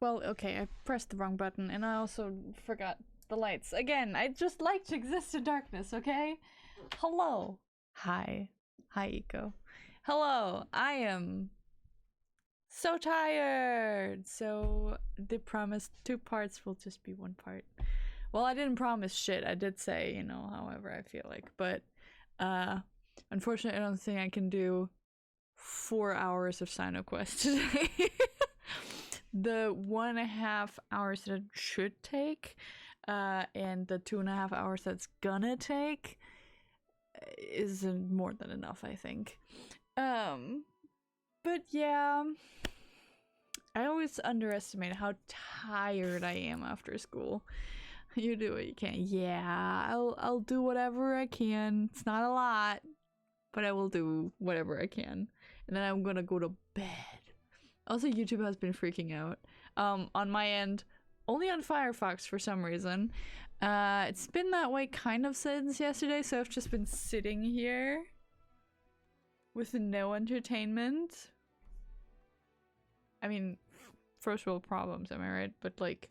Well, okay, I pressed the wrong button, and I also forgot the lights. Again, I just like to exist in darkness, okay? Hello. Hi. Hi, Eco. Hello, I am so tired. So, the promised 2 parts will just be 1 part. Well, I didn't promise shit. I did say, you know, however I feel like. But, unfortunately, I don't think I can do 4 hours of Cyno Quest today. The 1.5 hours that it should take, and the 2.5 hours that's gonna take, isn't more than enough, I think. But yeah, I always underestimate how tired I am after school. You do what you can. Yeah, I'll do whatever I can. It's not a lot, but I will do whatever I can, and then I'm gonna go to bed. Also, YouTube has been freaking out. On my end, only on Firefox for some reason. It's been that way kind of since yesterday, so I've just been sitting here with no entertainment. I mean, first world problems, am I right? But like,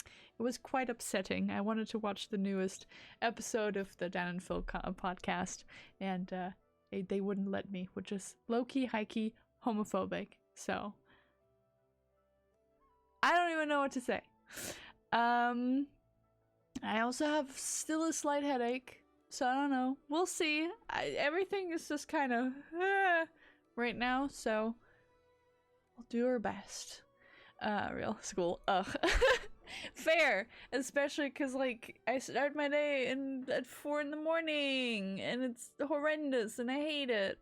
it was quite upsetting. I wanted to watch the newest episode of the Dan and Phil podcast, and they wouldn't let me, which is low-key, high-key, homophobic. So I don't even know what to say. I also have still a slight headache, so I don't know. We'll see. Everything is just kind of right now, so we'll do our best. Real school. Ugh. Fair, especially because like I start my day at 4 in the morning, and it's horrendous, and I hate it.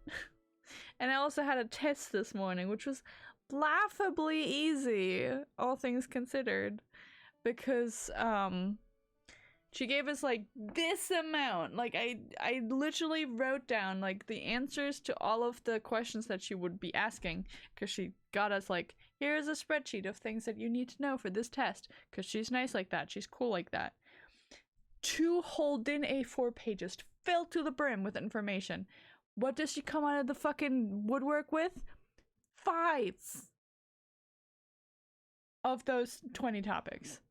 And I also had a test this morning, which was laughably easy, all things considered, because she gave us like this amount. Like I literally wrote down like the answers to all of the questions that she would be asking, because she got us like, here's a spreadsheet of things that you need to know for this test, because she's nice like that, she's cool like that. 2 whole DIN A4 pages filled to the brim with information. What does she come out of the fucking woodwork with? 5 of those 20 topics.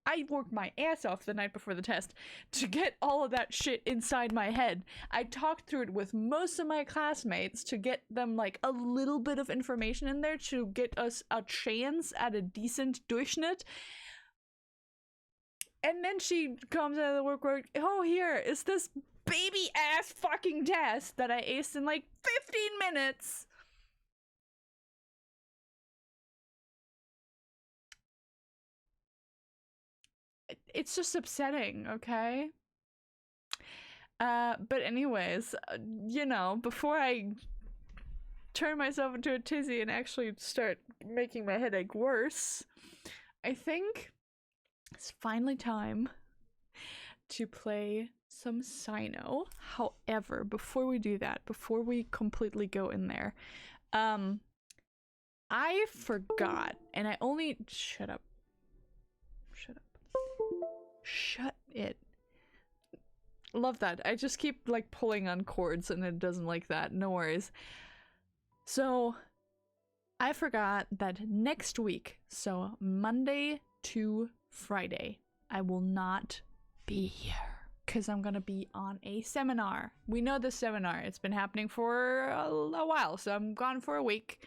I worked my ass off the night before the test to get all of that shit inside my head. I talked through it with most of my classmates to get them like a little bit of information in there to get us a chance at a decent Durchschnitt. And then she comes out of the work, oh, here is this baby ass fucking test that I aced in like 15 minutes. It's just upsetting, okay? But anyways, you know, before I turn myself into a tizzy and actually start making my headache worse, I think it's finally time to play some Cyno. However, before we do that, before we completely go in there, I forgot, and I only shut up. Shut it. Love that. I just keep like pulling on cords and it doesn't like that. No worries. So I forgot that next week, so Monday to Friday, I will not be here because I'm gonna be on a seminar. We know this seminar. It's been happening for a while, so I'm gone for a week.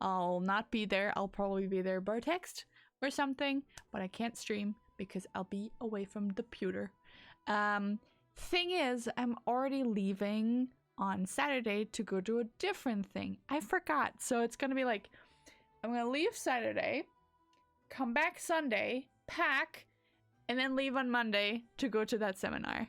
I'll not be there. I'll probably be there by text or something, but I can't stream because I'll be away from the computer. Thing is, I'm already leaving on Saturday to go do a different thing. I forgot. So it's gonna be like, I'm gonna leave Saturday, come back Sunday, pack, and then leave on Monday to go to that seminar.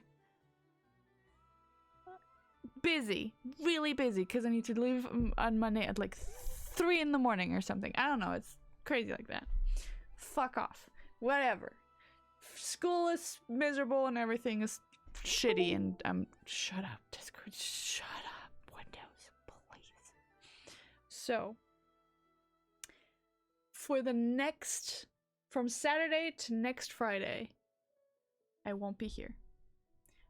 Busy. Really busy, because I need to leave on Monday at like 3 in the morning or something. I don't know. It's crazy like that. Fuck off. Whatever. School is miserable and everything is shitty, and shut up, Discord, shut up, Windows, please. So for the next, from Saturday to next Friday, I won't be here.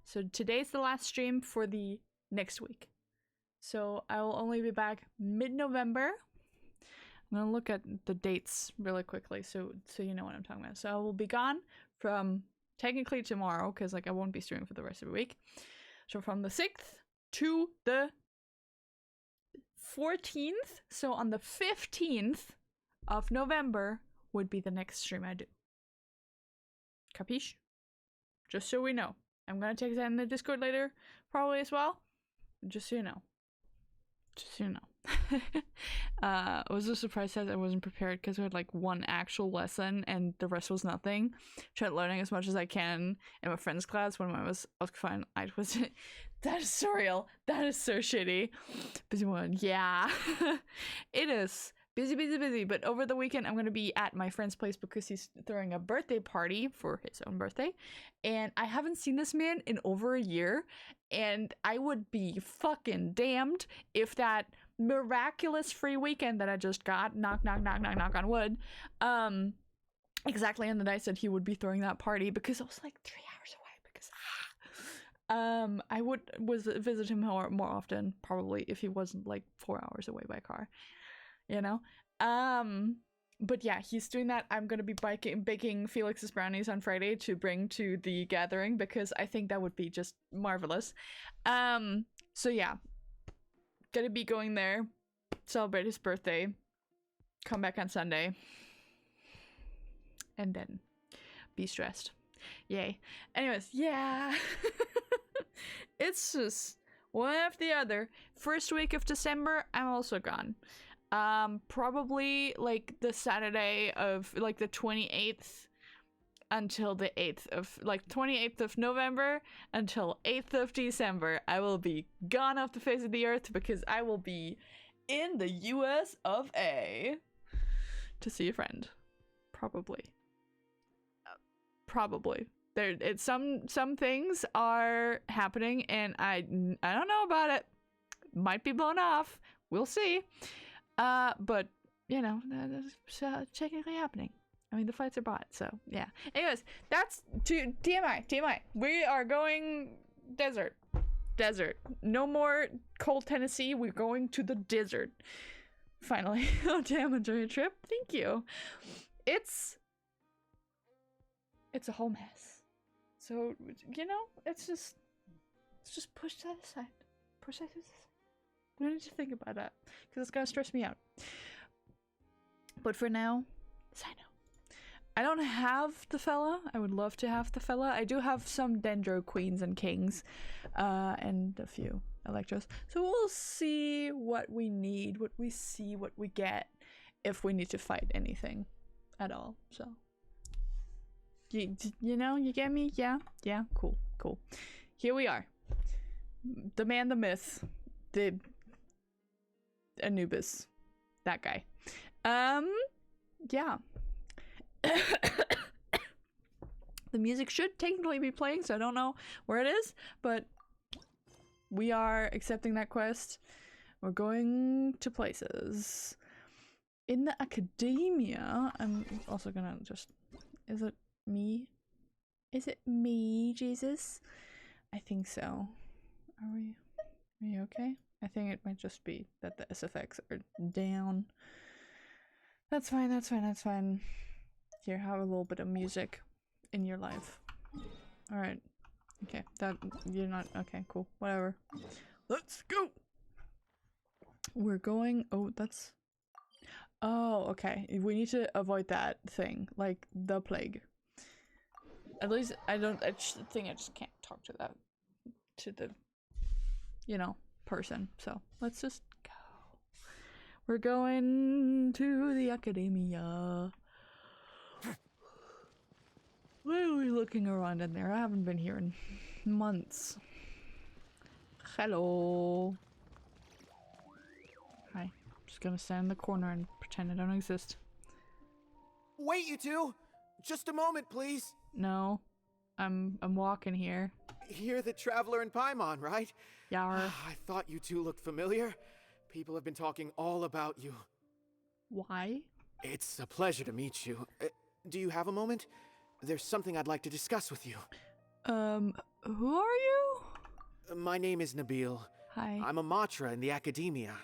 So today's the last stream for the next week. So I will only be back mid-November. I'm gonna look at the dates really quickly so you know what I'm talking about. So I will be gone from technically tomorrow because like I won't be streaming for the rest of the week. So from the 6th to the 14th. So on the 15th of November would be the next stream I do. Capiche? Just so we know. I'm gonna take that in the Discord later, probably as well. Just so you know. Just so you know. I was so surprised that I wasn't prepared because we had like one actual lesson and the rest was nothing. Tried learning as much as I can in my friend's class when I was fine. I was that is surreal. That is so shitty. Busy one. Yeah. It is. Busy. But over the weekend, I'm going to be at my friend's place because he's throwing a birthday party for his own birthday. And I haven't seen this man in over a year. And I would be fucking damned if that miraculous free weekend that I just got, knock on wood, exactly on the day I said he would be throwing that party because I was like 3 hours away because I would visit him more often probably if he wasn't like 4 hours away by car. You know? But yeah, he's doing that. I'm gonna be baking Felix's brownies on Friday to bring to the gathering because I think that would be just marvelous. So yeah. Gonna be going there, celebrate his birthday, come back on Sunday, and then be stressed. Yay. Anyways, yeah. It's just one after the other. First week of December, I'm also gone. Probably like the Saturday of like the 28th until the 8th of like 28th of November until 8th of December. I will be gone off the face of the earth because I will be in the US of A to see a friend. Probably. It's some things are happening and I don't know about it. Might be blown off. We'll see. But you know, that's technically happening. I mean, the flights are bought, so yeah. Anyways, that's to TMI. We are going desert. No more cold Tennessee. We're going to the desert. Finally. Oh damn, enjoy your trip. Thank you. It's a whole mess. So you know, let's just push that aside. Push that aside. We don't need to think about that because it's gonna stress me out. But for now, Cyno. I don't have the fella. I would love to have the fella. I do have some Dendro queens and kings, and a few Electros. So we'll see what we need, what we get, if we need to fight anything at all. So, you know, you get me? Yeah, cool. Here we are. The man, the myth, the Anubis, that guy. Yeah. The music should technically be playing, so I don't know where it is, but we are accepting that quest. We're going to places. In the academia, I'm also gonna just... Is it me? Is it me, Jesus? I think so. Are you okay? I think it might just be that the SFX are down. That's fine. Here, have a little bit of music in your life. Alright. Okay, that you're not okay, cool. Whatever. Let's go! We're going okay. We need to avoid that thing. Like the plague. At least I think I just can't talk to the you know, person. So let's just go. We're going to the academia. Why are we looking around in there? I haven't been here in months. Hello. Hi. Just gonna stand in the corner and pretend I don't exist. Wait, you two! Just a moment, please. No. I'm walking here. You're the traveler in Paimon, right? Yar. I thought you two looked familiar. People have been talking all about you. Why? It's a pleasure to meet you. Do you have a moment? There's something I'd like to discuss with you. Who are you? My name is Nabil. Hi. I'm a Matra in the academia.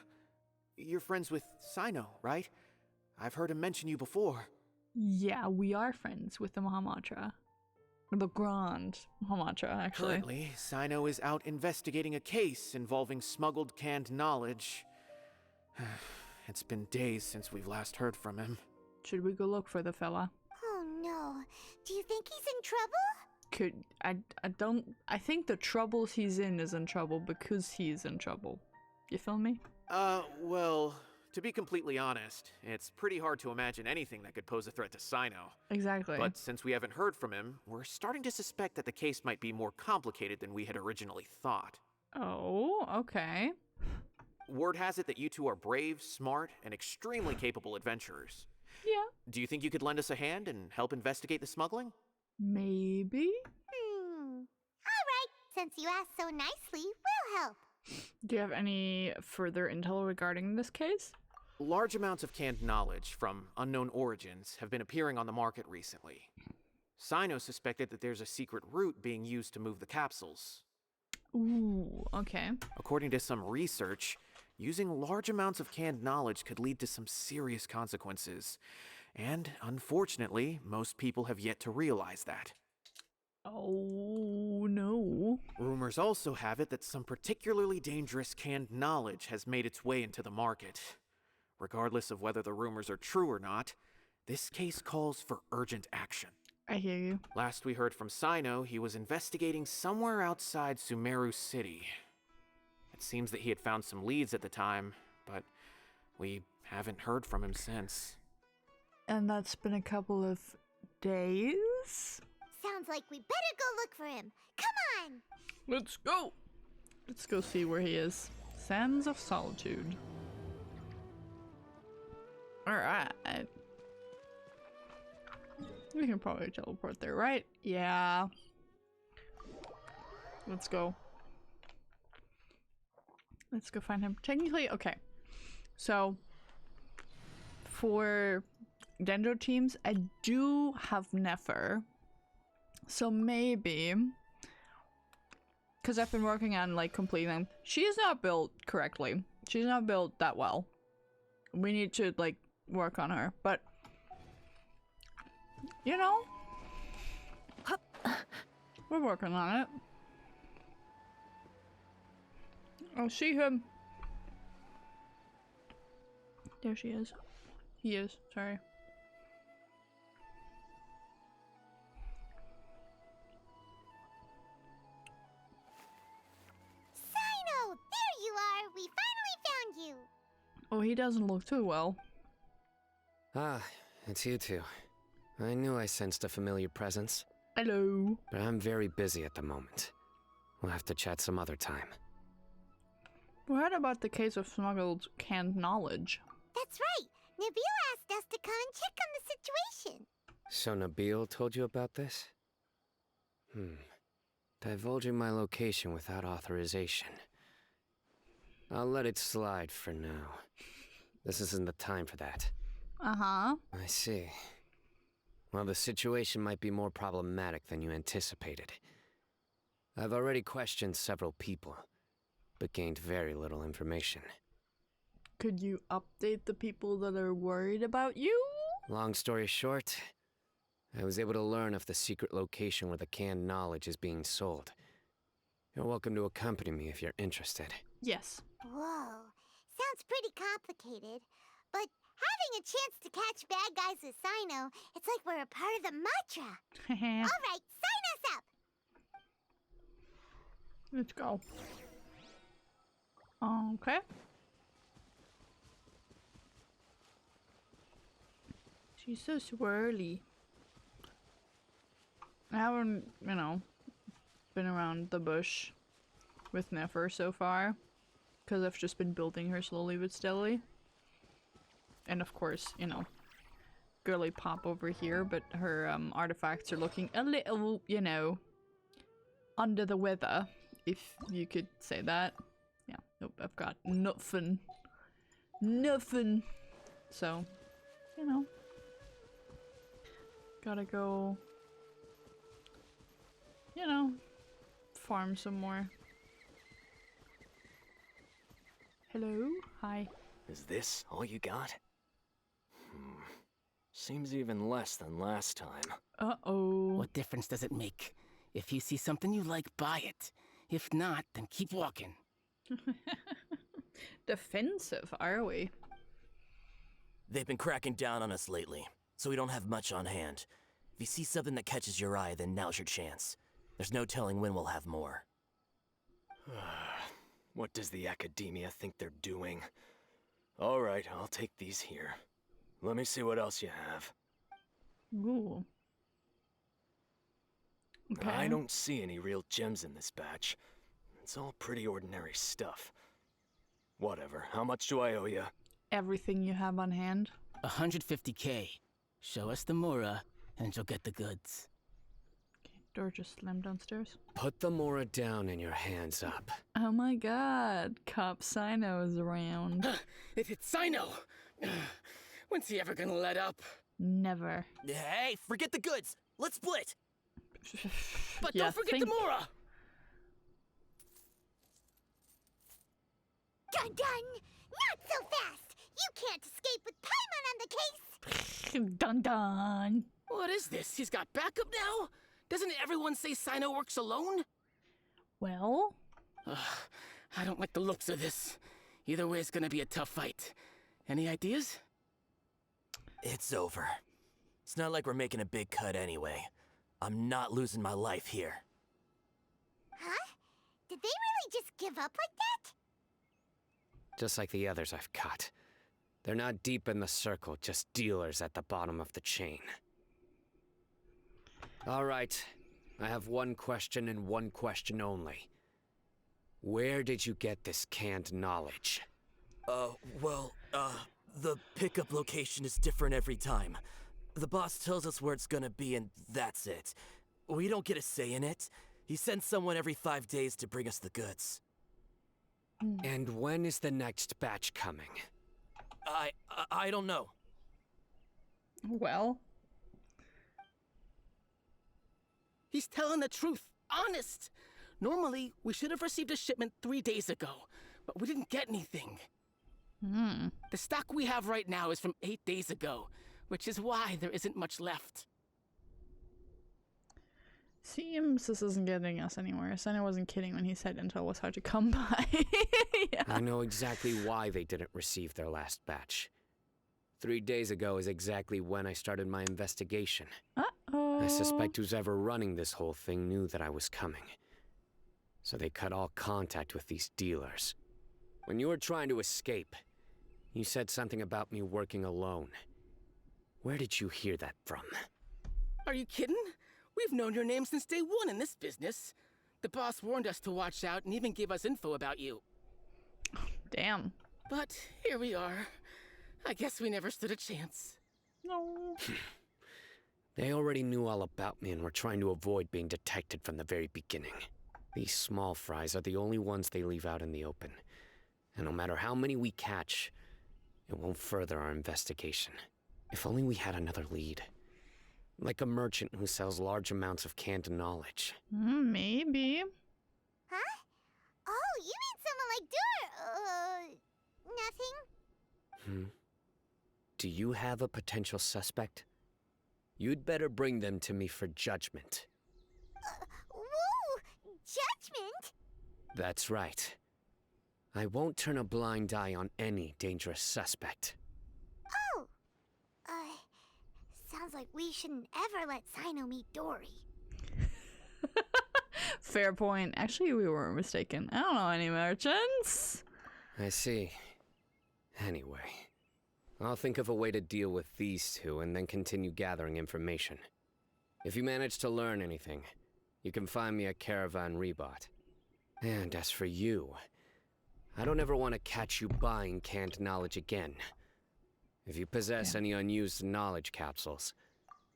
You're friends with Cyno, right? I've heard him mention you before. Yeah, we are friends with the Mahamatra. The Grand Mahamatra, actually. Currently, Cyno is out investigating a case involving smuggled canned knowledge. It's been days since we've last heard from him. Should we go look for the fella? Oh no. Do you think he's in trouble? I think the troubles he's in is in trouble because he's in trouble. You feel me? Well, to be completely honest, it's pretty hard to imagine anything that could pose a threat to Cyno. Exactly. But since we haven't heard from him, we're starting to suspect that the case might be more complicated than we had originally thought. Oh, okay. Word has it that you two are brave, smart, and extremely capable adventurers. Yeah. Do you think you could lend us a hand and help investigate the smuggling? Maybe? Alright, since you asked so nicely, we'll help. Do you have any further intel regarding this case? Large amounts of canned knowledge from unknown origins have been appearing on the market recently. Cyno suspected that there's a secret route being used to move the capsules. Ooh, okay. According to some research, using large amounts of canned knowledge could lead to some serious consequences. And, unfortunately, most people have yet to realize that. Oh, no. Rumors also have it that some particularly dangerous canned knowledge has made its way into the market. Regardless of whether the rumors are true or not, this case calls for urgent action. I hear you. Last we heard from Cyno, he was investigating somewhere outside Sumeru City. It seems that he had found some leads at the time, but we haven't heard from him since. And that's been a couple of days? Sounds like we better go look for him. Come on! Let's go! Let's go see where he is. Sands of Solitude. Alright. We can probably teleport there, right? Yeah. Let's go. Let's go find him. Technically, okay. So, for Dendro teams, I do have Nefer. So maybe, because I've been working on like completing them, she is not built correctly. She's not built that well. We need to like work on her, but you know, we're working on it. Oh, see him. There she is. He is, sorry. Cyno! There you are! We finally found you! Oh, he doesn't look too well. Ah, it's you two. I knew I sensed a familiar presence, Hello. but I'm very busy at the moment. We'll have to chat some other time. We heard about the case of smuggled canned knowledge. That's right! Nabil asked us to come and check on the situation. So Nabil told you about this? Divulging my location without authorization. I'll let it slide for now. This isn't the time for that. Uh-huh. I see. Well, the situation might be more problematic than you anticipated. I've already questioned several people, but gained very little information. Could you update the people that are worried about you? Long story short, I was able to learn of the secret location where the canned knowledge is being sold. You're welcome to accompany me if you're interested. Yes. Whoa. Sounds pretty complicated. But having a chance to catch bad guys with Cyno, it's like we're a part of the mantra. Alright, sign us up! Let's go. Okay. She's so swirly. I haven't, you know, been around the bush with Nefer so far, because I've just been building her slowly but steadily. And of course, you know, girly pop over here, but her artifacts are looking a little, you know, under the weather, if you could say that. Yeah, nope, I've got nothing. Nothing. So, you know, gotta go, you know, farm some more. Hello? Hi. Is this all you got? Seems even less than last time. Uh-oh. What difference does it make? If you see something you like, buy it. If not, then keep walking. Defensive, are we? They've been cracking down on us lately, so we don't have much on hand. If you see something that catches your eye, then now's your chance. There's no telling when we'll have more. What does the academia think they're doing? Alright, I'll take these here. Let me see what else you have. Ooh. Okay. I don't see any real gems in this batch. It's all pretty ordinary stuff. Whatever, how much do I owe you? Everything you have on hand. 150K. Show us the Mora, and you'll get the goods. Okay, door just slammed downstairs. Put the Mora down and your hands up. Oh my god, Cop Cyno is around. It's Cyno! When's he ever gonna let up? Never. Hey, forget the goods! Let's split! But Yeah, don't forget the Mora! Dun dun! Not so fast! You can't escape with Paimon on the case! Dun dun. What is this? He's got backup now? Doesn't everyone say Cyno works alone? Well, I don't like the looks of this. Either way, it's gonna be a tough fight. Any ideas? It's over. It's not like we're making a big cut anyway. I'm not losing my life here. Huh? Did they really just give up like that? Just like the others I've cut. They're not deep in the circle, just dealers at the bottom of the chain. All right, I have one question and one question only. Where did you get this canned knowledge? The pickup location is different every time. The boss tells us where it's gonna be and that's it. We don't get a say in it. He sends someone every 5 days to bring us the goods. And when is the next batch coming? I don't know. well. He's telling the truth. Honest. Normally, we should have received a shipment 3 days ago, but we didn't get anything. The stock we have right now is from 8 days ago, which is why there isn't much left. Seems this isn't getting us anywhere. Cyno wasn't kidding when he said intel was hard to come by. Yeah. I know exactly why they didn't receive their last batch. 3 days ago is exactly when I started my investigation. Uh-oh. I suspect who's ever running this whole thing knew that I was coming. So they cut all contact with these dealers. When you were trying to escape, you said something about me working alone. Where did you hear that from? Are you kidding? We've known your name since day one in this business. The boss warned us to watch out and even gave us info about you. Damn. But here we are. I guess we never stood a chance. No. They already knew all about me and were trying to avoid being detected from the very beginning. These small fries are the only ones they leave out in the open. And no matter how many we catch, it won't further our investigation. If only we had another lead. Like a merchant who sells large amounts of canned knowledge. Maybe. Huh? Oh, you mean someone like nothing? Do you have a potential suspect? You'd better bring them to me for judgment. Whoa! Judgment? That's right. I won't turn a blind eye on any dangerous suspect. Oh! Sounds like we shouldn't ever let Cyno meet Dory. Fair point. Actually, we were mistaken. I don't know any merchants. I see. Anyway, I'll think of a way to deal with these two and then continue gathering information. If you manage to learn anything, you can find me at Caravan Rebot. And as for you, I don't ever want to catch you buying canned knowledge again. If you possess any unused knowledge capsules,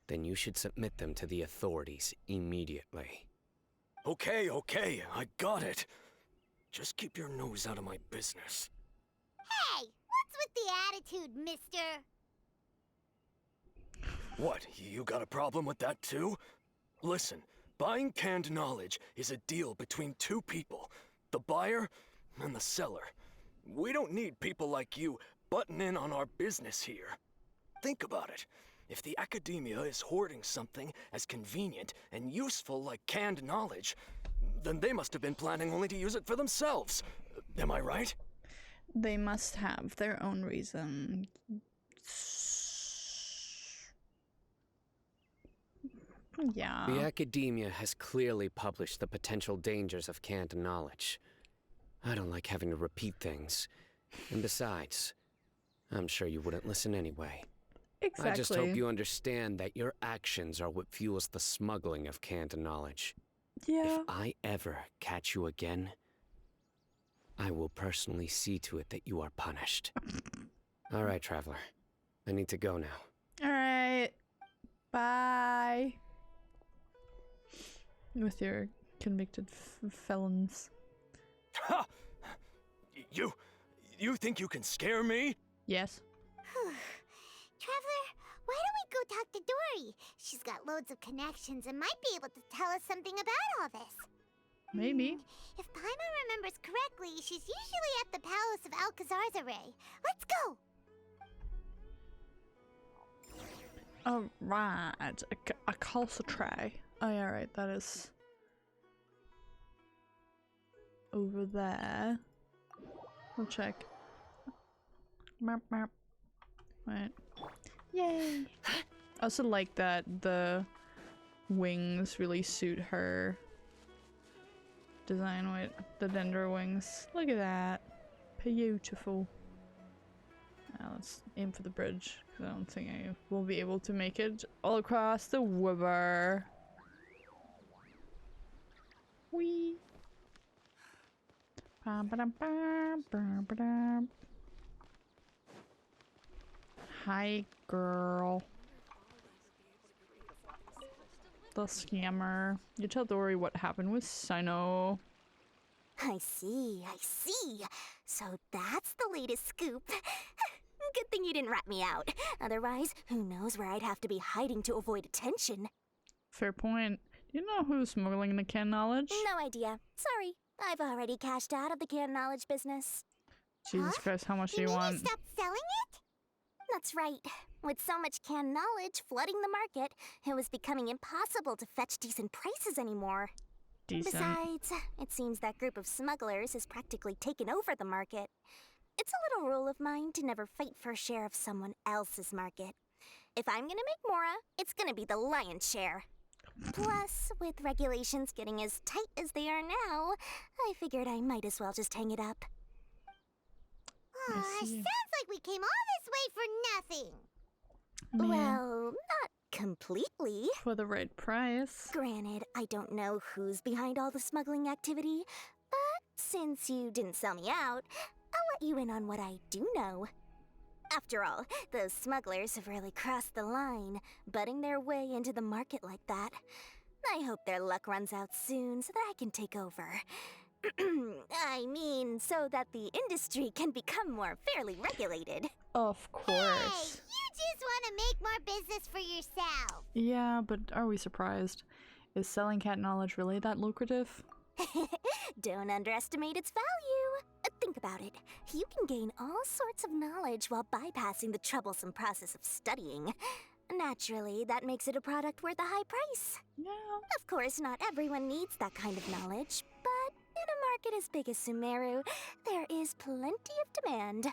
then you should submit them to the authorities immediately. Okay, I got it. Just keep your nose out of my business. Hey, what's with the attitude, mister? What, you got a problem with that too? Listen, buying canned knowledge is a deal between two people, the buyer and the seller. We don't need people like you butting in on our business here. Think about it. If the academia is hoarding something as convenient and useful like canned knowledge, then they must have been planning only to use it for themselves. Am I right? They must have their own reason. Yeah. The academia has clearly published the potential dangers of canned knowledge. I don't like having to repeat things. And besides, I'm sure you wouldn't listen anyway. Exactly. I just hope you understand that your actions are what fuels the smuggling of canned knowledge. Yeah. If I ever catch you again, I will personally see to it that you are punished. All right, Traveler. I need to go now. All right. Bye. With your convicted felons. Ha! You think you can scare me? Yes. Traveler, why don't we go talk to Dory? She's got loads of connections and might be able to tell us something about all this. Maybe. If Paimon remembers correctly, she's usually at the Palace of Alcazar's Array. Let's go! Alright. A calcitre. Oh yeah, right. That is over there. We'll check. Marp, marp. Right. Yay! I also like that the wings really suit her design with the dendro wings. Look at that. Beautiful. Now let's aim for the bridge, because I don't think I will be able to make it all across the river. Whee! Hi, girl. The scammer. You tell Dory what happened with Cyno. I see. So that's the latest scoop. Good thing you didn't rat me out. Otherwise, who knows where I'd have to be hiding to avoid attention. Fair point. Do you know who's smuggling the canned knowledge? No idea. Sorry. I've already cashed out of the canned knowledge business. Jesus Christ, how much do you want? Stop selling it? That's right. With so much canned knowledge flooding the market, it was becoming impossible to fetch decent prices anymore. Decent. Besides, it seems that group of smugglers has practically taken over the market. It's a little rule of mine to never fight for a share of someone else's market. If I'm gonna make Mora, it's gonna be the lion's share. Plus, with regulations getting as tight as they are now, I figured I might as well just hang it up. I see. Sounds like we came all this way for nothing. Well, not completely. For the right price. Granted, I don't know who's behind all the smuggling activity, but since you didn't sell me out, I'll let you in on what I do know. After all, those smugglers have really crossed the line, butting their way into the market like that. I hope their luck runs out soon so that I can take over. I mean, so that the industry can become more fairly regulated. Of course. Hey, you just want to make more business for yourself. Yeah, but are we surprised? Is selling cat knowledge really that lucrative? Don't underestimate its value. Think about it. You can gain all sorts of knowledge while bypassing the troublesome process of studying. Naturally, that makes it a product worth a high price. Yeah. Of course, not everyone needs that kind of knowledge, but in a market as big as Sumeru, there is plenty of demand.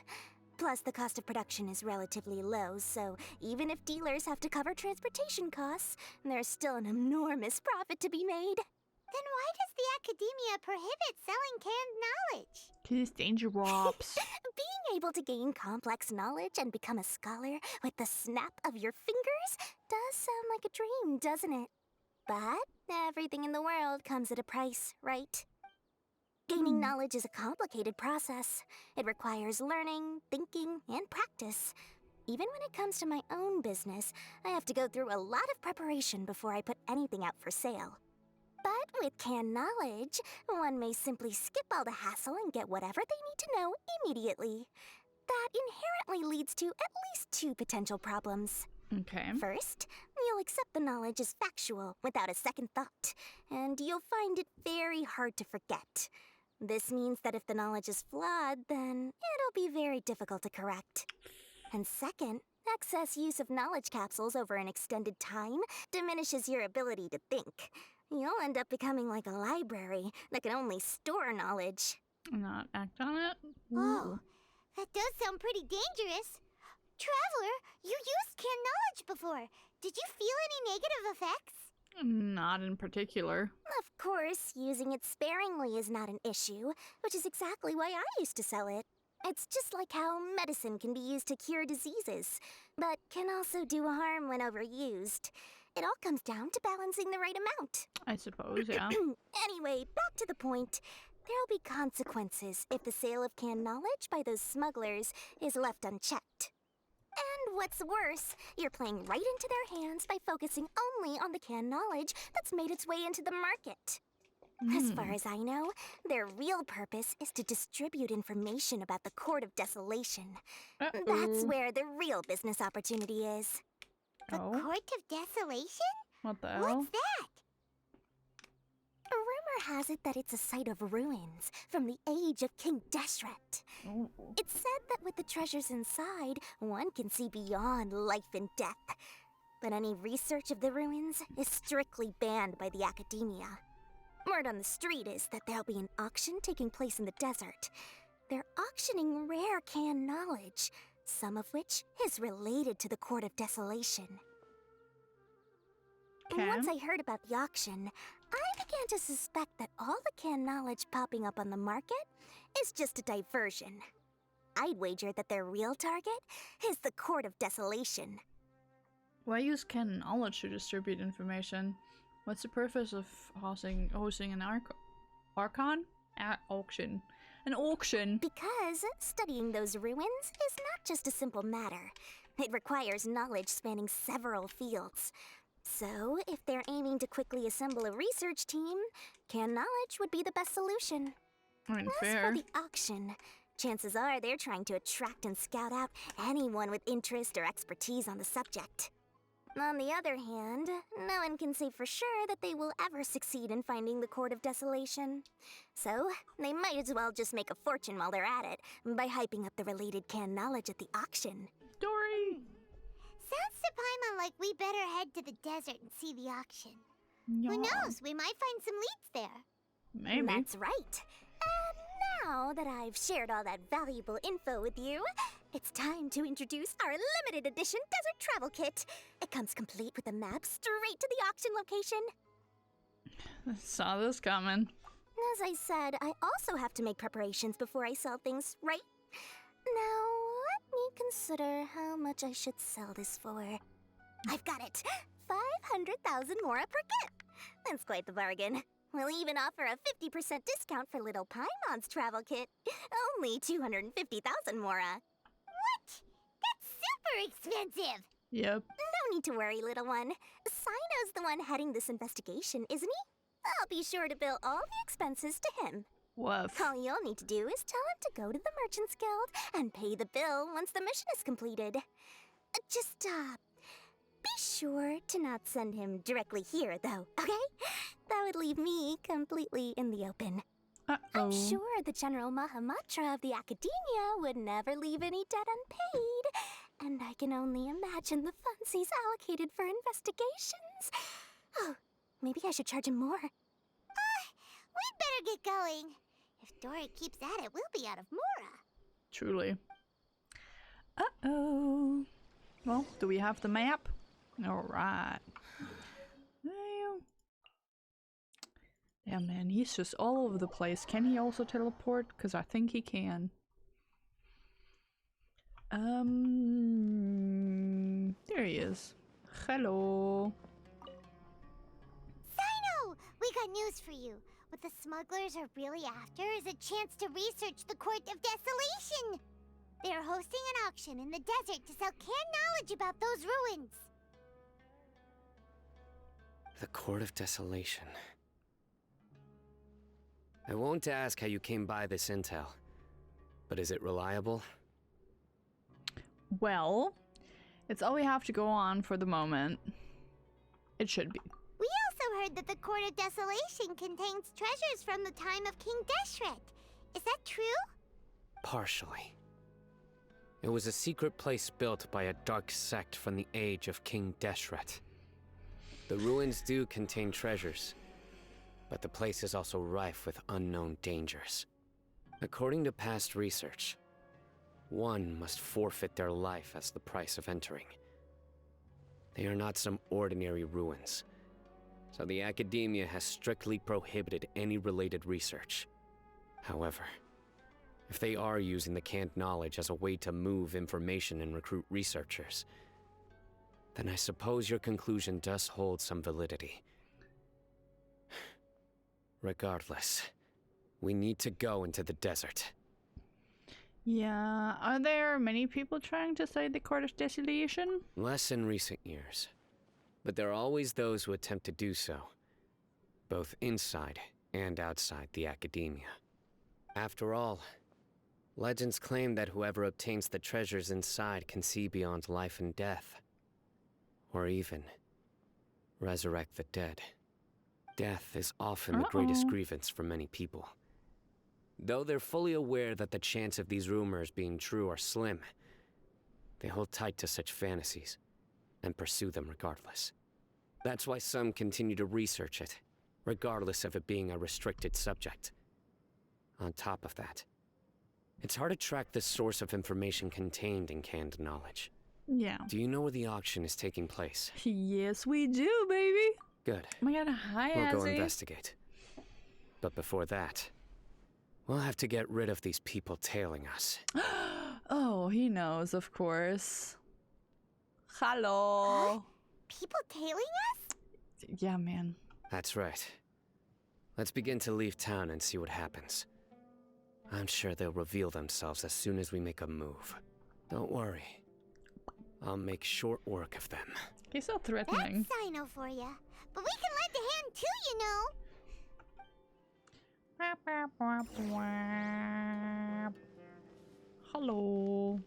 Plus, the cost of production is relatively low, so even if dealers have to cover transportation costs, there's still an enormous profit to be made. Then why does the academia prohibit selling canned knowledge? 'Cause it's dangerous. Being able to gain complex knowledge and become a scholar with the snap of your fingers does sound like a dream, doesn't it? But everything in the world comes at a price, right? Gaining knowledge is a complicated process. It requires learning, thinking, and practice. Even when it comes to my own business, I have to go through a lot of preparation before I put anything out for sale. But with canned knowledge, one may simply skip all the hassle and get whatever they need to know immediately. That inherently leads to at least two potential problems. Okay. First, you'll accept the knowledge as factual without a second thought, and you'll find it very hard to forget. This means that if the knowledge is flawed, then it'll be very difficult to correct. And second, Excess use of knowledge capsules over an extended time diminishes your ability to think. You'll end up becoming like a library that can only store knowledge. Not act on it? Oh, that does sound pretty dangerous. Traveler, you used canned knowledge before. Did you feel any negative effects? Not in particular. Of course, using it sparingly is not an issue, which is exactly why I used to sell it. It's just like how medicine can be used to cure diseases, but can also do harm when overused. It all comes down to balancing the right amount. I suppose, yeah. Anyway, back to the point. There'll be consequences if the sale of canned knowledge by those smugglers is left unchecked. And what's worse, you're playing right into their hands by focusing only on the canned knowledge that's made its way into the market. As far as I know, their real purpose is to distribute information about the Court of Desolation. That's where the real business opportunity is. The Court of Desolation? What the hell? What's that? Rumor has it that it's a site of ruins from the age of King Deshret. Oh. It's said that with the treasures inside, one can see beyond life and death. But any research of the ruins is strictly banned by the academia. Word on the street is that there'll be an auction taking place in the desert. They're auctioning rare canned knowledge, some of which is related to the Court of Desolation. Okay. Once I heard about the auction, I began to suspect that all the canned knowledge popping up on the market is just a diversion. I'd wager that their real target is the Court of Desolation. Why use canned knowledge to distribute information? What's the purpose of hosting an auction? An auction? Because studying those ruins is not just a simple matter. It requires knowledge spanning several fields. So, if they're aiming to quickly assemble a research team, canned knowledge would be the best solution. I mean, As fair. for the auction, chances are they're trying to attract and scout out anyone with interest or expertise on the subject. On the other hand, no one can say for sure that they will ever succeed in finding the Court of Desolation. So, they might as well just make a fortune while they're at it by hyping up the related canned knowledge at the auction. Dory! Sounds to Paimon like we better head to the desert and see the auction. Yeah. Who knows? We might find some leads there. Maybe. That's right. And now that I've shared all that valuable info with you, it's time to introduce our limited edition desert travel kit. It comes complete with a map straight to the auction location. Saw this coming. As I said, I also have to make preparations before I sell things, right? Now, let me consider how much I should sell this for. I've got it! 500,000 mora per kit! That's quite the bargain. We'll even offer a 50% discount for little Paimon's travel kit. Only 250,000 mora. What? That's super expensive! Yep. No need to worry, little one. Cyno's the one heading this investigation, isn't he? I'll be sure to bill all the expenses to him. Woof. All you'll need to do is tell him to go to the Merchants Guild and pay the bill once the mission is completed. Just, be sure to not send him directly here, though, okay? That would leave me completely in the open. Uh-oh. I'm sure the General Mahamatra of the Academia would never leave any debt unpaid, and I can only imagine the funds he's allocated for investigations. Oh, maybe I should charge him more. We'd better get going. If Dory keeps at it, we'll be out of mora. Truly. Uh-oh. Well, do we have the map? Alright. Yeah, man, he's just all over the place. Can he also teleport? Because I think he can. There he is. Hello. Cyno! We got news for you. What the smugglers are really after is a chance to research the Court of Desolation. They are hosting an auction in the desert to sell canned knowledge about those ruins. The Court of Desolation. I won't ask how you came by this intel, but is it reliable? Well, it's all we have to go on for the moment. It should be. We also heard that the Court of Desolation contains treasures from the time of King Deshret. Is that true? Partially. It was a secret place built by a dark sect from the age of King Deshret. The ruins do contain treasures, but the place is also rife with unknown dangers. According to past research, one must forfeit their life as the price of entering. They are not some ordinary ruins, so the Academia has strictly prohibited any related research. However, if they are using the canned knowledge as a way to move information and recruit researchers, then I suppose your conclusion does hold some validity. Regardless, we need to go into the desert. Yeah, are there many people trying to study the Court of Desolation? Less in recent years, but there are always those who attempt to do so, both inside and outside the Academia. After all, legends claim that whoever obtains the treasures inside can see beyond life and death, or even resurrect the dead. Death is often the greatest grievance for many people. Though they're fully aware that the chance of these rumors being true are slim, they hold tight to such fantasies and pursue them regardless. That's why some continue to research it, regardless of it being a restricted subject. On top of that, it's hard to track the source of information contained in canned knowledge. Yeah. Do you know where the auction is taking place? Yes, we do, baby. Good. Oh my god, hi, We'll go Azzy. investigate. But before that, we'll have to get rid of these people tailing us. Oh, he knows, of course. Hello. People tailing us? Yeah, man. That's right. Let's begin to leave town and see what happens. I'm sure they'll reveal themselves as soon as we make a move. Don't worry. I'll make short work of them. He's so threatening. That's Cyno for ya. But we can lend a hand too, you know. Hello.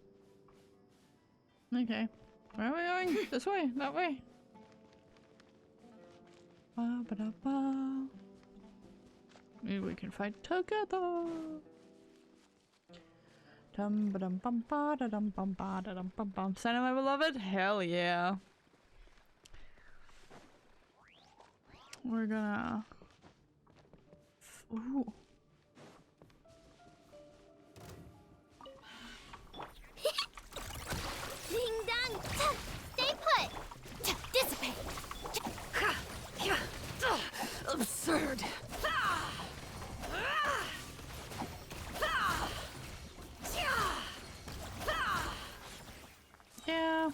Okay. Where are we going? This way. That way. Ba, ba, da, ba. Maybe we can fight together. Dum ba dum bum ba da dum bum ba da dum bum bum. Cyno, my beloved? Hell yeah. We're gonna... Ooh. Ding dong! Stay put! Dissipate! Absurd. Yeah.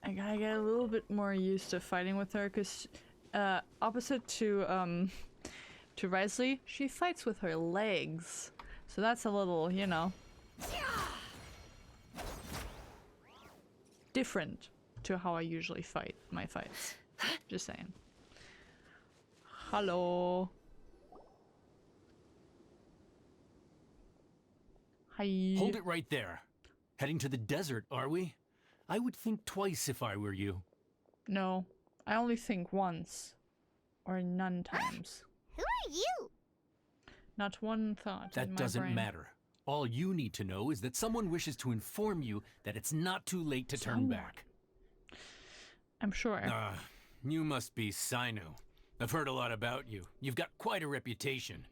I gotta get a little bit more used to fighting with her, because opposite to Risley, she fights with her legs. So that's a little, you know, different to how I usually fight my fights. Just saying. Hello. Hi. Hold it right there. Heading to the desert, are we? I would think twice if I were you. No, I only think once. Or none times. Who are you? Not one thought in That my doesn't brain. matter. All you need to know is that someone wishes to inform you that it's not too late to turn Someone. back. I'm sure. You must be Cyno. I've heard a lot about you. You've got quite a reputation.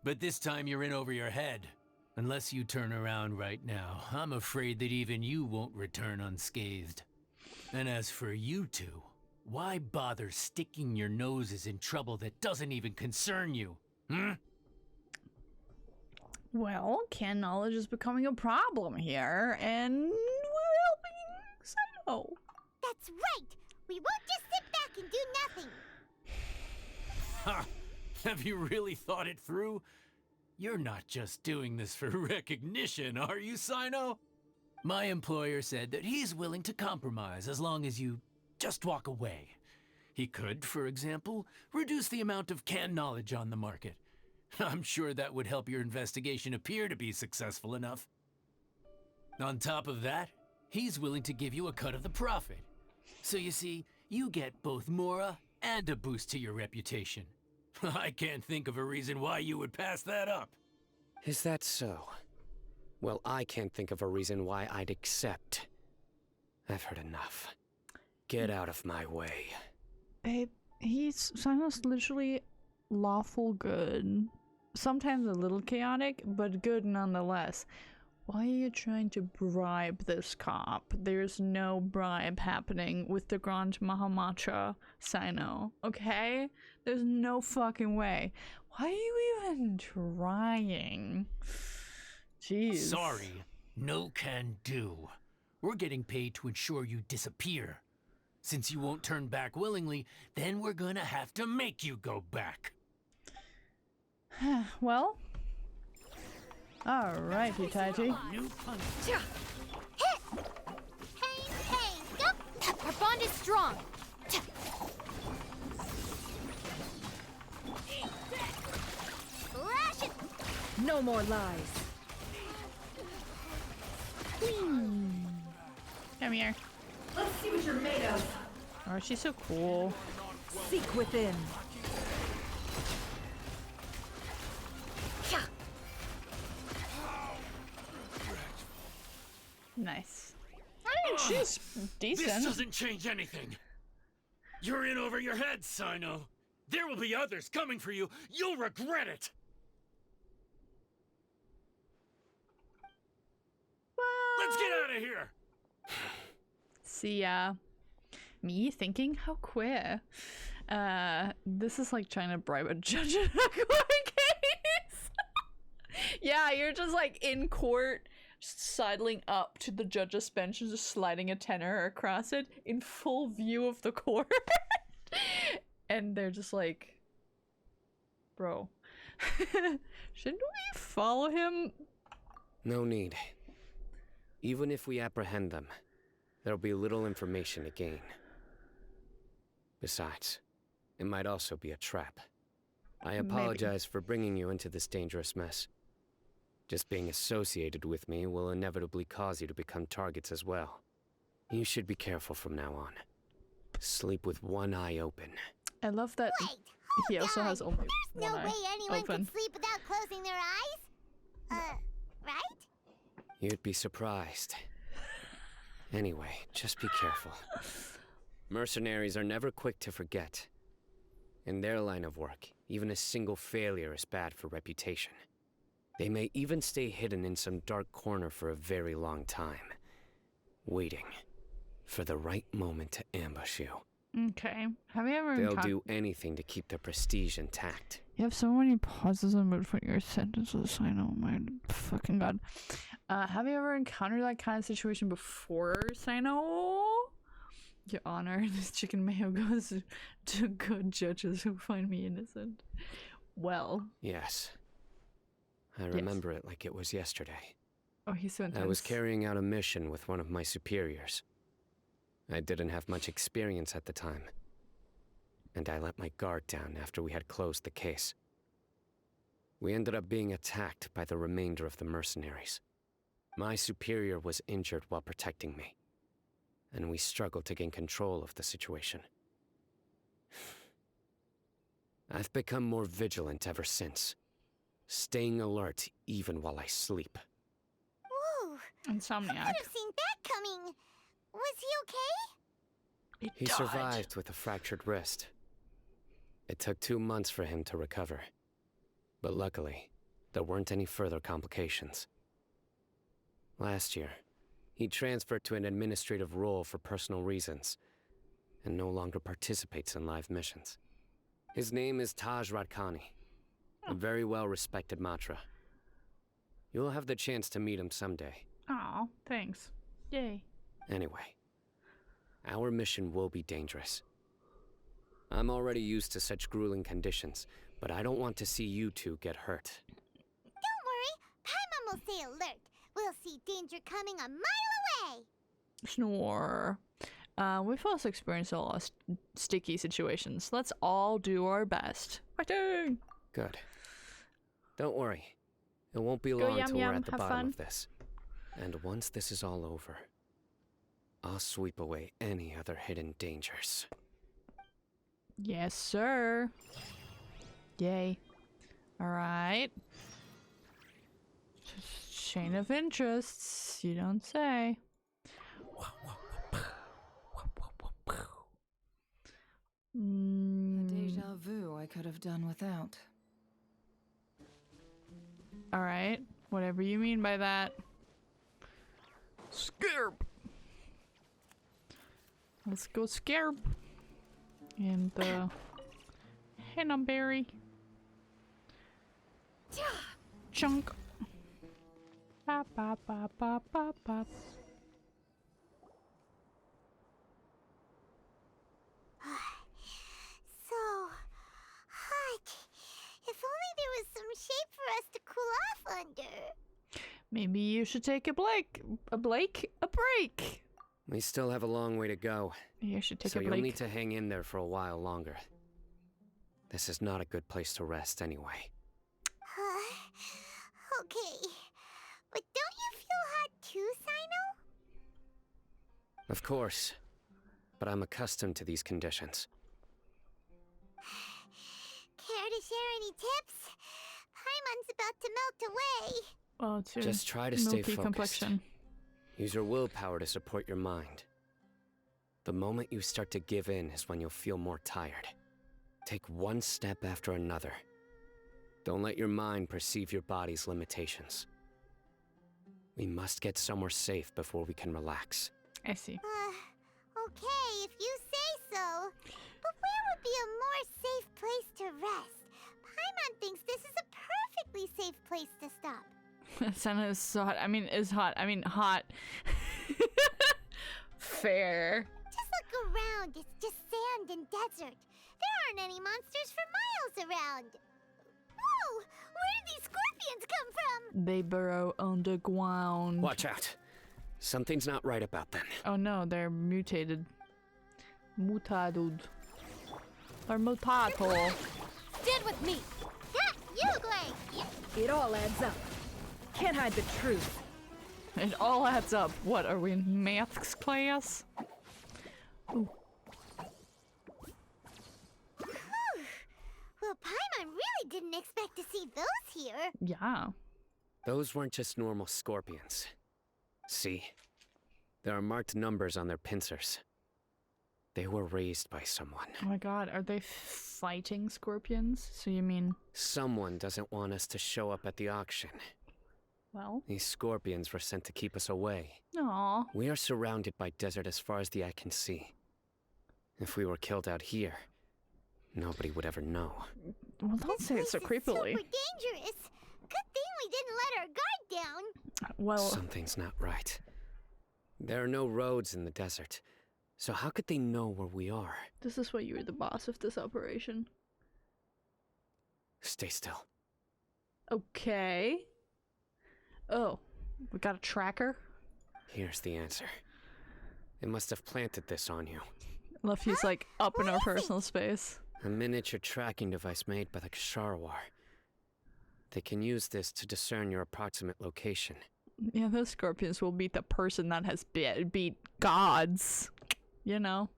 But this time you're in over your head. Unless you turn around right now, I'm afraid that even you won't return unscathed. And as for you two, why bother sticking your noses in trouble that doesn't even concern you? Hmm? Well, canned knowledge is becoming a problem here, and we're helping Cyno. That's right! We won't just sit back and do nothing! Ha! Have you really thought it through? You're not just doing this for recognition, are you, Cyno? My employer said that he's willing to compromise as long as you just walk away. He could, for example, reduce the amount of canned knowledge on the market. I'm sure that would help your investigation appear to be successful enough. On top of that, he's willing to give you a cut of the profit. So you see, you get both Mora and a boost to your reputation. I can't think of a reason why you would pass that up. Is that so? Well, I can't think of a reason why I'd accept. I've heard enough. Get out of my way. Babe, Cyno's literally lawful good. Sometimes a little chaotic, but good nonetheless. Why are you trying to bribe this cop? There's no bribe happening with the Grand Mahamatra Cyno, okay? There's no fucking way. Why are you even trying? Jeez. Sorry, no can do. We're getting paid to ensure you disappear. Since you won't turn back willingly, then we're gonna have to make you go back. Well, alrighty, tighty. New punch. Hit! Pain, pain, yup! Our bond is strong. Slash it! No more lies. Come here. Let's see what you're made of. Oh, she's so cool. Seek within. Nice. I mean, she's decent. This doesn't change anything. You're in over your head, Cyno. There will be others coming for you. You'll regret it. Let's get out of here. See ya. Me thinking how queer. This is like trying to bribe a judge in a court case. Yeah, you're just like in court, sidling up to the judge's bench and just sliding a tenner across it in full view of the court. And they're just like, bro, shouldn't we follow him? No need. Even if we apprehend them, there'll be little information to gain. Besides, it might also be a trap. I apologize for bringing you into this dangerous mess. Just being associated with me will inevitably cause you to become targets as well. You should be careful from now on. Sleep with one eye open. I love that Wait, he hold also on. has only There's no one way eye anyone open. can sleep without closing their eyes. Right? You'd be surprised. Anyway, just be careful. Mercenaries are never quick to forget. In their line of work, even a single failure is bad for reputation. They may even stay hidden in some dark corner for a very long time, waiting for the right moment to ambush you. Okay. Have you ever They'll do anything to keep their prestige intact. You have so many pauses in between your sentences. I know, my fucking god. Have you ever encountered that kind of situation before, Cyno? Your Honor, this chicken mayo goes to good judges who find me innocent. Well. Yes. I remember it like it was yesterday. Oh, he's so intense. I was carrying out a mission with one of my superiors. I didn't have much experience at the time, and I let my guard down after we had closed the case. We ended up being attacked by the remainder of the mercenaries. My superior was injured while protecting me, and we struggled to gain control of the situation. I've become more vigilant ever since, staying alert even while I sleep. Whoa. Insomniac. I could have seen that coming. Was he okay? He survived with a fractured wrist. It took 2 months for him to recover. But luckily, there weren't any further complications. Last year, he transferred to an administrative role for personal reasons, and no longer participates in live missions. His name is Taj Radkani, a very well-respected Matra. You'll have the chance to meet him someday. Aw, thanks. Yay. Anyway, our mission will be dangerous. I'm already used to such grueling conditions, but I don't want to see you two get hurt. Don't worry. Paimon will stay alert. We'll see danger coming a mile away. Snore. We've also experienced a lot of sticky situations. Let's all do our best. Fighting! Good. Don't worry. It won't be Go long yum till we're yum, at the have bottom fun. of this. And once this is all over, I'll sweep away any other hidden dangers. Yes, sir. Yay. Alright. Chain of interests, you don't say. Deja vu I could have done without. Alright, whatever you mean by that. Scarab! Let's go Scarab. And the henna berry. Chunk. Bop, bop, bop, bop, bop, bop. So hot. If only there was some shape for us to cool off under. Maybe you should take a break. We still have a long way to go. You should take So a you'll break. need to hang in there for a while longer. This is not a good place to rest anyway. Okay. But don't you feel hot too, Cyno? Of course. But I'm accustomed to these conditions. Care to share any tips? Paimon's about to melt away. Oh, it's your Just try to stay milky focused. complexion. Use your willpower to support your mind. The moment you start to give in is when you'll feel more tired. Take one step after another. Don't let your mind perceive your body's limitations. We must get somewhere safe before we can relax. I see. Okay, if you say so. But where would be a more safe place to rest? Paimon thinks this is a perfectly safe place to stop. Senna is so hot. I mean, hot. Fair. Just look around. It's just sand and desert. There aren't any monsters for miles around. Whoa! Where did these scorpions come from? They burrow underground. Watch out. Something's not right about them. Oh no, they're mutated. Mutadud. Or mutato. Stand with me! Ha! You, Gray! It all adds up. Can't hide the truth. It all adds up. What, are we in maths class? Ooh. Well, Paimon really didn't expect to see those here. Yeah. Those weren't just normal scorpions. See? There are marked numbers on their pincers. They were raised by someone. Oh my god, are they fighting scorpions? So you mean... Someone doesn't want us to show up at the auction. Well? These scorpions were sent to keep us away. Aww. We are surrounded by desert as far as the eye can see. If we were killed out here, nobody would ever know. Well, don't say it so This place is creepily. super dangerous. Good thing we didn't let our guard down. Well, Something's not right. There are no roads in the desert, so how could they know where we are? this is why you were the boss of this operation. Stay still. Okay. Oh, we got a tracker? Here's the answer. They must have planted this on you. Love he's like up in our personal space. A miniature tracking device made by the Ksharwar. They can use this to discern your approximate location. Yeah, those scorpions will beat the person that has beat gods. You know?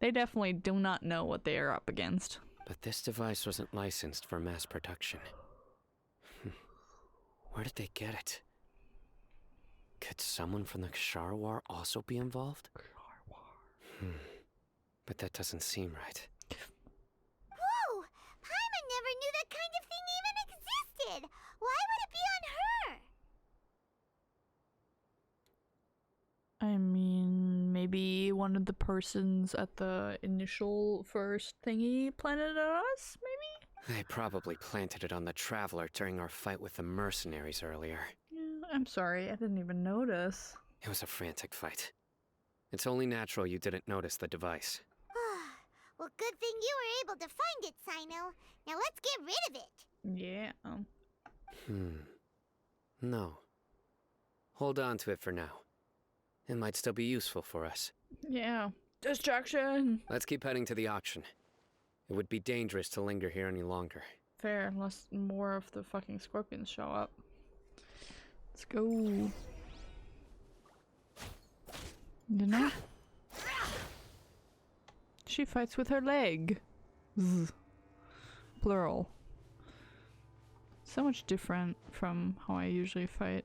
They definitely do not know what they are up against. But this device wasn't licensed for mass production. Where did they get it? Could someone from the Ksharwar also be involved? But that doesn't seem right. Whoa! Paimon never knew that kind of thing even existed. Why would it be on her? I mean, maybe one of the persons at the initial first thingy planted on us, maybe? They probably planted it on the Traveler during our fight with the mercenaries earlier. Yeah, I'm sorry, I didn't even notice. It was a frantic fight. It's only natural you didn't notice the device. Well, good thing you were able to find it, Cyno. Now let's get rid of it. Yeah. No. Hold on to it for now. It might still be useful for us. Yeah. Distraction! Let's keep heading to the auction. It would be dangerous to linger here any longer. Fair, unless more of the fucking scorpions show up. Let's go. You know? She fights with her leg. Zzz. Plural. So much different from how I usually fight.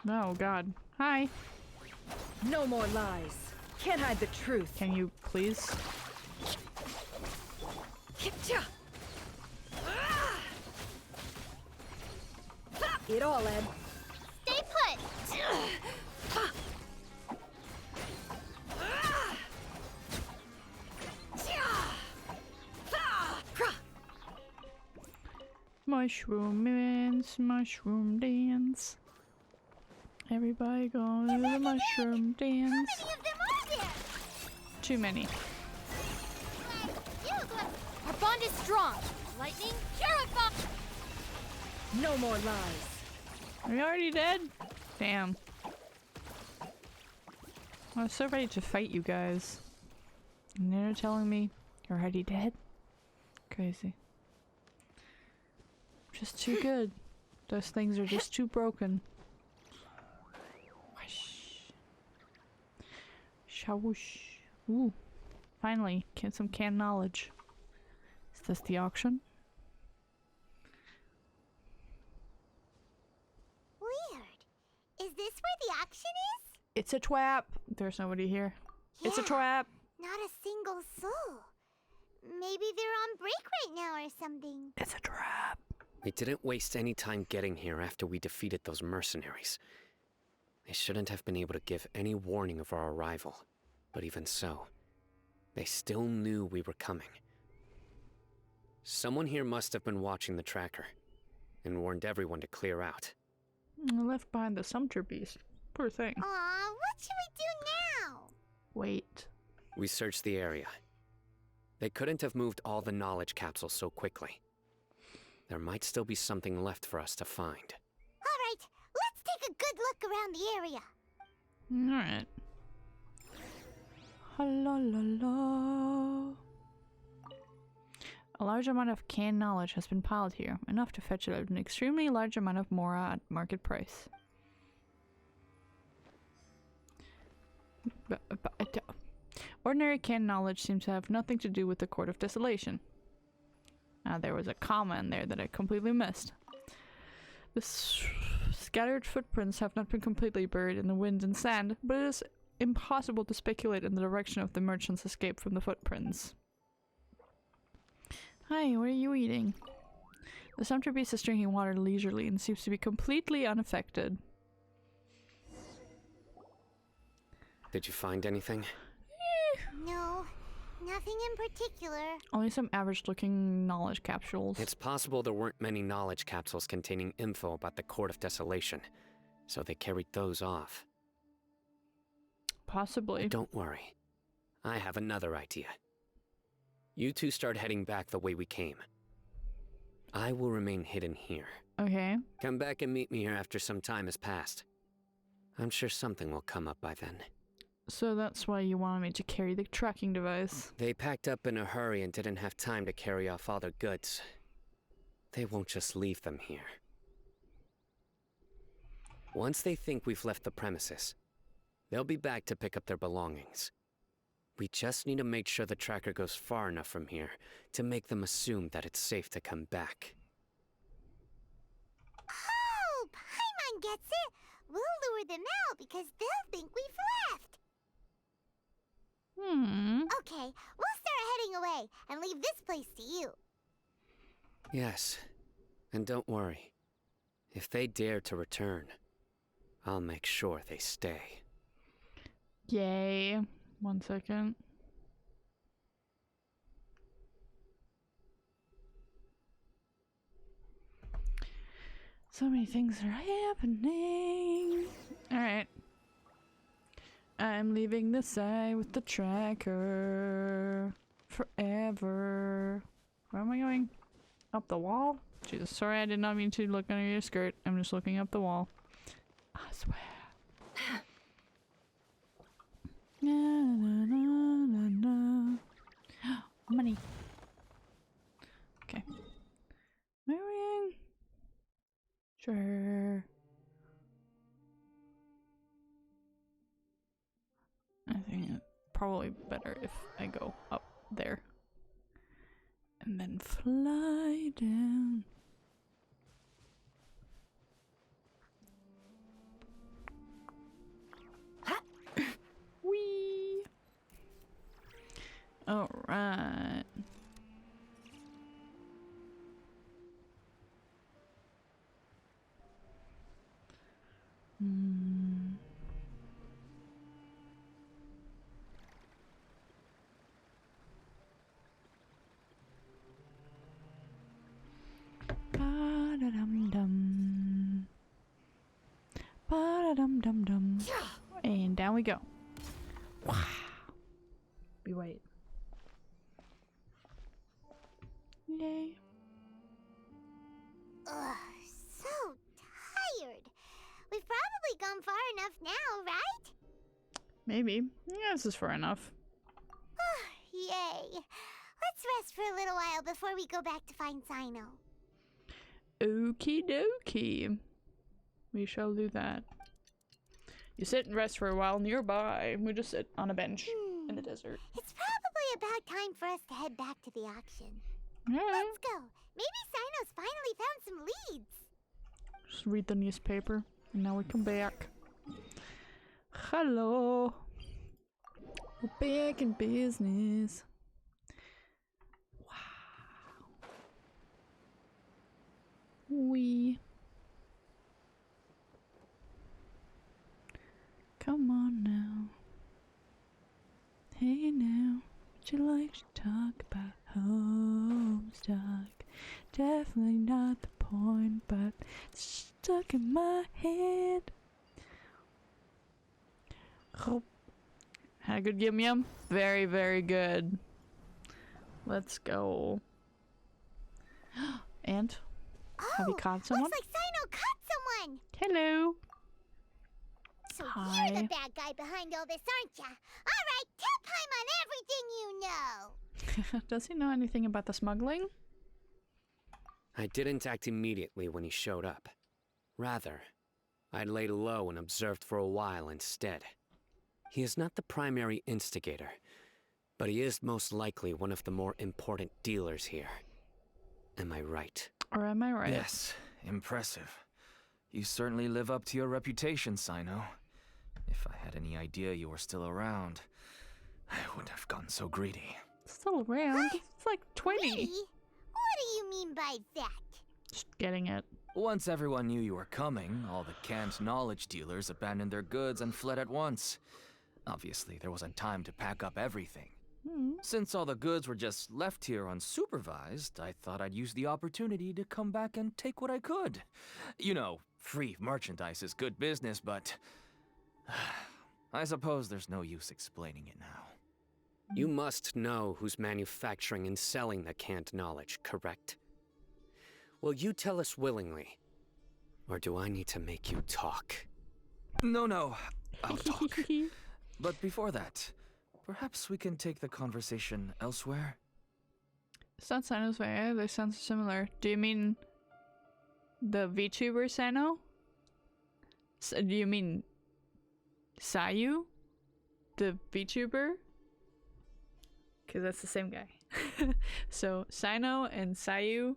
Oh god. Hi! No more lies. Can't hide the truth. Can you please? It all, Ed. Stay put! Mushroom dance, mushroom dance. Everybody go to the mushroom dance. How many of them are there? Too many. You look. Our bond is strong. Lightning, purify. No more lies. Are we already dead? Damn. I was so ready to fight you guys. And they're telling me you're already dead? Crazy. Just too good. Those things are just too broken. Whoosh. Shawoosh. Ooh. Finally, get some canned knowledge. Is this the auction? Weird. Is this where the auction is? It's a trap. There's nobody here. It's a Yeah. trap. Not a single soul. Maybe they're on break right now or something. It's a trap. We didn't waste any time getting here after we defeated those mercenaries. They shouldn't have been able to give any warning of our arrival. But even so, they still knew we were coming. Someone here must have been watching the tracker and warned everyone to clear out. I left behind the sumpter beast. Poor thing. Aw, what should we do now? Wait. We searched the area. They couldn't have moved all the knowledge capsules so quickly. There might still be something left for us to find. Alright, let's take a good look around the area. Alright. La la la. A large amount of canned knowledge has been piled here, enough to fetch an extremely large amount of mora at market price. Ordinary canned knowledge seems to have nothing to do with the Court of Desolation. There was a comma in there that I completely missed. The scattered footprints have not been completely buried in the wind and sand, but it is impossible to speculate in the direction of the merchant's escape from the footprints. Hi, what are you eating? The sumpter beast is drinking water leisurely and seems to be completely unaffected. Did you find anything? No, nothing in particular. Only some average-looking knowledge capsules. It's possible there weren't many knowledge capsules containing info about the Court of Desolation, so they carried those off. Possibly. Don't worry. I have another idea. You two start heading back the way we came. I will remain hidden here. Okay. Come back and meet me here after some time has passed. I'm sure something will come up by then. So that's why you wanted me to carry the tracking device. They packed up in a hurry and didn't have time to carry off all their goods. They won't just leave them here. Once they think we've left the premises, they'll be back to pick up their belongings. We just need to make sure the tracker goes far enough from here to make them assume that it's safe to come back. Oh, Paimon gets it. We'll lure them out because they'll think we've left. Okay, we'll start heading away and leave this place to you. Yes, and don't worry. If they dare to return, I'll make sure they stay. Yay. 1 second. So many things are happening. Alright. I'm leaving this side with the tracker. Forever. Where am I going? Up the wall? Jesus, sorry, I did not mean to look under your skirt. I'm just looking up the wall. I swear. Na, na, na, na, na. Money. Okay. Moving. Sure. I think it's probably better if I go up there. And then fly down. Hmm. Ba-da-dum-dum. Ba-da-dum-dum-dum. And down we go. Wow. Be wait. Yay. Ugh, so tired. We've probably gone far enough now, right? Maybe. Yeah, this is far enough. Yay. Let's rest for a little while before we go back to find Cyno. Okie dokie. We shall do that. You sit and rest for a while nearby. We just sit on a bench in the desert. It's probably about time for us to head back to the auction. Yeah. Let's go. Maybe Cyno's finally found some leads. Just read the newspaper. And now we come back. Hello. We're back in business. Wow. Come on now. Hey now. Would you like to talk about Homestuck? Definitely not the point, but it's stuck in my head. Oh. Had a good yum yum? Very, very good. Let's go. And? Have you caught someone? Looks like Cyno caught someone! Hello. So Hi. you're the bad guy behind all this, aren't ya? Alright, tip time on everything you know! Does he know anything about the smuggling? I didn't act immediately when he showed up. Rather, I laid low and observed for a while instead. He is not the primary instigator, but he is most likely one of the more important dealers here. Am I right? Or am I right? Yes, impressive. You certainly live up to your reputation, Cyno. If I had any idea you were still around, I wouldn't have gotten so greedy. Still around. It's like 20. Greedy? What do you mean by that? Just getting it. Once everyone knew you were coming, all the canned knowledge dealers abandoned their goods and fled at once. Obviously, there wasn't time to pack up everything. Since all the goods were just left here unsupervised, I thought I'd use the opportunity to come back and take what I could. You know, free merchandise is good business, but I suppose there's no use explaining it now. You must know who's manufacturing and selling the canned knowledge, correct? Will you tell us willingly? Or do I need to make you talk? No, I'll talk. But before that, perhaps we can take the conversation elsewhere? It's not Cyno's way, they sound similar. Do you mean the VTuber Cyno? Do you mean Sayu? The VTuber? Because that's the same guy. So Cyno and Sayu,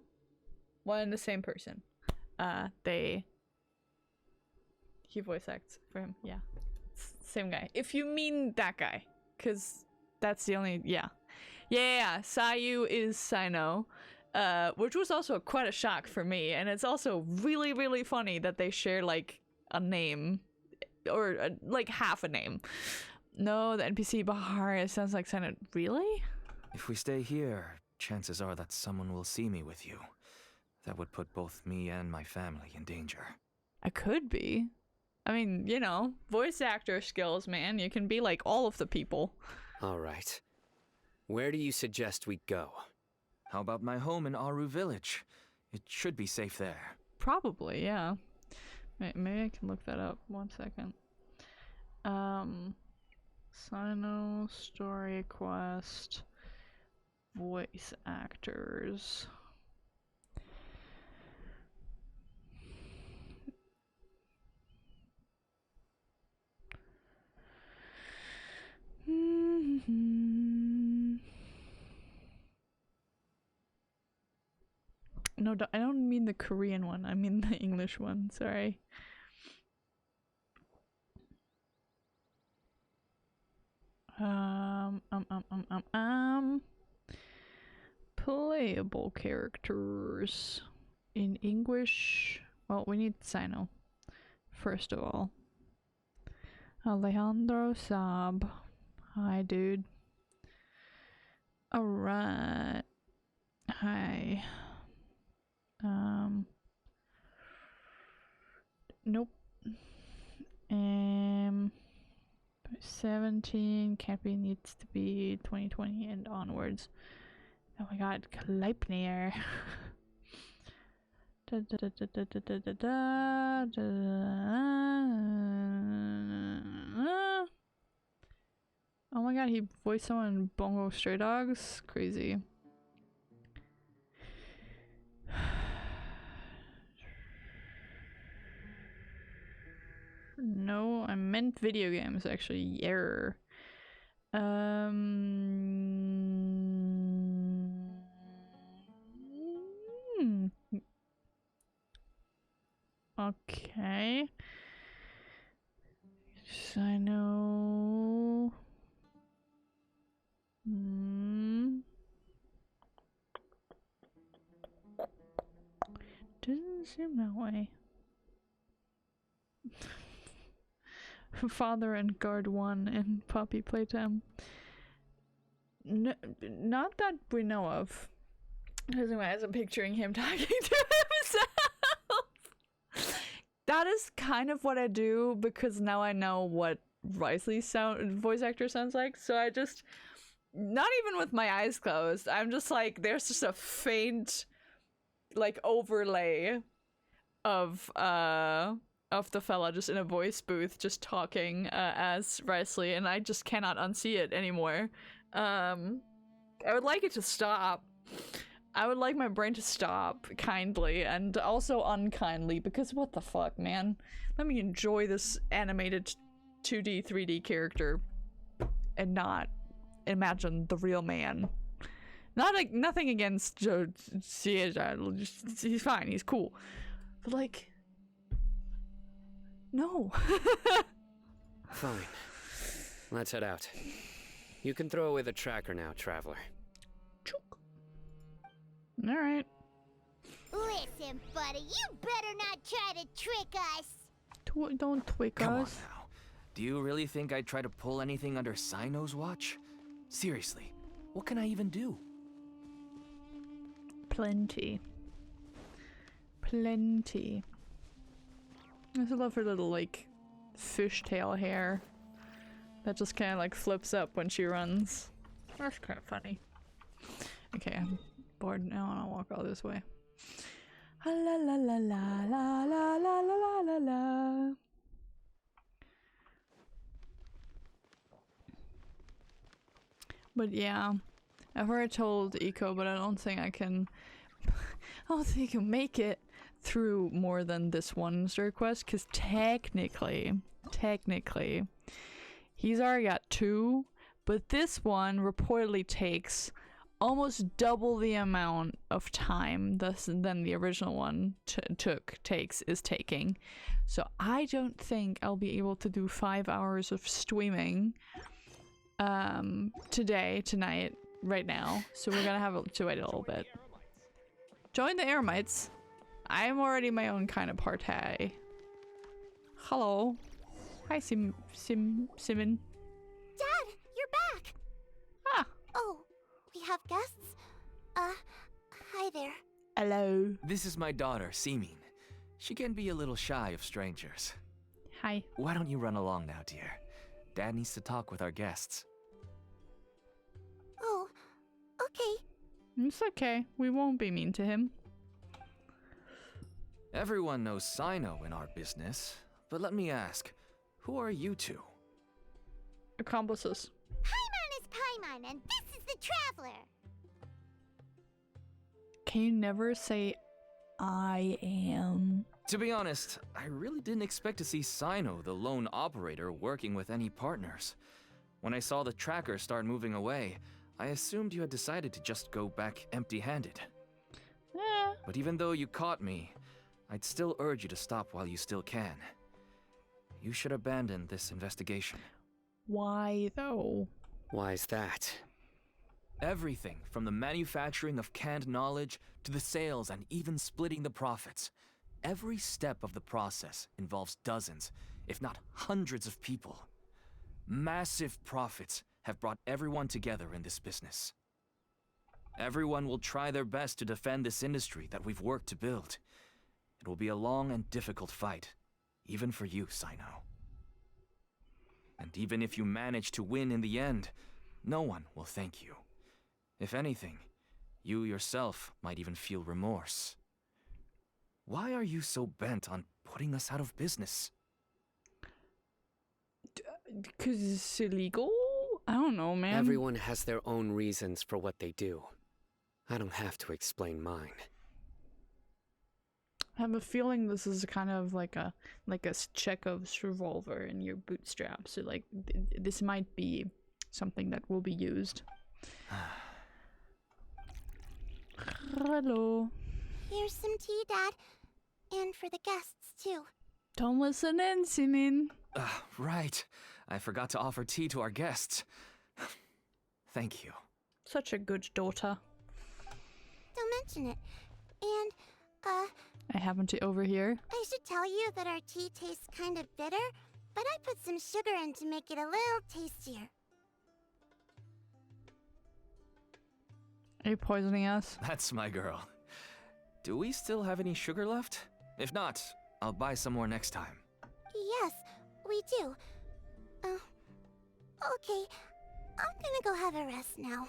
one and the same person. He voice acts for him, yeah. It's the same guy. If you mean that guy. Because that's the only, yeah. Sayu is Cyno. Which was also quite a shock for me. And it's also really, really funny that they share, like, a name. Or, like, half a name. No, the NPC Bahar, it sounds like Cyno. Really? If we stay here, chances are that someone will see me with you. That would put both me and my family in danger. I could be. I mean, you know, voice actor skills, man. You can be like all of the people. All right. Where do you suggest we go? How about my home in Aru Village? It should be safe there. Probably, yeah. Maybe I can look that up. 1 second. Cyno, story quest, voice actors. No, I don't mean the Korean one. I mean the English one. Sorry. Playable characters in English. Well, we need Cyno first of all. Alejandro Saab. Hi, dude. Alright. Hi. Nope. 17 can't be, needs to be 2020 and onwards. Oh my god, Kleipnir. Oh my god, he voiced someone in Bongo Stray Dogs? Crazy. No, I meant video games actually. Error. Okay. Cyno. Doesn't seem that way. Father and Guard 1 in Puppy Playtime. No, not that we know of. As I'm picturing him talking to himself. That is kind of what I do because now I know what Risley's voice actor sounds like. So I just, not even with my eyes closed, I'm just like, there's just a faint, like, overlay of the fella just in a voice booth just talking as Risley, and I just cannot unsee it anymore. I would like it to stop. I would like my brain to stop, kindly, and also unkindly, because what the fuck, man? Let me enjoy this animated 2D, 3D character and not imagine the real man. Not like, nothing against Joe. He's fine, he's cool. But like, no. Fine. Let's head out. You can throw away the tracker now, traveler. Alright. Listen, buddy, you better not try to trick us. Don't tweak Come on us. now. Do you really think I'd try to pull anything under Cyno's watch? Seriously, what can I even do? Plenty. Plenty. I just love her little, like, fishtail hair that just kind of, like, flips up when she runs. That's kind of funny. Okay, I'm bored now and I'll walk all this way. La la la la la la la la la la la. But yeah, I've already told Eco, but I don't think I can. I don't think I can make it through more than this one story quest, because technically, he's already got 2, but this one reportedly takes almost double the amount of time than the original one is taking. So I don't think I'll be able to do 5 hours of streaming tonight, right now. So we're gonna have to wait a little bit. Join the Eremites. I'm already my own kind of party. Hello. Hi, Simon. Dad, you're back. Ah. Oh, we have guests? Hi there. Hello. This is my daughter, Simin. She can be a little shy of strangers. Hi. Why don't you run along now, dear? Dad needs to talk with our guests. Oh, okay. It's okay. We won't be mean to him. Everyone knows Cyno in our business, but let me ask, who are you two? Accomplices. Paimon is Paimon, and this is the Traveler. Can you never say I am? To be honest, I really didn't expect to see Cyno, the lone operator, working with any partners. When I saw the tracker start moving away, I assumed you had decided to just go back empty-handed. Eh. But even though you caught me, I'd still urge you to stop while you still can. You should abandon this investigation. Why, though? Why's that? Everything from the manufacturing of canned knowledge to the sales and even splitting the profits. Every step of the process involves dozens, if not hundreds of people. Massive profits have brought everyone together in this business. Everyone will try their best to defend this industry that we've worked to build. It will be a long and difficult fight, even for you, Cyno. And even if you manage to win in the end, no one will thank you. If anything, you yourself might even feel remorse. Why are you so bent on putting us out of business? Because it's illegal? I don't know, man. Everyone has their own reasons for what they do. I don't have to explain mine. I have a feeling this is kind of like a Chekhov's revolver in your bootstraps. So like this might be something that will be used. Hello. Here's some tea, Dad. And for the guests, too. Don't listen in, Simin. Right. I forgot to offer tea to our guests. Thank you. Such a good daughter. Don't mention it. And, I happen to overhear. I should tell you that our tea tastes kind of bitter, but I put some sugar in to make it a little tastier. Are you poisoning us? That's my girl. Do we still have any sugar left? If not, I'll buy some more next time. Yes, we do. Okay. I'm gonna go have a rest now.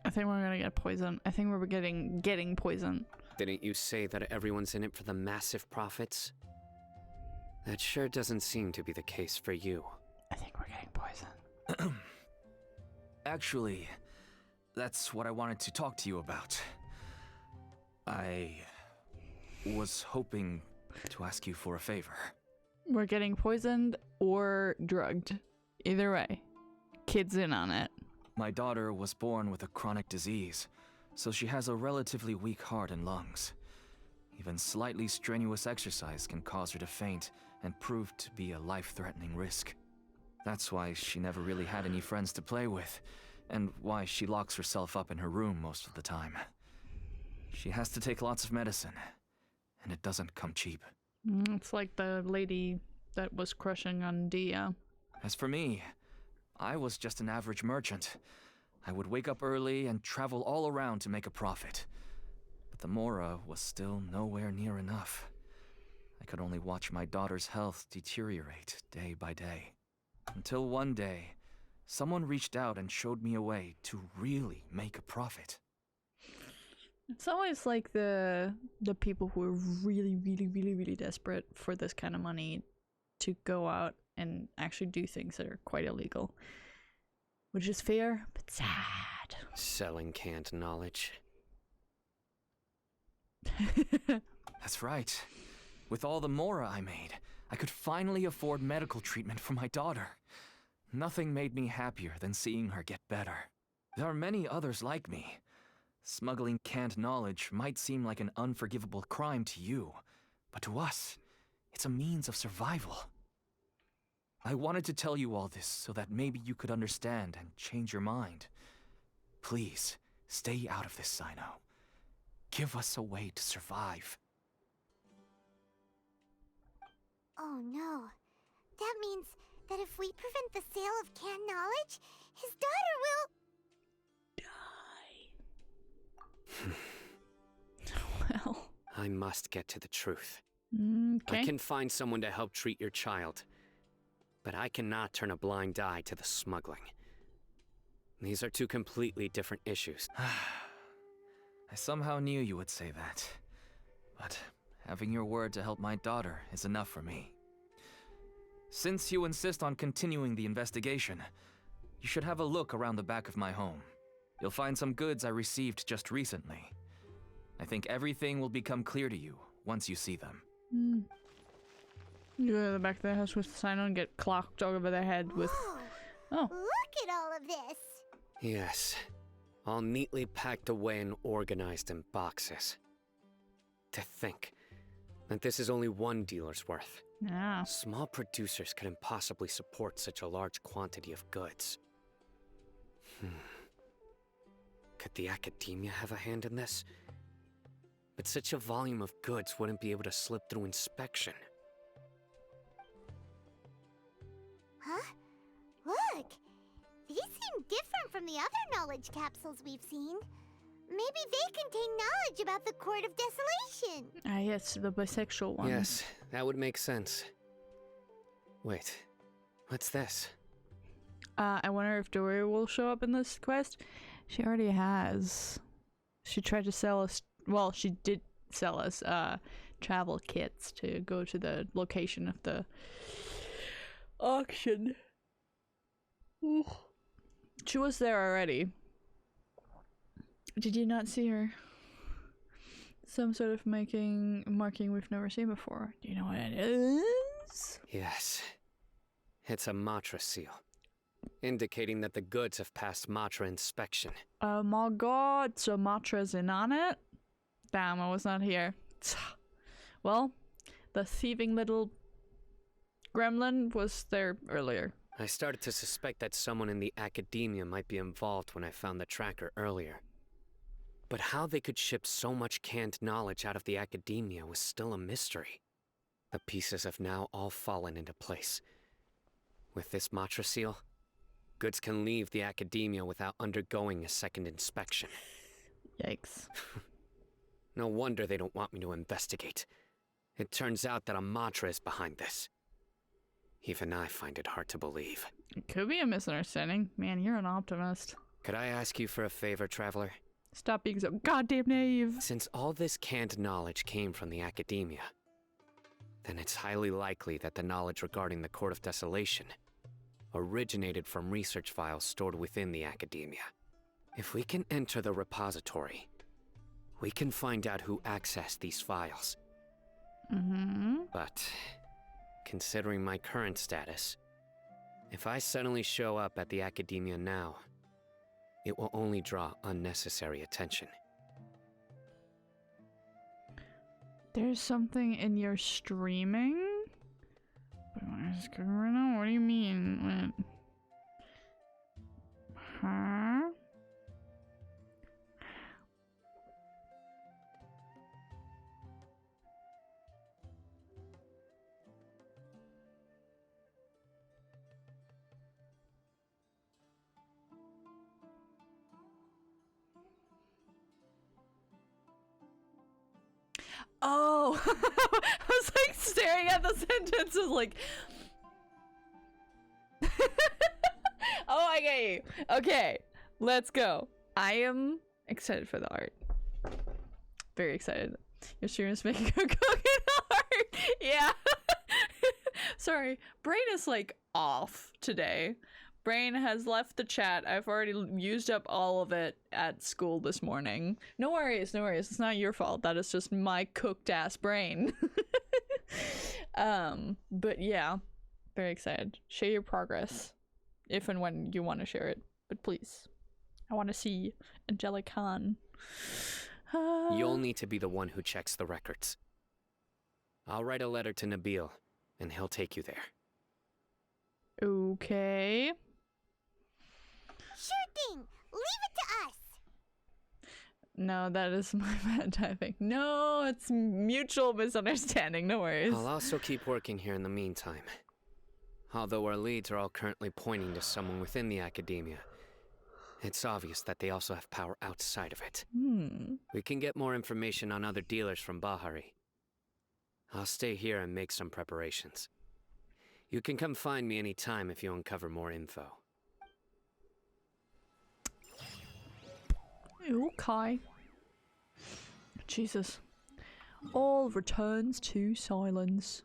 I think we're gonna get poisoned. I think we're getting poisoned. Didn't you say that everyone's in it for the massive profits? That sure doesn't seem to be the case for you. I think we're getting poisoned. Actually, that's what I wanted to talk to you about. I was hoping to ask you for a favor. We're getting poisoned or drugged. Either way. Kid's in on it. My daughter was born with a chronic disease, so she has a relatively weak heart and lungs. Even slightly strenuous exercise can cause her to faint and prove to be a life-threatening risk. That's why she never really had any friends to play with, and why she locks herself up in her room most of the time. She has to take lots of medicine, and it doesn't come cheap. It's like the lady that was crushing on Dia. As for me, I was just an average merchant. I would wake up early and travel all around to make a profit. But the Mora was still nowhere near enough. I could only watch my daughter's health deteriorate day by day. Until one day, someone reached out and showed me a way to really make a profit. It's always like the people who are really desperate for this kind of money to go out and actually do things that are quite illegal. Which is fair, but sad. Selling canned knowledge. That's right. With all the Mora I made, I could finally afford medical treatment for my daughter. Nothing made me happier than seeing her get better. There are many others like me. Smuggling canned knowledge might seem like an unforgivable crime to you, but to us, it's a means of survival. I wanted to tell you all this so that maybe you could understand and change your mind. Please, stay out of this, Cyno. Give us a way to survive. Oh no. That means that if we prevent the sale of canned knowledge, his daughter will... Well. I must get to the truth. Okay. I can find someone to help treat your child, but I cannot turn a blind eye to the smuggling. These are two completely different issues. I somehow knew you would say that. But having your word to help my daughter is enough for me. Since you insist on continuing the investigation, you should have a look around the back of my home. You'll find some goods I received just recently. I think everything will become clear to you once you see them. You go to the back of the house with Cyno and get clocked over the head with... Whoa. Oh. Look at all of this! Yes, all neatly packed away and organized in boxes. To think that this is only one dealer's worth. Yeah. Small producers couldn't possibly support such a large quantity of goods. Could the academia have a hand in this? but such a volume of goods wouldn't be able to slip through inspection. Huh? Look! These seem different from the other knowledge capsules we've seen. Maybe they contain knowledge about the Court of Desolation. Ah, yes, the bisexual one. Yes, that would make sense. Wait, what's this? I wonder if Dory will show up in this quest. She already has. She tried to sell us, well, she did sell us travel kits to go to the location of the auction. Ooh. She was there already. Did you not see her? Some sort of marking we've never seen before. Do you know what it is? Yes. It's a Matra seal, indicating that the goods have passed Matra inspection. Oh my god, so Matra's in on it? Damn, I was not here. Well, the thieving little gremlin was there earlier. I started to suspect that someone in the academia might be involved when I found the tracker earlier. But how they could ship so much canned knowledge out of the academia was still a mystery. The pieces have now all fallen into place. With this Matra seal, goods can leave the academia without undergoing a second inspection. Yikes. No wonder they don't want me to investigate. It turns out that a Matra is behind this. Even I find it hard to believe. It could be a misunderstanding. Man, you're an optimist. Could I ask you for a favor, Traveler? Stop being so goddamn naive. Since all this canned knowledge came from the academia, then it's highly likely that the knowledge regarding the Court of Desolation originated from research files stored within the academia. If we can enter the repository, we can find out who accessed these files. But considering my current status, if I suddenly show up at the academia now, it will only draw unnecessary attention. There's something in your streaming? What do you mean? Huh? Oh, I was like staring at the sentence. I was like, oh, I get you. Okay, let's go. I am excited for the art. Very excited. Your stream is making a cooking art. Yeah. Sorry, brain is like off today. Brain has left the chat. I've already used up all of it at school this morning. No worries, no worries. It's not your fault. That is just my cooked ass brain. But yeah, very excited. Share your progress if and when you want to share it. But please, I want to see Angelic Khan. You'll need to be the one who checks the records. I'll write a letter to Nabil, and he'll take you there. Okay. Sure thing. Leave it to us. No, that is my bad typing. No, it's mutual misunderstanding. No worries. I'll also keep working here in the meantime. Although our leads are all currently pointing to someone within the academia, it's obvious that they also have power outside of it. We can get more information on other dealers from Bahari. I'll stay here and make some preparations. You can come find me anytime if you uncover more info. Okay. Jesus. All returns to silence.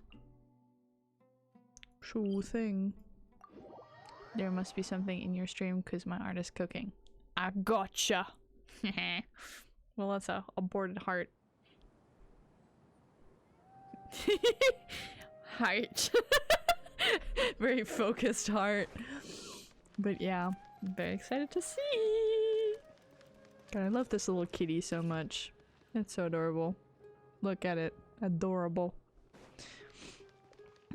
Sure thing. There must be something in your stream because my art is cooking. I gotcha. Well, that's a aborted heart. Heart. Very focused heart. But yeah, I'm very excited to see. God, I love this little kitty so much. It's so adorable. Look at it. Adorable.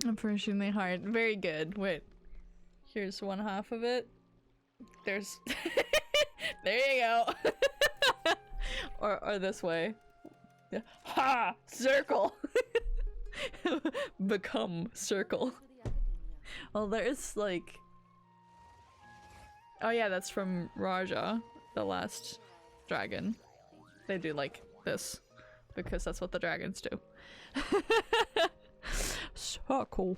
Unfortunately hard. Very good. Wait. Here's one half of it. There's... there you go. or this way. Ha! Circle! Become circle. Well, there's like... Oh yeah, that's from Raja, the last dragon. They do like this, because that's what the dragons do. Circle.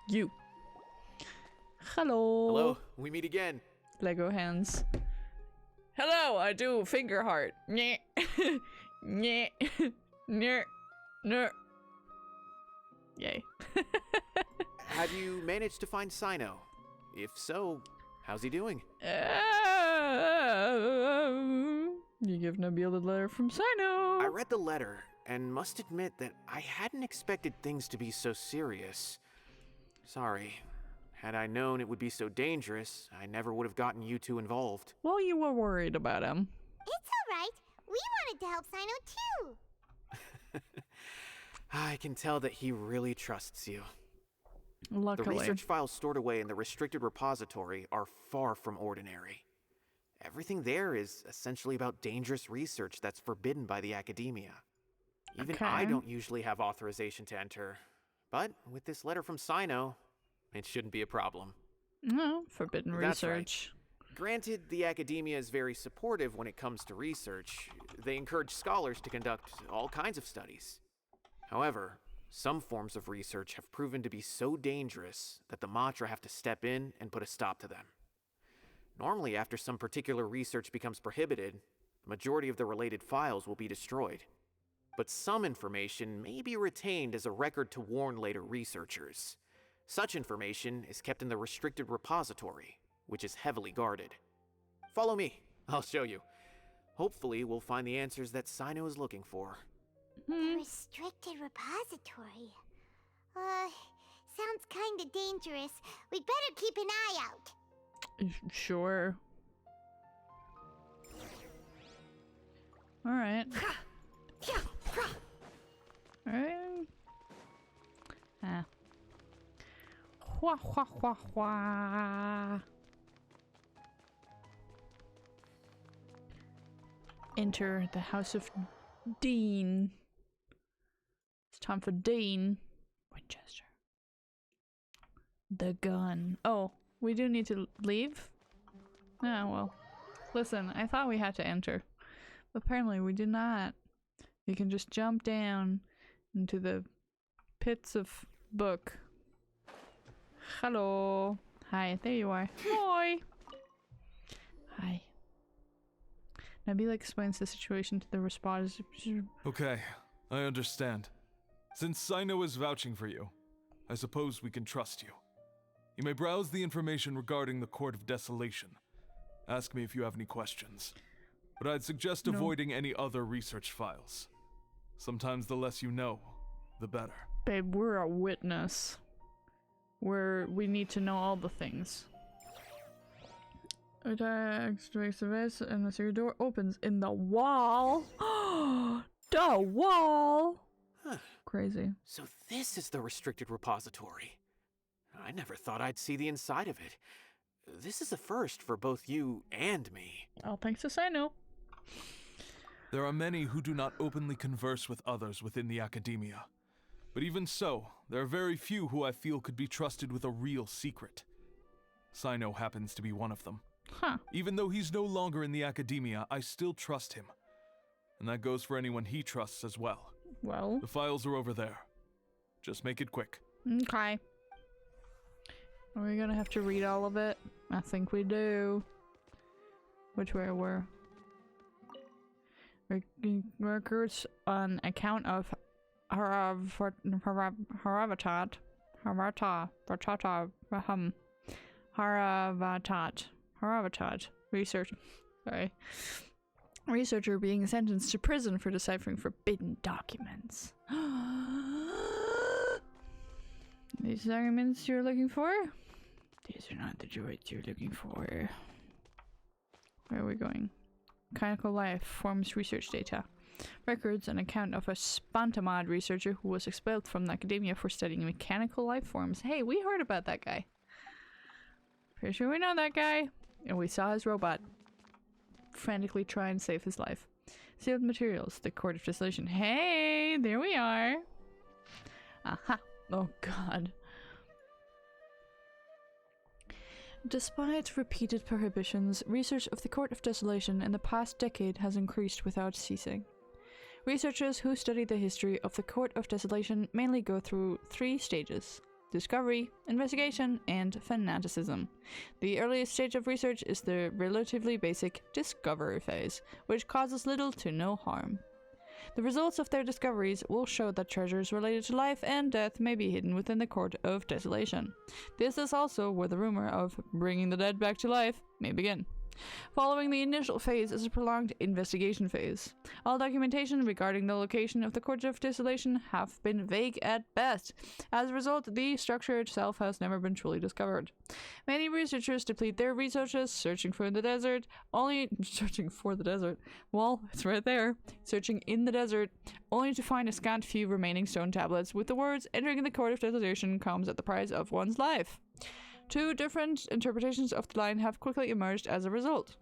You. Hello. Hello, we meet again. Lego hands. Hello, I do finger heart. Nyeh. Nyeh. Nyeh. Nyeh. Yay. Have you managed to find Cyno? If so, how's he doing? You give Nabil the letter from Cyno. I read the letter and must admit that I hadn't expected things to be so serious. Sorry. Had I known it would be so dangerous, I never would have gotten you two involved. Well, you were worried about him. It's alright. We wanted to help Cyno too. I can tell that he really trusts you. Luckily. The research files stored away in the restricted repository are far from ordinary. Everything there is essentially about dangerous research that's forbidden by the academia. Even I don't usually have authorization to enter, but with this letter from Cyno, it shouldn't be a problem. No, forbidden That's research. Right. Granted, the academia is very supportive when it comes to research. They encourage scholars to conduct all kinds of studies. However, some forms of research have proven to be so dangerous that the Matra have to step in and put a stop to them. Normally, after some particular research becomes prohibited, the majority of the related files will be destroyed. But some information may be retained as a record to warn later researchers. Such information is kept in the restricted repository, which is heavily guarded. Follow me, I'll show you. Hopefully, we'll find the answers that Cyno is looking for. The restricted repository. Sounds kinda dangerous. We'd better keep an eye out. Sure. Alright. Alright. Ah. Hua hua hua hua. Enter the House of Dean. It's time for Dean Winchester. The gun. Oh, we do need to leave? Oh, well. Listen, I thought we had to enter. But apparently we do not. You can just jump down into the pits of book. Hello. Hi, there you are. Hi. Hi. Nabila explains the situation to the responders. Okay, I understand. Since Cyno is vouching for you, I suppose we can trust you. You may browse the information regarding the Court of Desolation. Ask me if you have any questions. But I'd suggest avoiding any other research files. Sometimes the less you know, the better. Babe, we're a witness. We need to know all the things. It extracts the vest and the secret door opens in the wall. The wall! Huh. Crazy. So this is the restricted repository. I never thought I'd see the inside of it. This is a first for both you and me. All thanks to Cyno. There are many who do not openly converse with others within the academia. But even so, there are very few who I feel could be trusted with a real secret. Cyno happens to be one of them. Huh. Even though he's no longer in the academia, I still trust him. And that goes for anyone he trusts as well. Well. The files are over there. Just make it quick. Okay. Are we gonna have to read all of it? I think we do. Which way were? Records on account of Haravatat researcher being sentenced to prison for deciphering forbidden documents. These documents you're looking for? These are not the droids you're looking for. Where are we going? Mechanical life forms research data. Records an account of a Spantamad researcher who was expelled from the academia for studying mechanical life forms. Hey, we heard about that guy. Pretty sure we know that guy. And we saw his robot frantically try and save his life. Sealed materials. The Court of Desolation. Hey, there we are. Aha. Oh god. Despite repeated prohibitions, research of the Court of Desolation in the past decade has increased without ceasing. Researchers who study the history of the Court of Desolation mainly go through 3 stages: discovery, investigation, and fanaticism. The earliest stage of research is the relatively basic discovery phase, which causes little to no harm. The results of their discoveries will show that treasures related to life and death may be hidden within the Court of Desolation. This is also where the rumor of bringing the dead back to life may begin. Following the initial phase is a prolonged investigation phase. All documentation regarding the location of the Court of Desolation have been vague at best. As a result, the structure itself has never been truly discovered. Many researchers deplete their resources searching for the desert, well, it's right there, searching in the desert, only to find a scant few remaining stone tablets with the words, "Entering the Court of Desolation comes at the price of one's life." 2 different interpretations of the line have quickly emerged as a result.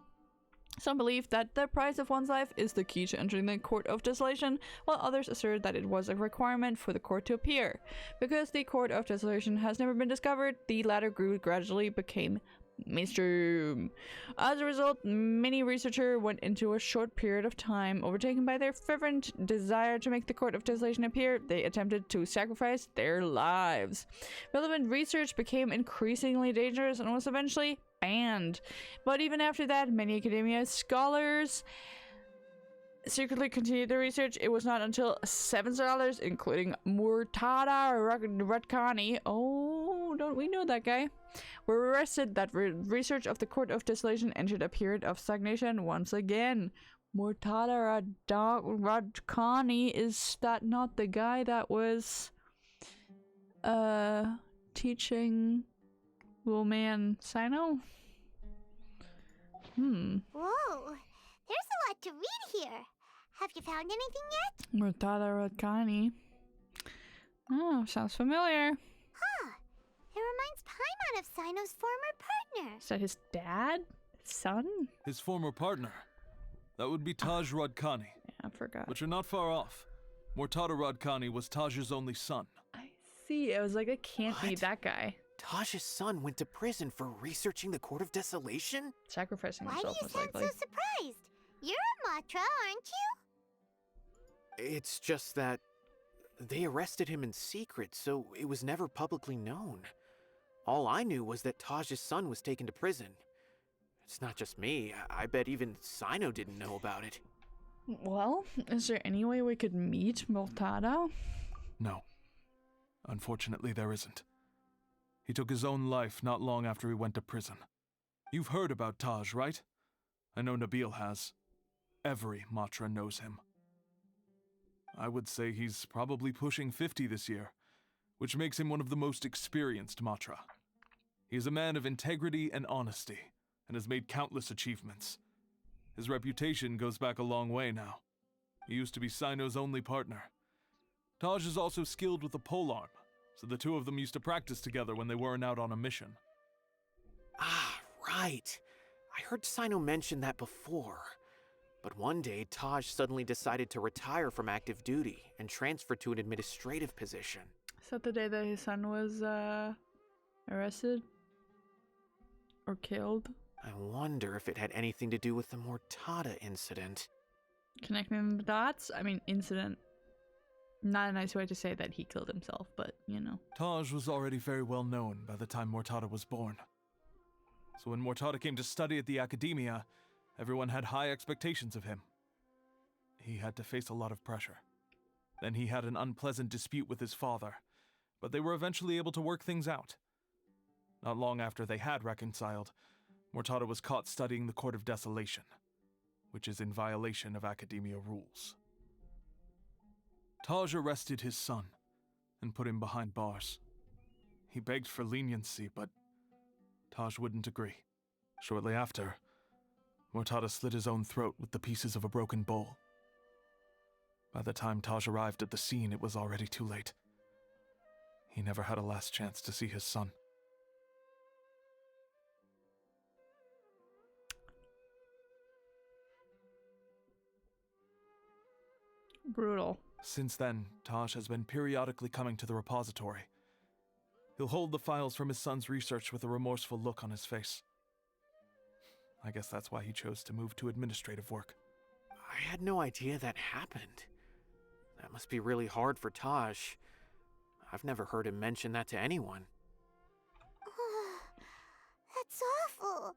Some believe that the price of one's life is the key to entering the Court of Desolation, while others assert that it was a requirement for the court to appear. Because the Court of Desolation has never been discovered, the latter gradually became mainstream. As a result, many researchers went into a short period of time overtaken by their fervent desire to make the Court of Desolation appear. They attempted to sacrifice their lives. Relevant research became increasingly dangerous and was eventually banned. But even after that, many academia scholars secretly continued their research. It was not until 7 scholars, including Murtada Ratkani, oh, don't we know that guy, were arrested that research of the Court of Desolation entered a period of stagnation once again. Murtada Ratkani, is that not the guy that was teaching little man Cyno? Whoa, there's a lot to read here. Have you found anything yet? Murtada Ratkani. Oh, sounds familiar. Huh. It reminds Paimon of Cyno's former partner. Is that his dad? Son? His former partner. That would be Taj Radkani. Yeah, I forgot. But you're not far off. Murtada Radkani was Taj's only son. I see. I was like, I can't be that guy. Taj's son went to prison for researching the Court of Desolation? Sacrificing Why do himself, you most sound likely. so surprised? You're a Matra, aren't you? It's just that they arrested him in secret, so it was never publicly known. All I knew was that Taj's son was taken to prison. It's not just me. I bet even Cyno didn't know about it. Well, is there any way we could meet Murtada? No. Unfortunately, there isn't. He took his own life not long after he went to prison. You've heard about Taj, right? I know Nabil has. Every Matra knows him. I would say he's probably pushing 50 this year, which makes him one of the most experienced Matra. He is a man of integrity and honesty, and has made countless achievements. His reputation goes back a long way now. He used to be Cyno's only partner. Taj is also skilled with the polearm, so the two of them used to practice together when they weren't out on a mission. Ah, right. I heard Cyno mention that before. But one day, Taj suddenly decided to retire from active duty and transfer to an administrative position. Is that the day that his son was arrested? Or killed? I wonder if it had anything to do with the Murtada incident. Connecting the dots? I mean, incident. Not a nice way to say that he killed himself, but, you know. Taj was already very well known by the time Murtada was born. So when Murtada came to study at the academia, everyone had high expectations of him. He had to face a lot of pressure. Then he had an unpleasant dispute with his father, but they were eventually able to work things out. Not long after they had reconciled, Murtada was caught studying the Court of Desolation, which is in violation of academia rules. Taj arrested his son and put him behind bars. He begged for leniency, but Taj wouldn't agree. Shortly after, Murtada slit his own throat with the pieces of a broken bowl. By the time Taj arrived at the scene, it was already too late. He never had a last chance to see his son. Brutal. Since then, Taj has been periodically coming to the repository. He'll hold the files from his son's research with a remorseful look on his face. I guess that's why he chose to move to administrative work. I had no idea that happened. That must be really hard for Taj. I've never heard him mention that to anyone. That's awful.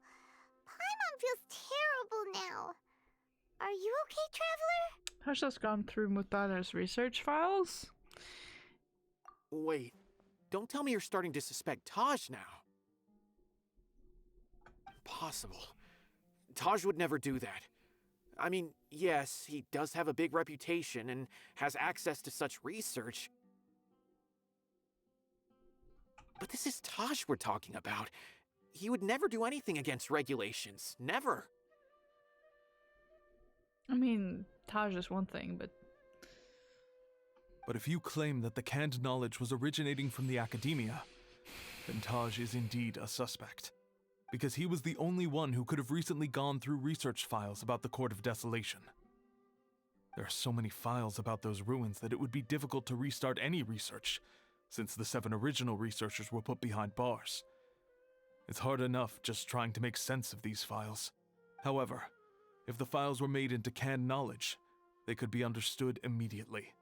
Paimon feels terrible now. Are you okay, Traveler? Has just gone through Mutada's research files? Wait, don't tell me you're starting to suspect Taj now. Impossible. Taj would never do that. I mean, yes, he does have a big reputation and has access to such research. But this is Taj we're talking about. He would never do anything against regulations. Never. I mean, Taj is one thing, but... But if you claim that the canned knowledge was originating from the academia, then Taj is indeed a suspect. Because he was the only one who could have recently gone through research files about the Court of Desolation. There are so many files about those ruins that it would be difficult to restart any research, since the 7 original researchers were put behind bars. It's hard enough just trying to make sense of these files. However, if the files were made into canned knowledge, they could be understood immediately.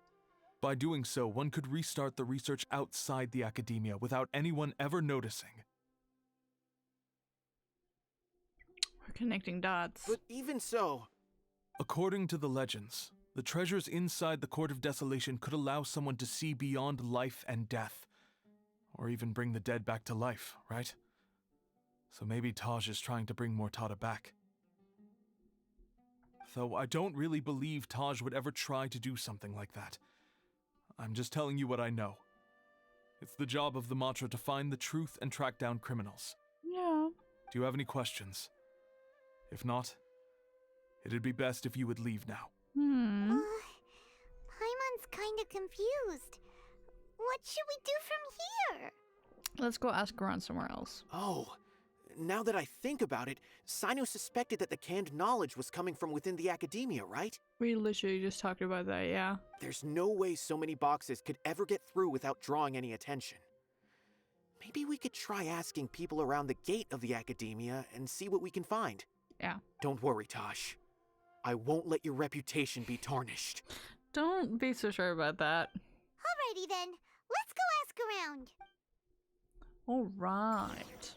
By doing so, one could restart the research outside the academia without anyone ever noticing. We're connecting dots. But even so... According to the legends, the treasures inside the Court of Desolation could allow someone to see beyond life and death. Or even bring the dead back to life, right? So maybe Taj is trying to bring Mortada back. Though I don't really believe Taj would ever try to do something like that. I'm just telling you what I know. It's the job of the Matra to find the truth and track down criminals. Yeah. Do you have any questions? If not, it'd be best if you would leave now. Paimon's kinda confused. What should we do from here? Let's go ask around somewhere else. Oh, now that I think about it, Cyno suspected that the canned knowledge was coming from within the academia, right? We literally just talked about that, yeah. There's no way so many boxes could ever get through without drawing any attention. Maybe we could try asking people around the gate of the academia and see what we can find. Yeah. Don't worry, Tosh. I won't let your reputation be tarnished. Don't be so sure about that. Alrighty then, let's go ask around. Alright.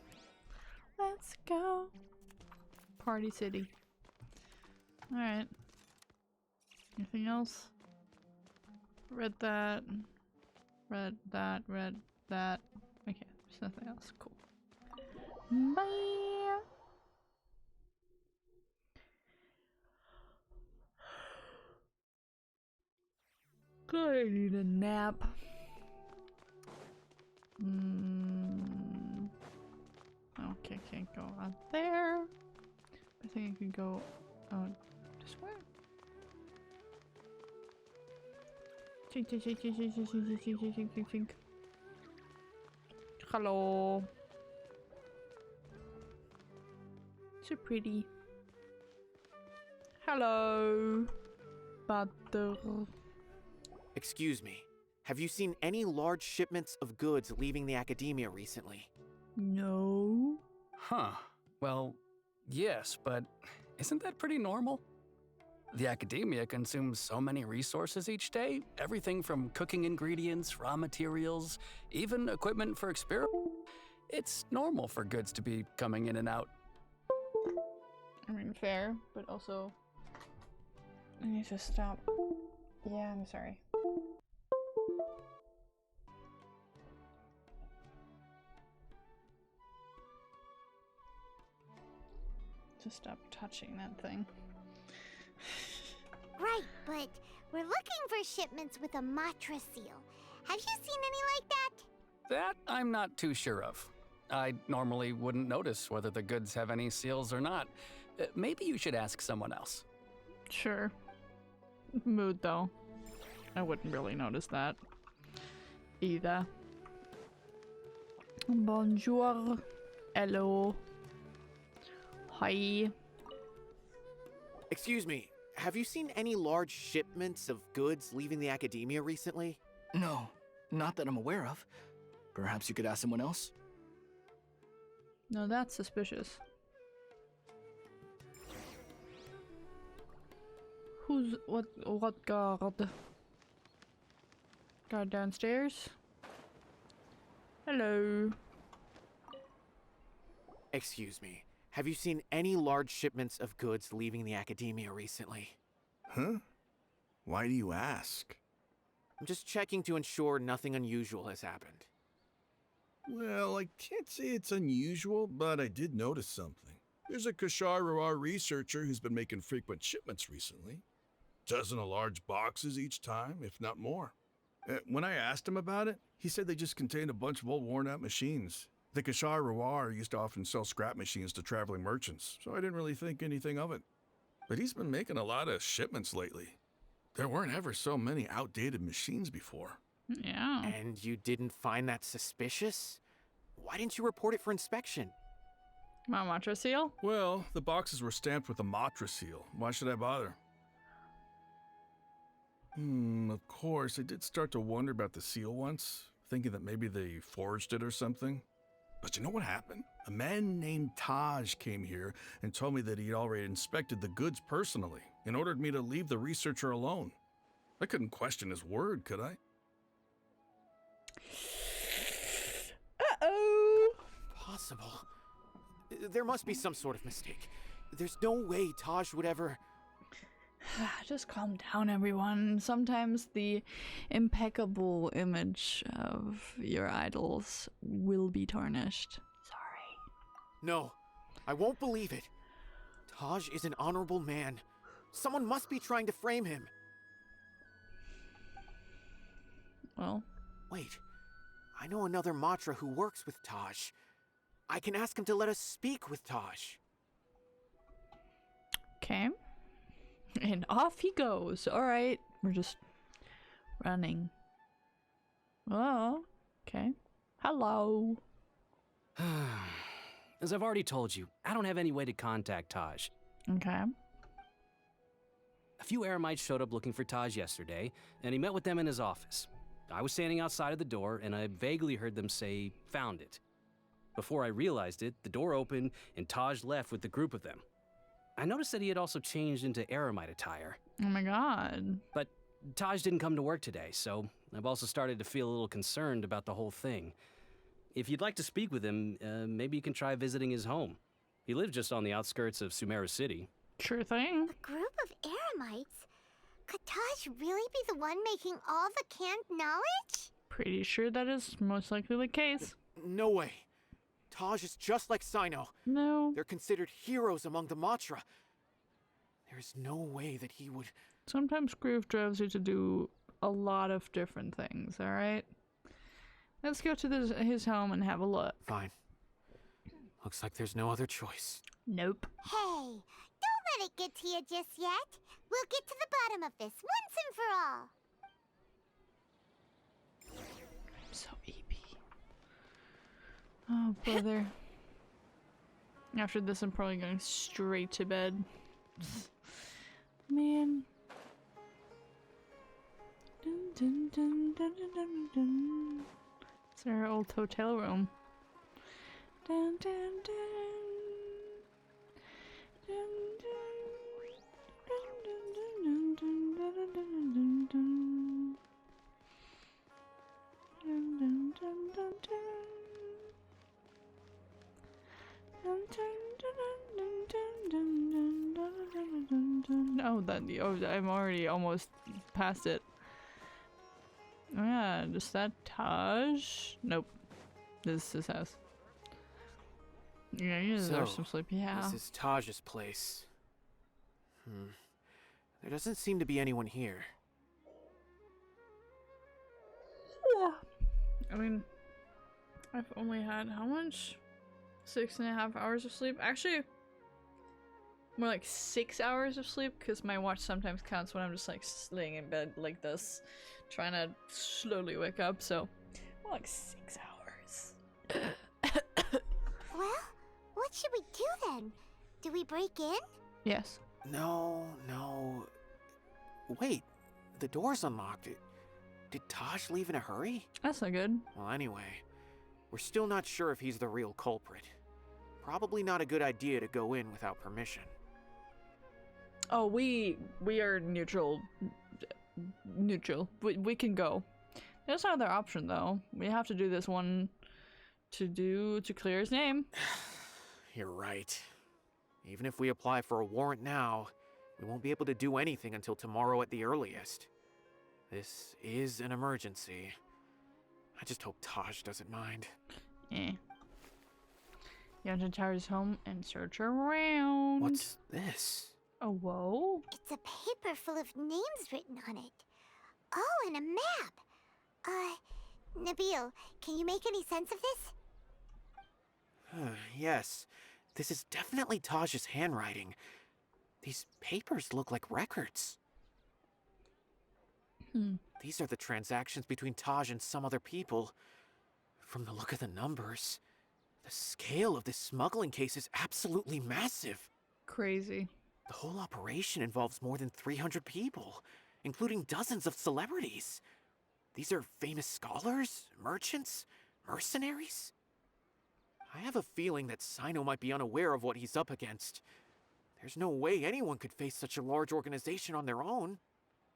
Let's go. Party City. Alright. Anything else? Read that. Read that. Read that. Okay, there's nothing else. Cool. Bye! God, I need a nap. Okay, can't go out there. I think I can go out this way. Chink, chink, chink, chink, chink, chink, chink, chink, chink, chink, chink. Hello. So pretty. Hello. Butter. Excuse me. Have you seen any large shipments of goods leaving the academia recently? No. Huh. Well, yes, but isn't that pretty normal? The academia consumes so many resources each day, everything from cooking ingredients, raw materials, even equipment for experiment. It's normal for goods to be coming in and out. I mean, fair, but also I need to stop. Yeah, I'm sorry. Just stop touching that thing. Right, but we're looking for shipments with a Matra seal. Have you seen any like that? That I'm not too sure of. I normally wouldn't notice whether the goods have any seals or not. Maybe you should ask someone else. Sure. Mood though. I wouldn't really notice that either. Bonjour. Hello. Hi. Excuse me, have you seen any large shipments of goods leaving the academia recently? No, not that I'm aware of. Perhaps you could ask someone else? No, that's suspicious. What guard? Guard downstairs? Hello. Excuse me. Have you seen any large shipments of goods leaving the academia recently? Huh? Why do you ask? I'm just checking to ensure nothing unusual has happened. Well, I can't say it's unusual, but I did notice something. There's a Kashar researcher who's been making frequent shipments recently. Dozen of large boxes each time, if not more. When I asked him about it, he said they just contained a bunch of old worn-out machines. The Kashar used to often sell scrap machines to traveling merchants, so I didn't really think anything of it. But he's been making a lot of shipments lately. There weren't ever so many outdated machines before. Yeah. And you didn't find that suspicious? Why didn't you report it for inspection? My Matra seal? Well, the boxes were stamped with a Matra seal. Why should I bother? Of course, I did start to wonder about the seal once, thinking that maybe they forged it or something. But you know what happened? A man named Taj came here and told me that he'd already inspected the goods personally and ordered me to leave the researcher alone. I couldn't question his word, could I? Uh-oh. Possible. There must be some sort of mistake. There's no way Taj would ever... Just calm down, everyone. Sometimes the impeccable image of your idols will be tarnished. Sorry. No, I won't believe it. Taj is an honorable man. Someone must be trying to frame him. Well. Wait, I know another Matra who works with Taj. I can ask him to let us speak with Taj. Okay. And off he goes. Alright, we're just running. Oh, okay. Hello. As I've already told you, I don't have any way to contact Taj. Okay. A few Eremites showed up looking for Taj yesterday, and he met with them in his office. I was standing outside of the door, and I vaguely heard them say, "Found it." Before I realized it, the door opened, and Taj left with the group of them. I noticed that he had also changed into Eremite attire. Oh my god. But Taj didn't come to work today, so I've also started to feel a little concerned about the whole thing. If you'd like to speak with him, maybe you can try visiting his home. He lives just on the outskirts of Sumeru City. Sure thing. A group of Eremites? Could Taj really be the one making all the canned knowledge? Pretty sure that is most likely the case. No way. Taj is just like Cyno. No. They're considered heroes among the Matra. There's no way that he would... Sometimes Groove drives you to do a lot of different things, alright? Let's go to his home and have a look. Fine. Looks like there's no other choice. Nope. Hey, don't let it get to you just yet. We'll get to the bottom of this once and for all. I'm so EP. Oh, brother. After this, I'm probably going straight to bed. Man. Dun, dun, dun, dun, dun, dun, dun. It's our old hotel room. Dun, dun, dun. Dun, dun, dun, dun, dun, dun, dun, dun, dun. Dun, dun, dun, dun, dun. Oh, I'm already almost past it. Oh yeah, just that Taj? Nope. This is his house. Yeah, you deserve some sleep, yeah. This is Taj's place. There doesn't seem to be anyone here. I mean, I've only had how much? 6.5 hours of sleep. Actually, more like 6 hours of sleep, because my watch sometimes counts when I'm just like laying in bed like this, trying to slowly wake up. So, more like 6 hours. Well, what should we do then? Do we break in? Yes. No. Wait, the door's unlocked. Did Taj leave in a hurry? That's not good. Well, anyway, we're still not sure if he's the real culprit. Probably not a good idea to go in without permission. Oh, we are neutral. Neutral. We can go. There's another option though. We have to do this one to clear his name. You're right. Even if we apply for a warrant now, we won't be able to do anything until tomorrow at the earliest. This is an emergency. I just hope Taj doesn't mind. You enter Tara's home and search around. What's this? Oh, whoa. It's a paper full of names written on it. Oh, and a map. Nabil, can you make any sense of this? Yes, this is definitely Taj's handwriting. These papers look like records. These are the transactions between Taj and some other people. From the look of the numbers, the scale of this smuggling case is absolutely massive. Crazy. The whole operation involves more than 300 people, including dozens of celebrities. These are famous scholars, merchants, mercenaries. I have a feeling that Cyno might be unaware of what he's up against. There's no way anyone could face such a large organization on their own.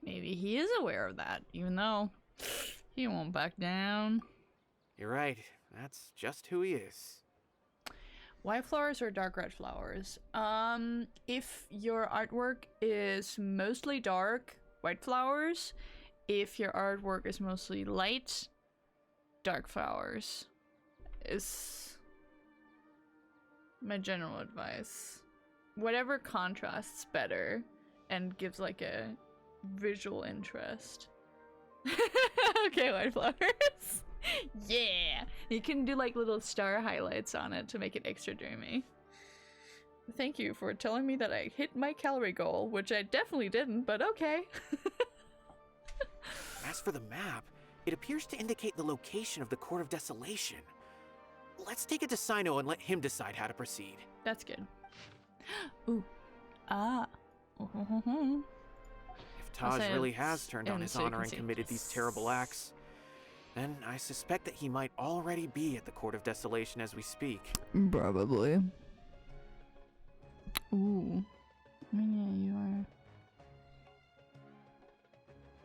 Maybe he is aware of that, even though he won't back down. You're right. That's just who he is. White flowers or dark red flowers? If your artwork is mostly dark, white flowers. If your artwork is mostly light, dark flowers is my general advice. Whatever contrasts better and gives like a visual interest. Okay, white flowers. Yeah! You can do like little star highlights on it to make it extra dreamy. Thank you for telling me that I hit my calorie goal, which I definitely didn't, but okay. As for the map, it appears to indicate the location of the Court of Desolation. Let's take it to Cyno and let him decide how to proceed. That's good. Ooh. Ah. If Taj really has turned on his honor and committed these terrible acts, then I suspect that he might already be at the Court of Desolation as we speak. Probably. Ooh. Yeah, you are.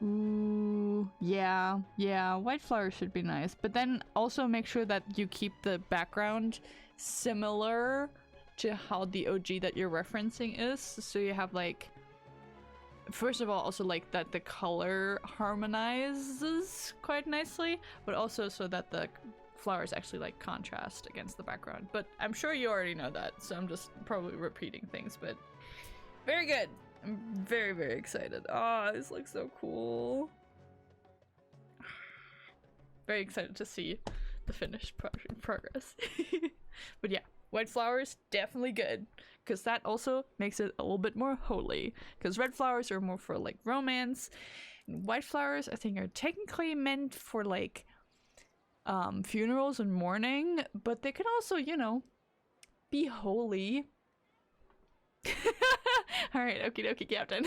Ooh. Yeah. White flowers should be nice. But then also make sure that you keep the background similar to how the OG that you're referencing is. So you have like... First of all, also like that the color harmonizes quite nicely, but also so that the flowers actually like contrast against the background. But I'm sure you already know that, so I'm just probably repeating things, but very good. I'm very, very excited. Oh, this looks so cool. Very excited to see the finished progress. But yeah, white flowers, definitely good. Because that also makes it a little bit more holy. Because red flowers are more for like romance. And white flowers, I think, are technically meant for like funerals and mourning. But they can also, you know, be holy. Alright, okie dokie, Captain.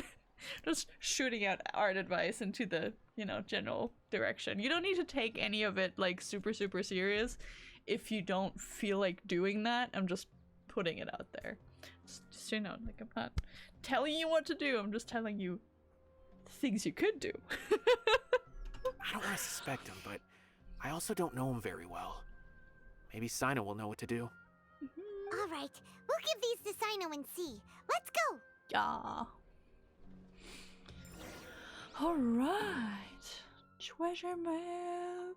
Just shooting out art advice into the, you know, general direction. You don't need to take any of it like super, super serious if you don't feel like doing that. I'm just putting it out there. Just you know, like I'm not telling you what to do, I'm just telling you things you could do. I don't want to suspect him, but I also don't know him very well. Maybe Cyno will know what to do. All right, we'll give these to Cyno and see. Let's go! Yeah. Alright. Treasure map.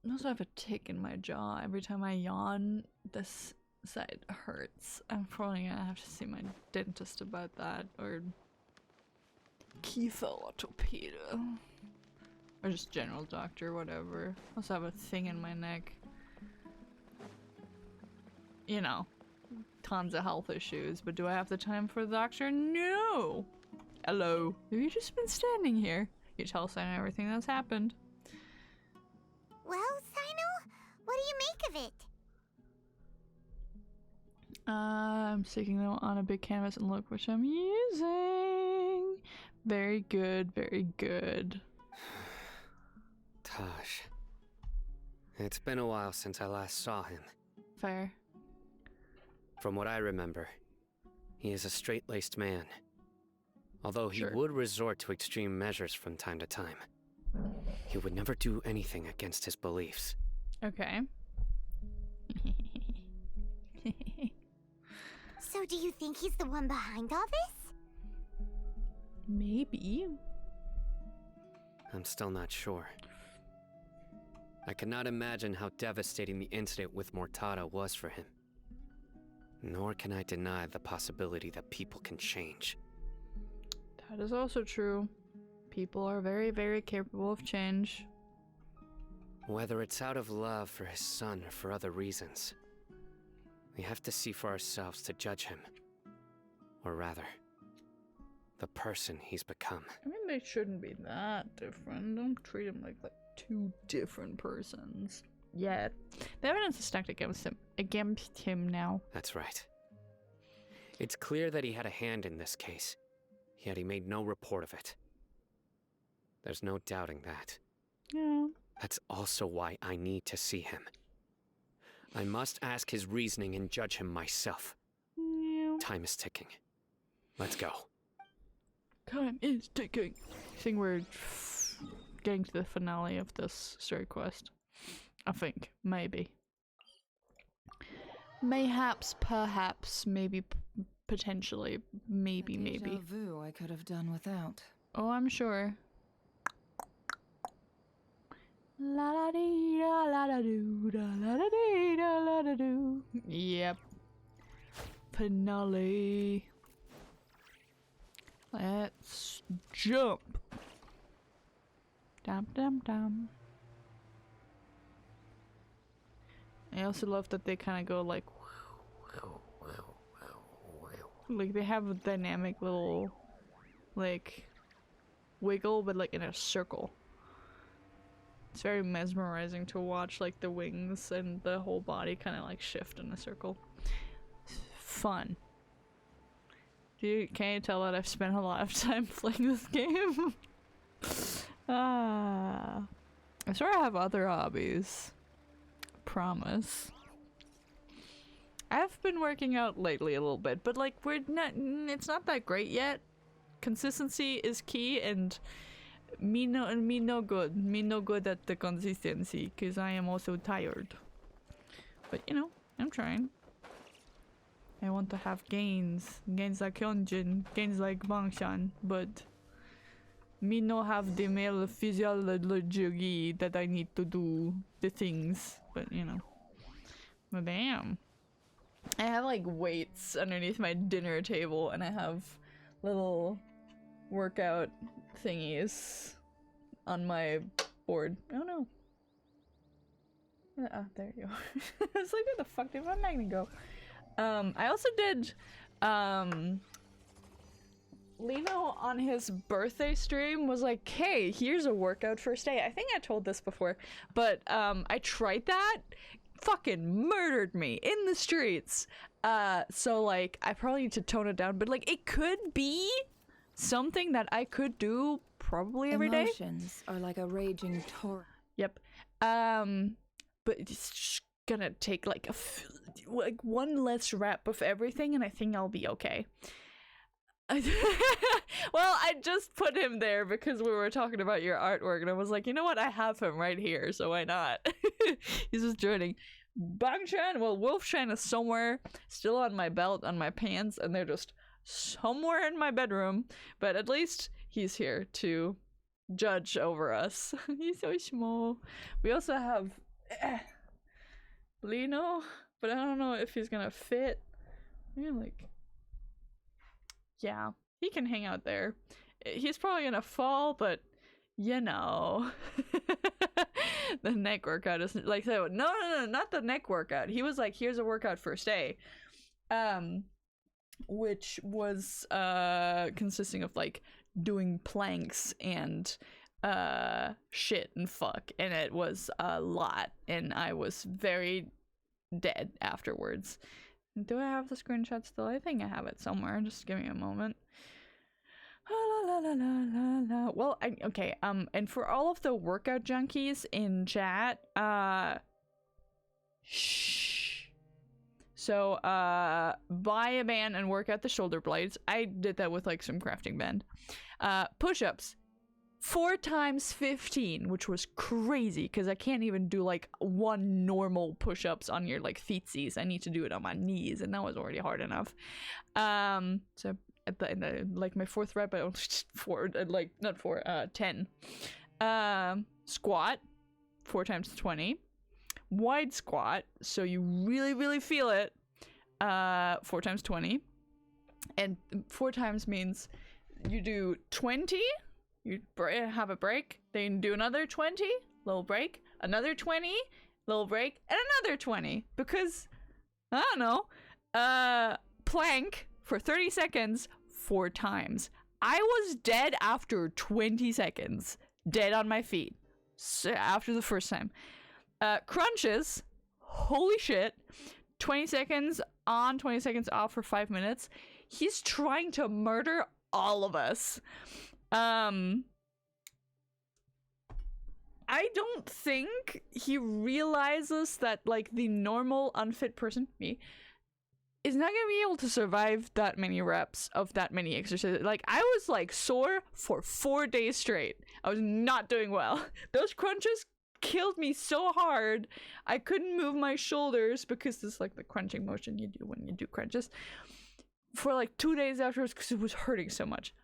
I also have a tick in my jaw. Every time I yawn, this side hurts. I'm probably gonna have to see my dentist about that, or Keith orthopeda, or just general doctor, whatever. I also have a thing in my neck. You know, tons of health issues, but do I have the time for the doctor? No! Hello. Have you just been standing here? You tell Cyno everything that's happened. Well, Cyno, what do you make of it? I'm sticking them on a big canvas and look which I'm using. Very good, very good. Taj. It's been a while since I last saw him. Fair. From what I remember, he is a straight-laced man. Although he Sure. would resort to extreme measures from time to time. He would never do anything against his beliefs. Okay. So do you think he's the one behind all this? Maybe. I'm still not sure. I cannot imagine how devastating the incident with Mortada was for him. Nor can I deny the possibility that people can change. That is also true. People are very, very capable of change. Whether it's out of love for his son or for other reasons, we have to see for ourselves to judge him. Or rather, the person he's become. I mean, they shouldn't be that different. Don't treat him like two different persons. Yeah. The evidence is stacked against him now. That's right. It's clear that he had a hand in this case, yet he made no report of it. There's no doubting that. Yeah. That's also why I need to see him. I must ask his reasoning and judge him myself. Yeah. Time is ticking. Let's go. Time is ticking. I think we're getting to the finale of this story quest. I think. Maybe. Mayhaps, perhaps, maybe, potentially, maybe. Deja vu I could have done without. Oh, I'm sure. La da dee da la da doo da la da dee da la da doo. Yep. Finale. Let's jump. Dum dum dum. I also love that they kind of go like they have a dynamic little like wiggle, but like in a circle. It's very mesmerizing to watch, like the wings and the whole body kind of like shift in a circle. Fun. Can you tell that I've spent a lot of time playing this game? I swear I have other hobbies. Promise. I've been working out lately a little bit, but like it's not that great yet. Consistency is key, and me no good at the consistency, because I am also tired. But you know, I'm trying. I want to have gains like Hyunjin, gains like Bangshan, but me no have the male physiology that I need to do the things. But you know, but damn, I have like weights underneath my dinner table, and I have little workout thingies on my board. Oh no. Ah, there you go. It's like, where the fuck did my magnet go? I also did, Lino on his birthday stream was like, hey, here's a workout first day. I think I told this before, but, I tried that, fucking murdered me in the streets. So like, I probably need to tone it down, but like, it could be something that I could do probably every day. Emotions are like a raging torrent. Yep. But it's just gonna take like one less rep of everything, and I think I'll be okay. Well, I just put him there because we were talking about your artwork, and I was like, you know what? I have him right here, so why not? He's just joining. Bangshan, well, Wolfshan is somewhere still on my belt, on my pants, and they're just somewhere in my bedroom, but at least he's here to judge over us. He's so small. We also have Lino, but I don't know if he's gonna fit. I mean, like, yeah, he can hang out there. He's probably gonna fall, but you know. The neck workout is like, no, not the neck workout. He was like, here's a workout first day, which was consisting of like doing planks and shit and fuck, and it was a lot, and I was very dead afterwards. Do I have the screenshot still? I think I have it somewhere. Just give me a moment. La, la, la, la, la. Well, okay, and for all of the workout junkies in chat, shh. So, buy a band and work out the shoulder blades. I did that with like some crafting band. Push-ups. 4 times 15, which was crazy because I can't even do like one normal push-ups on your like feetsies. I need to do it on my knees, and that was already hard enough. So at the like my 4th rep, I only 10. Squat, 4 times 20. Wide squat, so you really feel it. 4 times 20, and 4 times means you do 20. You have a break, then do another 20, little break, another 20, little break, and another 20. Because, I don't know, plank for 30 seconds, 4 times. I was dead after 20 seconds. Dead on my feet. So after the first time. Crunches, holy shit, 20 seconds on, 20 seconds off for 5 minutes. He's trying to murder all of us. I don't think he realizes that, like, the normal unfit person, me, is not gonna be able to survive that many reps of that many exercises. Like, I was, like, sore for 4 days straight. I was not doing well. Those crunches killed me so hard. I couldn't move my shoulders because this is, like, the crunching motion you do when you do crunches. For, like, 2 days afterwards because it was hurting so much.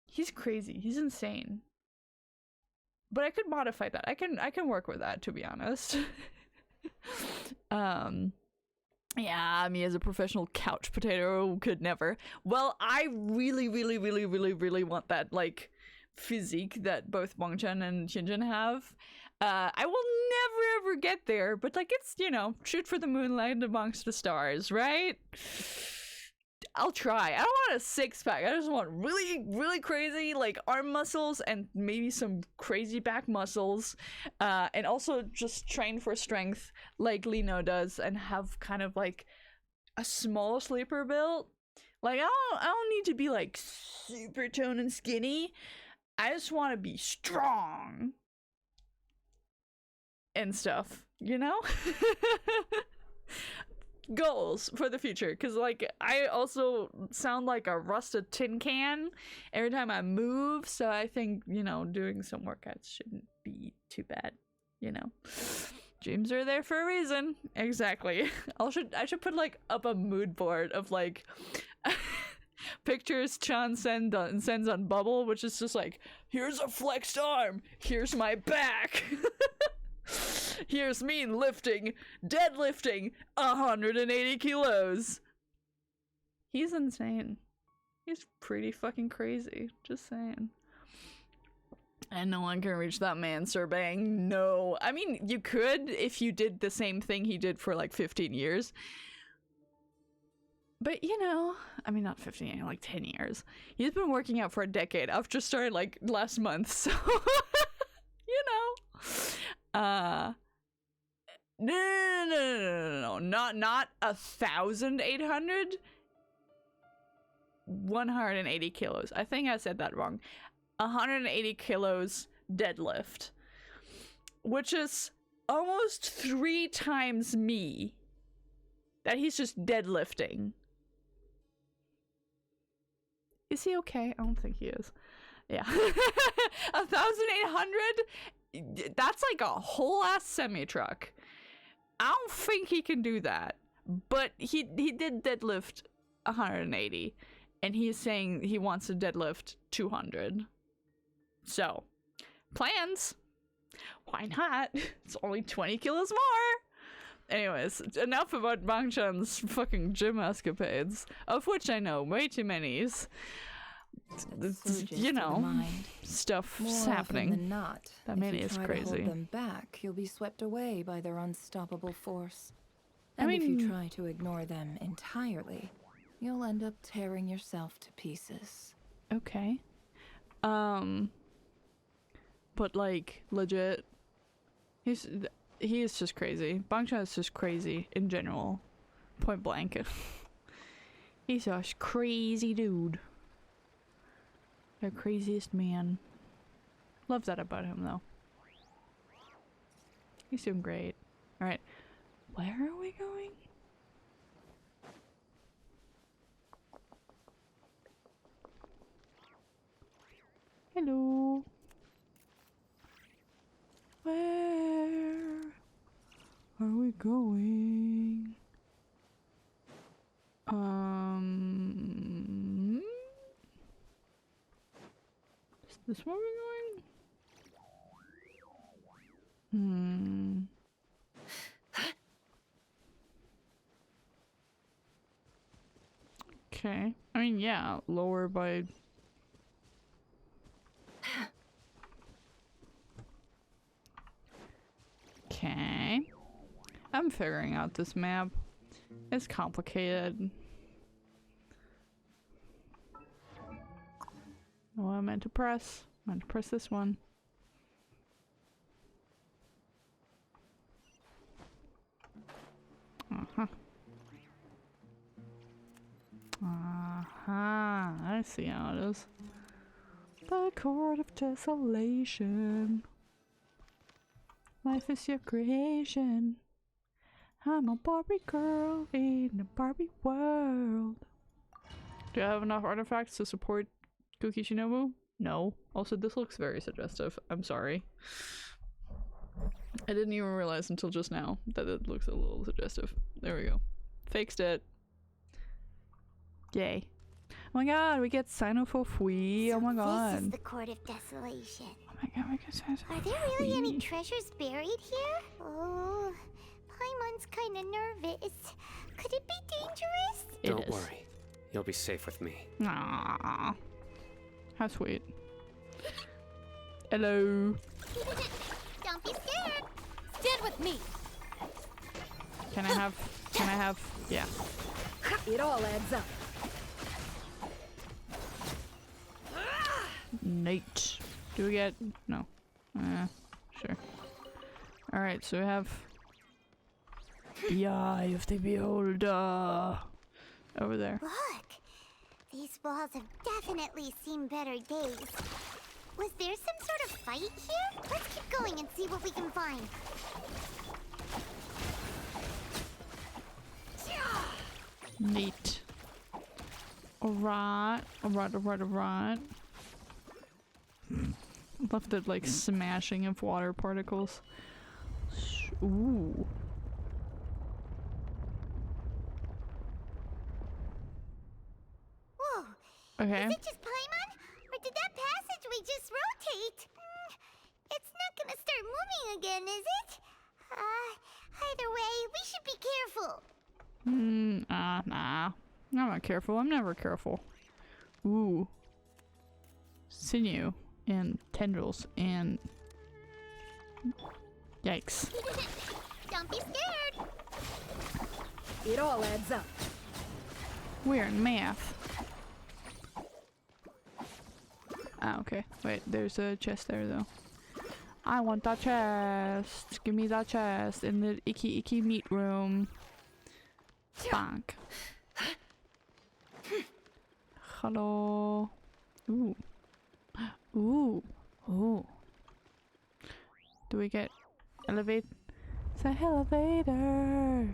He's crazy. He's insane. But I could modify that. I can work with that, to be honest. Yeah, me as a professional couch potato could never. Well, I really want that, like, physique that both Bongchan and Hyunjin have. I will never ever get there, but, like, it's, you know, shoot for the moonlight amongst the stars, right? I'll try. I don't want a 6-pack. I just want really crazy, like, arm muscles and maybe some crazy back muscles. And also just train for strength like Lino does and have kind of like a small sleeper build. Like, I don't need to be like super toned and skinny. I just want to be strong and stuff, you know? Goals for the future, because, like, I also sound like a rusted tin can every time I move, so I think, you know, doing some workouts shouldn't be too bad, you know. Dreams are there for a reason. Exactly. I should put, like, up a mood board of, like, pictures Chan sends on Bubble, which is just like, here's a flexed arm, here's my back. Here's me deadlifting 180 kilos. He's insane. He's pretty fucking crazy. Just saying. And no one can reach that man, Sir Bang. No. I mean, you could if you did the same thing he did for like 15 years. But, you know, I mean, not 15 years, like 10 years. He's been working out for a decade. I've just started like last month, so you know. No, not 1,800. 180 kilos. I think I said that wrong. 180 kilos deadlift, which is almost 3 times me. That he's just deadlifting. Is he okay? I don't think he is. Yeah. 1,800? That's like a whole ass semi-truck. I don't think he can do that. But he did deadlift 180. And he's saying he wants to deadlift 200. So, plans. Why not? It's only 20 kilos more. Anyways, enough about Bangchan's fucking gym escapades, of which I know way too many. You know, stuff's More happening. Often than not, That man if is you try crazy. To hold them back, you'll be swept away by their unstoppable force. I And if mean- you try to ignore them entirely, you'll end up tearing yourself to pieces. Okay. But like, legit, he is just crazy. Bangchan is just crazy in general. Point blank. He's a crazy dude. The craziest man. Love that about him, though. He's doing great. Alright. Where are we going? Hello. Where are we going? Is this where we're going? Okay. I mean, yeah, lower by... Okay. I'm figuring out this map. It's complicated. Oh, I meant to press. I meant to press this one. Uh-huh. I see how it is. The Court of Desolation. Life is your creation. I'm a Barbie girl in a Barbie world. Do I have enough artifacts to support Kuki Shinobu? No. Also, this looks very suggestive. I'm sorry. I didn't even realize until just now that it looks a little suggestive. There we go. Fixed it. Yay. Oh my god, we get Cyno for free. So oh my god. This is the Court of Desolation. Oh my god, we get Cyno for Are there really any treasures buried here? Oh, Paimon's kind of nervous. Could it be dangerous? Don't worry. You'll be safe with me. Aww. How sweet. Hello. Don't be scared. Stand with me. Can I have, yeah. It all adds up. Nate. Do we get, no. Sure. Alright, so we have the Eye of the Beholder over there. Look, these walls have definitely seen better days. Was there some sort of fight here? Let's keep going and see what we can find. Neat. Alright. Love the like smashing of water particles. Ooh. Whoa. Okay. Is it just Paimon? Or did that passageway just rotate? It's not gonna start moving again, is it? Either way, we should be careful. Nah. I'm not careful. I'm never careful. Ooh. Sinew and tendrils and... Yikes. Don't be scared. It all adds up. We're in math. Ah, okay. Wait, there's a chest there, though. I want that chest. Give me that chest in the icky meat room. Bonk. Hello. Ooh. Ooh. Do we get elevate? It's an elevator.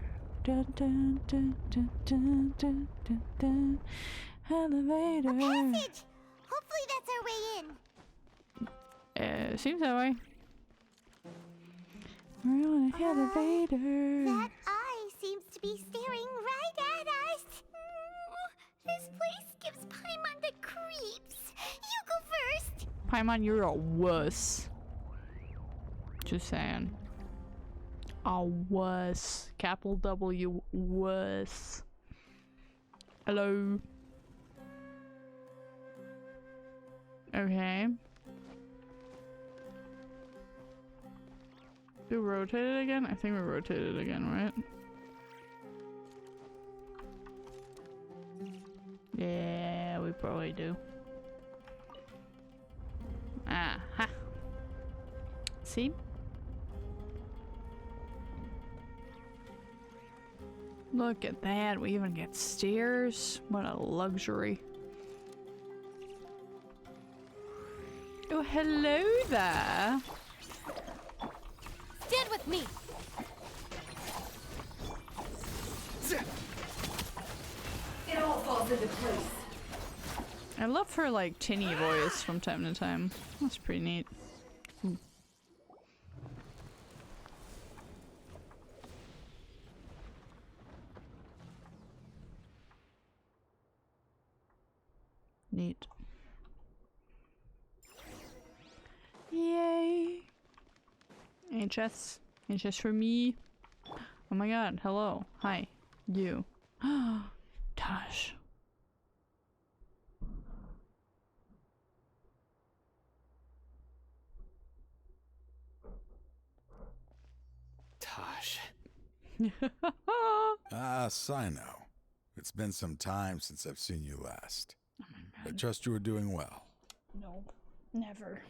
Dun, dun, dun, dun, dun, dun, dun, dun. Elevator. A passage. Hopefully that's our way in. Seems that way. We're on an elevator. That eye seems to be staring right at us. This place gives Paimon the creeps. You go first. Paimon, you're a wuss. Just saying. A wuss. Capital W wuss. Hello. Okay. Do we rotate it again? I think we rotated it again, right? Yeah, we probably do. Aha. See? Look at that. We even get stairs. What a luxury. Oh, hello there. Stand with me. It all falls into place. I love her like tinny voice from time to time. That's pretty neat. Ooh. Neat. Yay! HS. HS for me. Oh my god, hello. Hi. You. Tosh. Tosh. Cyno. It's been some time since I've seen you last. I trust you are doing well. No, never.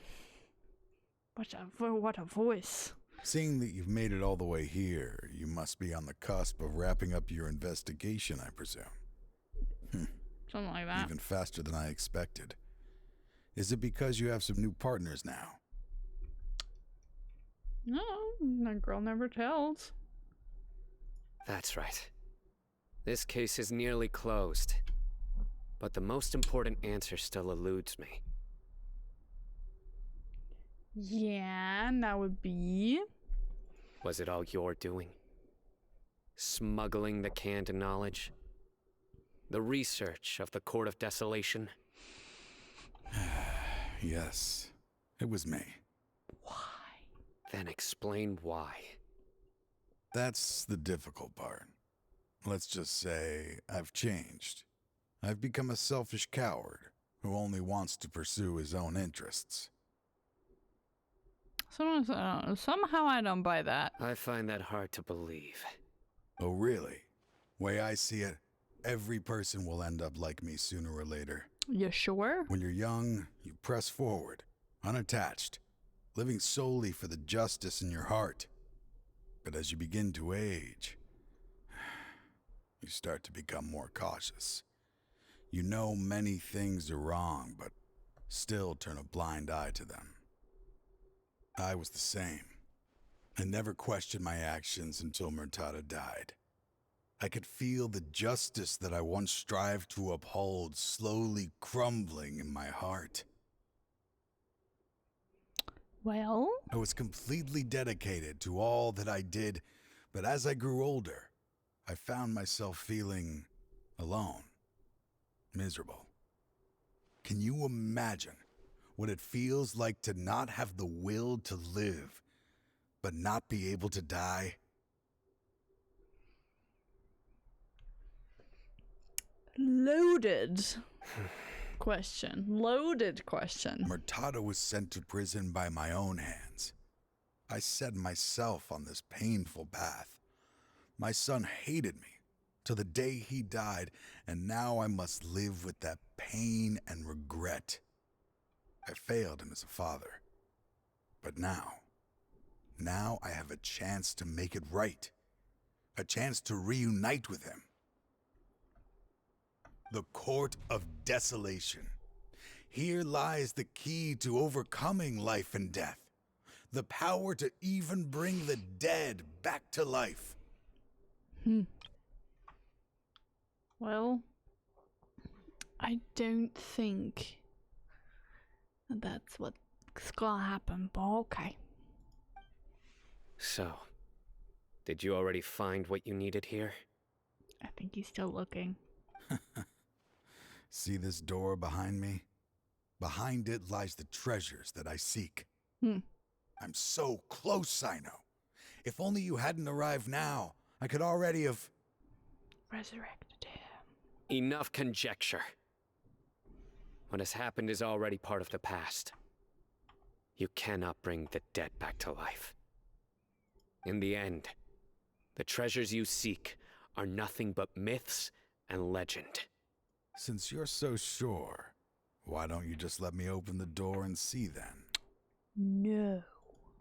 What a voice. Seeing that you've made it all the way here, you must be on the cusp of wrapping up your investigation, I presume. Something like that. Even faster than I expected. Is it because you have some new partners now? No, that girl never tells. That's right. This case is nearly closed. But the most important answer still eludes me. Yeah, and that would be... Was it all your doing? Smuggling the canned knowledge? The research of the Court of Desolation? Yes, it was me. Then explain why. That's the difficult part. Let's just say I've changed. I've become a selfish coward who only wants to pursue his own interests. Somehow I don't buy that. I find that hard to believe. Oh, really? Way I see it, every person will end up like me sooner or later. You sure? When you're young, you press forward, unattached, living solely for the justice in your heart. But as you begin to age, you start to become more cautious. You know many things are wrong, but still turn a blind eye to them. I was the same. I never questioned my actions until Murtada died. I could feel the justice that I once strived to uphold slowly crumbling in my heart. Well? I was completely dedicated to all that I did, but as I grew older, I found myself feeling alone, miserable. Can you imagine what it feels like to not have the will to live, but not be able to die? Loaded question. Loaded question. Murtada was sent to prison by my own hands. I set myself on this painful path. My son hated me till the day he died, and now I must live with that pain and regret. I failed him as a father. But now I have a chance to make it right. A chance to reunite with him. The Court of Desolation. Here lies the key to overcoming life and death. The power to even bring the dead back to life. Well, I don't think that's what's gonna happen, but okay. So, did you already find what you needed here? I think he's still looking. See this door behind me? Behind it lies the treasures that I seek. I'm so close, Cyno. If only you hadn't arrived now, I could already have... resurrected him. Enough conjecture. What has happened is already part of the past. You cannot bring the dead back to life. In the end, the treasures you seek are nothing but myths and legend. Since you're so sure, why don't you just let me open the door and see then? No.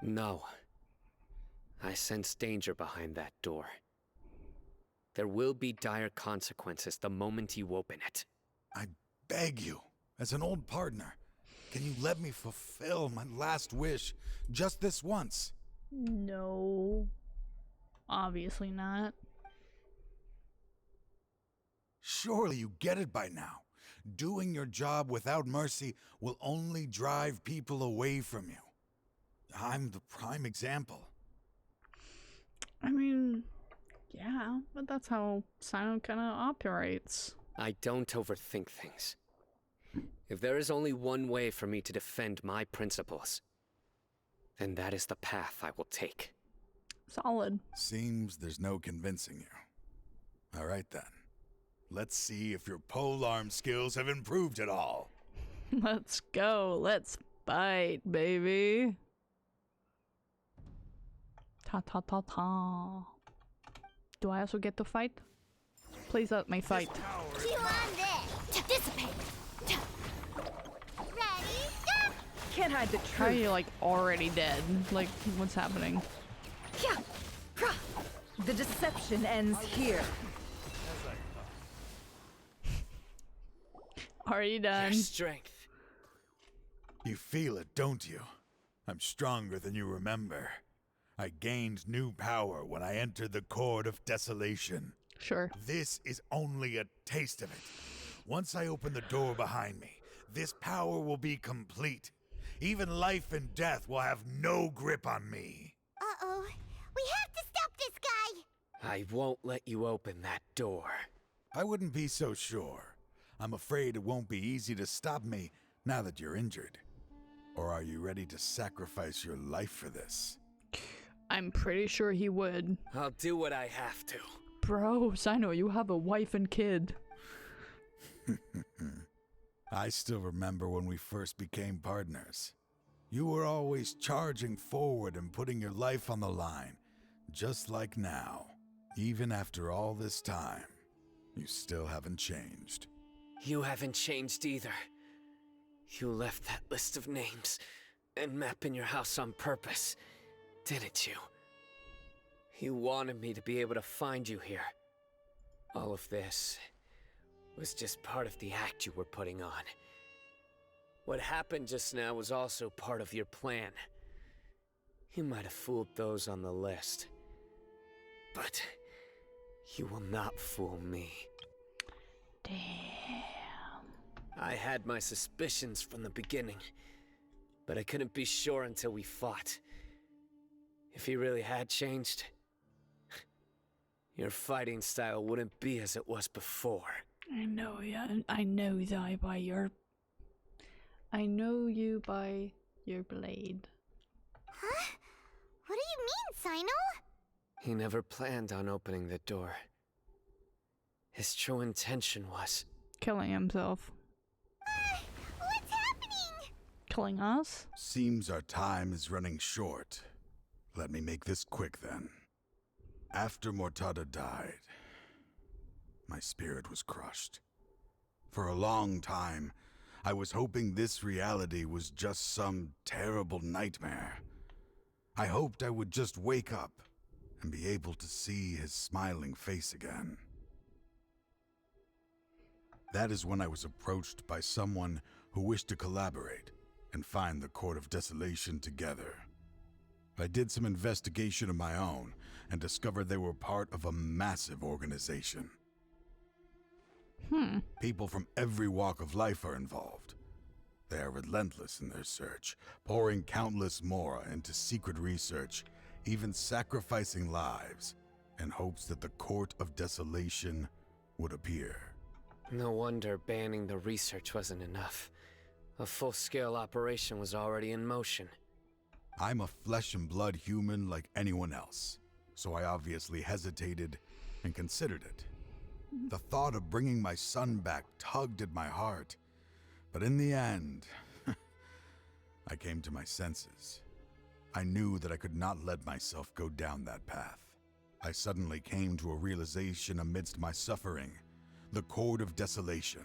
No. I sense danger behind that door. There will be dire consequences the moment you open it. I beg you, as an old partner, can you let me fulfill my last wish just this once? No. Obviously not. Surely you get it by now. Doing your job without mercy will only drive people away from you. I'm the prime example. I mean, yeah, but that's how Cyno kind of operates. I don't overthink things. If there is only one way for me to defend my principles, then that is the path I will take. Solid. Seems there's no convincing you. All right then. Let's see if your polearm skills have improved at all. Let's go. Let's fight, baby. Ta ta ta ta. Do I also get to fight? Please let me fight. Chew on this. Dissipate. Ready? Go! Can't hide the truth. How are you like already dead? Like, what's happening? The deception ends here. Are you done? Your strength. You feel it, don't you? I'm stronger than you remember. I gained new power when I entered the Court of Desolation. Sure. This is only a taste of it. Once I open the door behind me, this power will be complete. Even life and death will have no grip on me. Uh-oh. We have to stop this guy! I won't let you open that door. I wouldn't be so sure. I'm afraid it won't be easy to stop me now that you're injured. Or are you ready to sacrifice your life for this? I'm pretty sure he would. I'll do what I have to. Bro, Cyno, you have a wife and kid. I still remember when we first became partners. You were always charging forward and putting your life on the line, just like now. Even after all this time, you still haven't changed. You haven't changed either. You left that list of names and map in your house on purpose, didn't you? You wanted me to be able to find you here. All of this was just part of the act you were putting on. What happened just now was also part of your plan. You might have fooled those on the list, but you will not fool me. Damn. I had my suspicions from the beginning, but I couldn't be sure until we fought. If he really had changed, your fighting style wouldn't be as it was before. I know, yeah. I know that by your... I know you by your blade. Huh? What do you mean, Cyno? He never planned on opening the door. His true intention was... killing himself. What's happening? Killing us? Seems our time is running short. Let me make this quick then. After Mortada died, my spirit was crushed. For a long time, I was hoping this reality was just some terrible nightmare. I hoped I would just wake up and be able to see his smiling face again. That is when I was approached by someone who wished to collaborate and find the Court of Desolation together. I did some investigation of my own and discovered they were part of a massive organization. People from every walk of life are involved. They are relentless in their search, pouring countless mora into secret research, even sacrificing lives in hopes that the Court of Desolation would appear. No wonder banning the research wasn't enough. A full-scale operation was already in motion. I'm a flesh and blood human like anyone else, so I obviously hesitated and considered it. The thought of bringing my son back tugged at my heart, but in the end, I came to my senses. I knew that I could not let myself go down that path. I suddenly came to a realization amidst my suffering. The Court of Desolation,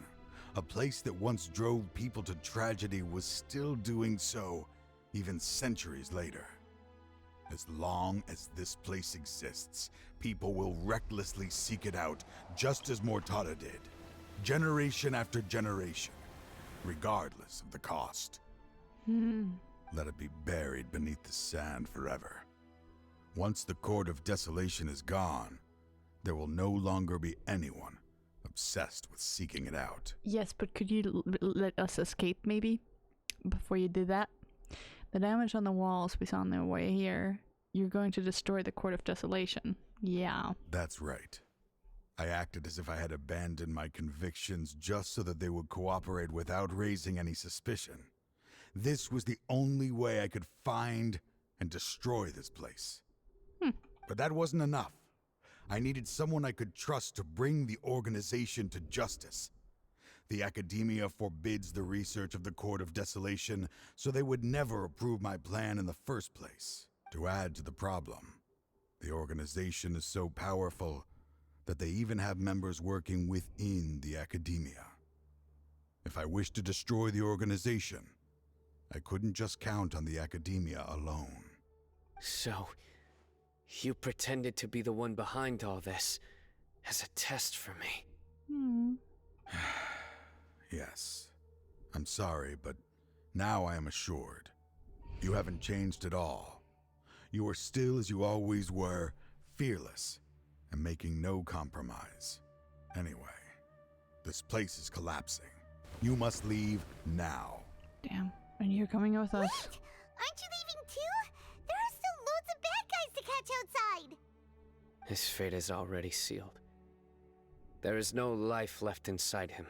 a place that once drove people to tragedy, was still doing so even centuries later. As long as this place exists, people will recklessly seek it out, just as Mortada did. Generation after generation, regardless of the cost. Let it be buried beneath the sand forever. Once the Court of Desolation is gone, there will no longer be anyone obsessed with seeking it out. Yes, but could you let us escape, maybe? Before you did that? The damage on the walls we saw on the way here. You're going to destroy the Court of Desolation. Yeah. That's right. I acted as if I had abandoned my convictions just so that they would cooperate without raising any suspicion. This was the only way I could find and destroy this place. But that wasn't enough. I needed someone I could trust to bring the organization to justice. The Academia forbids the research of the Court of Desolation, so they would never approve my plan in the first place. To add to the problem, the organization is so powerful that they even have members working within the Academia. If I wished to destroy the organization, I couldn't just count on the Academia alone. So, you pretended to be the one behind all this, as a test for me. Yes. I'm sorry, but now I am assured. You haven't changed at all. You are still as you always were, fearless, and making no compromise. Anyway, this place is collapsing. You must leave now. Damn, and you're coming with us. What? Aren't you leaving too? There are still loads of bad guys to catch outside. His fate is already sealed. There is no life left inside him.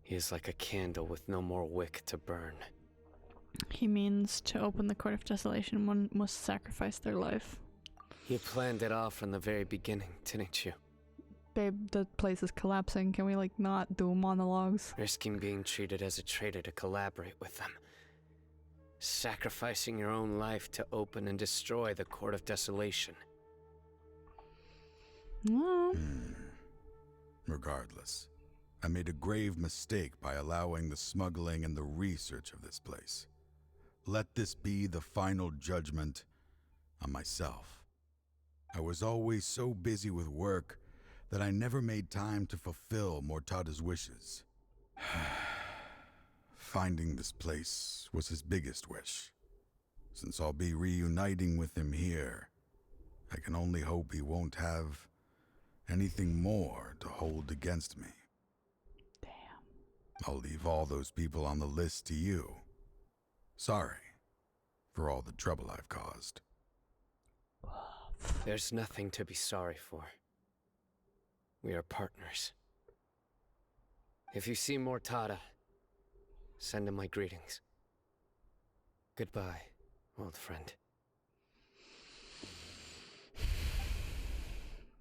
He is like a candle with no more wick to burn. He means to open the Court of Desolation, one must sacrifice their life. You planned it all from the very beginning, didn't you? Babe, the place is collapsing. Can we, like, not do monologues? Risking being treated as a traitor to collaborate with them. Sacrificing your own life to open and destroy the Court of Desolation. Regardless, I made a grave mistake by allowing the smuggling and the research of this place. Let this be the final judgment on myself. I was always so busy with work that I never made time to fulfill Mortada's wishes. Finding this place was his biggest wish. Since I'll be reuniting with him here, I can only hope he won't have anything more to hold against me. I'll leave all those people on the list to you. Sorry for all the trouble I've caused. There's nothing to be sorry for. We are partners. If you see Mortada, send him my greetings. Goodbye, old friend.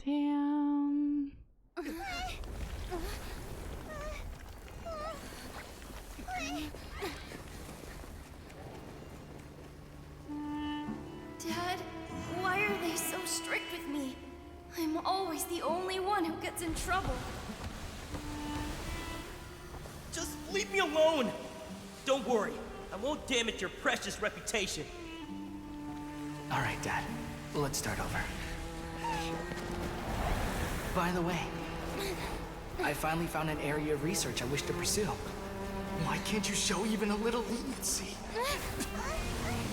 Damn. Dad, why are they so strict with me? I'm always the only one who gets in trouble. Just leave me alone! Don't worry, I won't damage your precious reputation. All right, Dad. Let's start over. By the way, I finally found an area of research I wish to pursue. Why can't you show even a little leniency?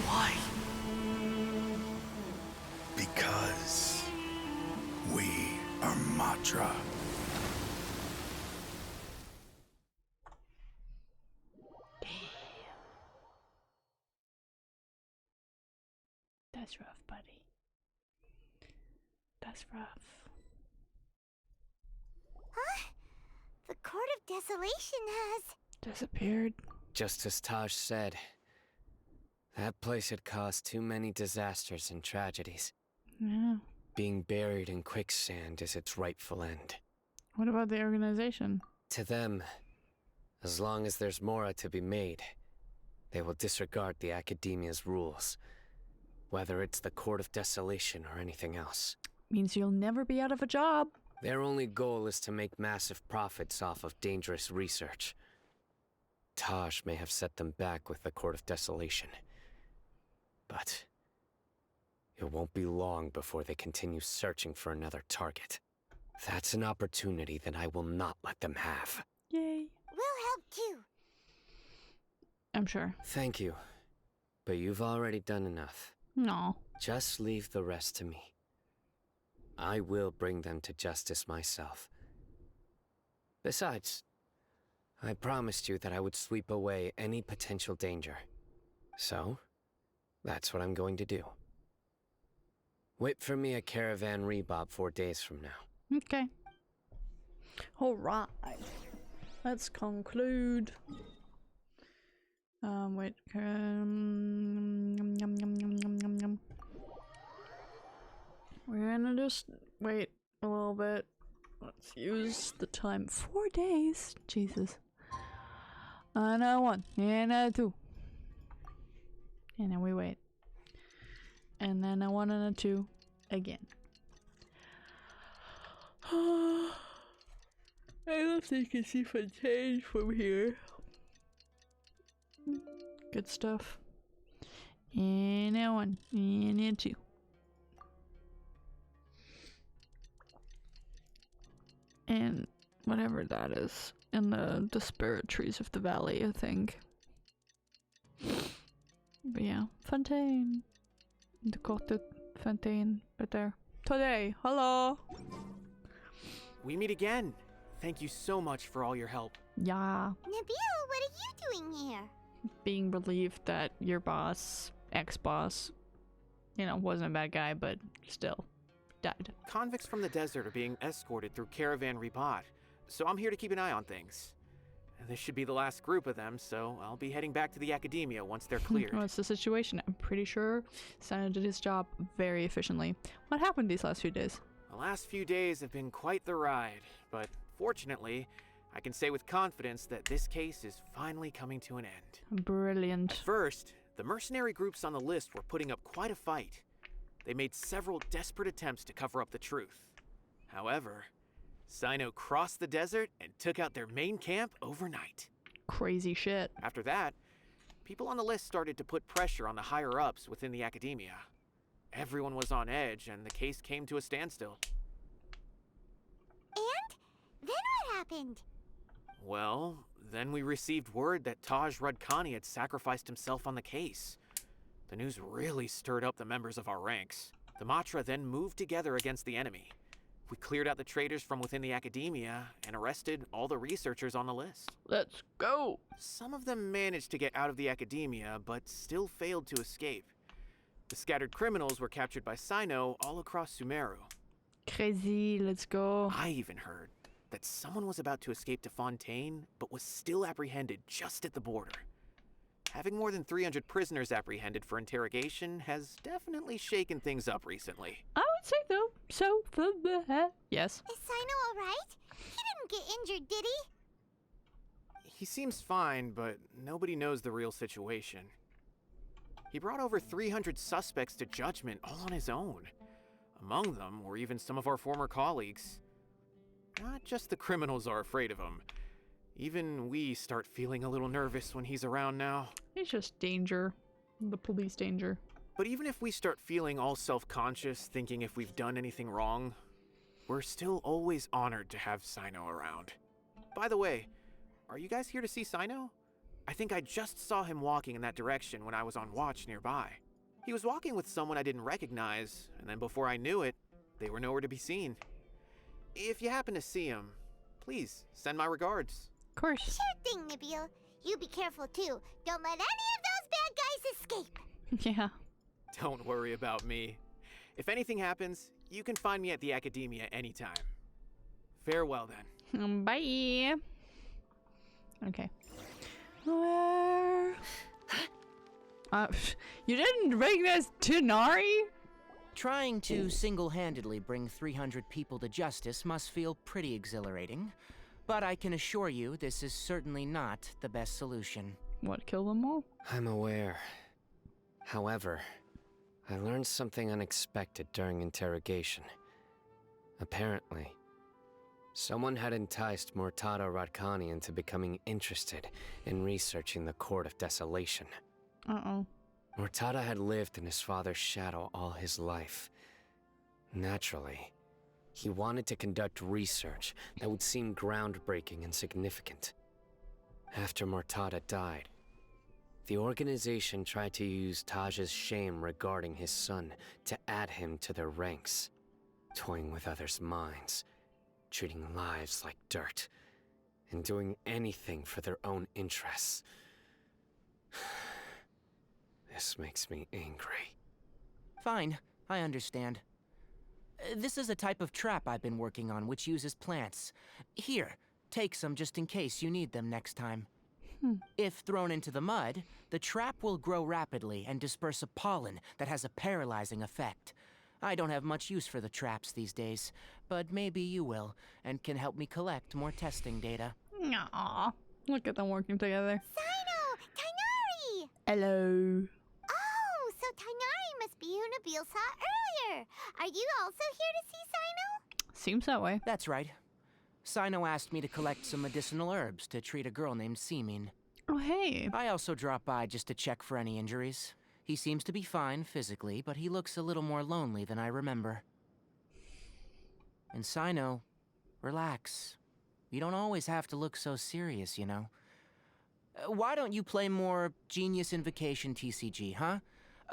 Why? Because we are Matra. That's rough, buddy. That's rough. Huh? The Court of Desolation has disappeared. Just as Taj said, that place had caused too many disasters and tragedies. Yeah. Being buried in quicksand is its rightful end. What about the organization? To them, as long as there's more to be made, they will disregard the Academia's rules, whether it's the Court of Desolation or anything else. Means you'll never be out of a job. Their only goal is to make massive profits off of dangerous research. Taj may have set them back with the Court of Desolation, but It won't be long before they continue searching for another target. That's an opportunity that I will not let them have. Yay. We'll help too. I'm sure. Thank you. But you've already done enough. No. Just leave the rest to me. I will bring them to justice myself. Besides, I promised you that I would sweep away any potential danger. So, that's what I'm going to do. Wait for me at Caravan Rebob 4 days from now. Okay. Alright. Let's conclude. Wait. Yum, yum, yum, yum, yum, yum. We're gonna just wait a little bit. Let's use the time. 4 days? Jesus. And a 1. And a 2. And then we wait. And then a 1 and a 2 again. I don't think you can see Fontaine from here. Good stuff. And a 1. And a 2. And whatever that is. In the disparate trees of the valley, I think. But yeah, Fontaine. The Cotted Fontaine, right there. Today, hello! We meet again. Thank you so much for all your help. Yeah. Nabil, what are you doing here? Being relieved that your boss, ex-boss, you know, wasn't a bad guy, but still died. Convicts from the desert are being escorted through Caravan Rebob, so I'm here to keep an eye on things. This should be the last group of them, so I'll be heading back to the Academia once they're cleared. What's the situation? I'm pretty sure Cyno did his job very efficiently. What happened these last few days? The last few days have been quite the ride, but fortunately, I can say with confidence that this case is finally coming to an end. Brilliant. At first, the mercenary groups on the list were putting up quite a fight. They made several desperate attempts to cover up the truth. However, Cyno crossed the desert and took out their main camp overnight. Crazy shit. After that, people on the list started to put pressure on the higher-ups within the Academia. Everyone was on edge, and the case came to a standstill. And? Then what happened? Well, then we received word that Taj Rudkani had sacrificed himself on the case. The news really stirred up the members of our ranks. The Matra then moved together against the enemy. We cleared out the traitors from within the Academia and arrested all the researchers on the list. Let's go! Some of them managed to get out of the Academia, but still failed to escape. The scattered criminals were captured by Cyno all across Sumeru. Crazy, let's go. I even heard that someone was about to escape to Fontaine, but was still apprehended just at the border. Having more than 300 prisoners apprehended for interrogation has definitely shaken things up recently. I would say though. So, yes. Is Cyno alright? He didn't get injured, did he? He seems fine, but nobody knows the real situation. He brought over 300 suspects to judgment all on his own. Among them were even some of our former colleagues. Not just the criminals are afraid of him. Even we start feeling a little nervous when he's around now. It's just danger. The police danger. But even if we start feeling all self-conscious, thinking if we've done anything wrong, we're still always honored to have Cyno around. By the way, are you guys here to see Cyno? I think I just saw him walking in that direction when I was on watch nearby. He was walking with someone I didn't recognize, and then before I knew it, they were nowhere to be seen. If you happen to see him, please send my regards. Of course. Sure thing, Nabil. You be careful too. Don't let any of those bad guys escape. Yeah. Don't worry about me. If anything happens, you can find me at the Academia anytime. Farewell then. Bye. Okay. Where? You didn't bring this to Nari? Trying to single-handedly bring 300 people to justice must feel pretty exhilarating. But I can assure you, this is certainly not the best solution. What, kill them all? I'm aware. However, I learned something unexpected during interrogation. Apparently, someone had enticed Murtada Radkani into becoming interested in researching the Court of Desolation. Uh-oh. Mortada had lived in his father's shadow all his life. Naturally, he wanted to conduct research that would seem groundbreaking and significant. After Mortada died, the organization tried to use Taj's shame regarding his son to add him to their ranks, toying with others' minds, treating lives like dirt, and doing anything for their own interests. This makes me angry. Fine, I understand. This is a type of trap I've been working on which uses plants. Here, take some just in case you need them next time. If thrown into the mud, the trap will grow rapidly and disperse a pollen that has a paralyzing effect. I don't have much use for the traps these days, but maybe you will, and can help me collect more testing data. Aww. Look at them working together. Cyno! Tighnari! Hello. Oh, so Tighnari must be who Nabil saw earlier. Are you also here to see Cyno? Seems that way. That's right. Cyno asked me to collect some medicinal herbs to treat a girl named Semin. Oh, hey. I also dropped by just to check for any injuries. He seems to be fine physically, but he looks a little more lonely than I remember. And Cyno, relax. You don't always have to look so serious, you know. Why don't you play more Genius Invocation TCG, huh?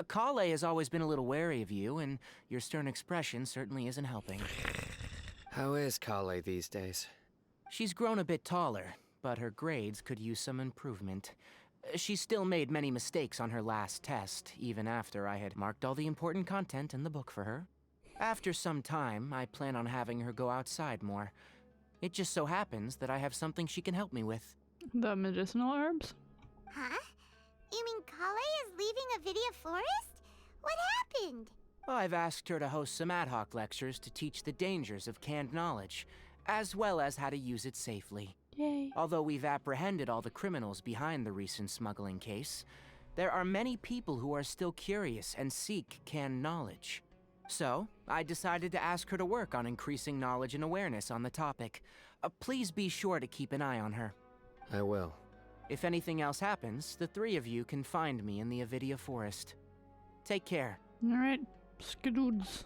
Kale has always been a little wary of you, and your stern expression certainly isn't helping. How is Kale these days? She's grown a bit taller, but her grades could use some improvement. She still made many mistakes on her last test, even after I had marked all the important content in the book for her. After some time, I plan on having her go outside more. It just so happens that I have something she can help me with. The medicinal herbs? Huh? You mean Kale is leaving Avidia Forest? What happened? I've asked her to host some ad hoc lectures to teach the dangers of canned knowledge, as well as how to use it safely. Yay. Although we've apprehended all the criminals behind the recent smuggling case, there are many people who are still curious and seek canned knowledge. So, I decided to ask her to work on increasing knowledge and awareness on the topic. Please be sure to keep an eye on her. I will. If anything else happens, the three of you can find me in the Avidia Forest. Take care. Alright, skadoods.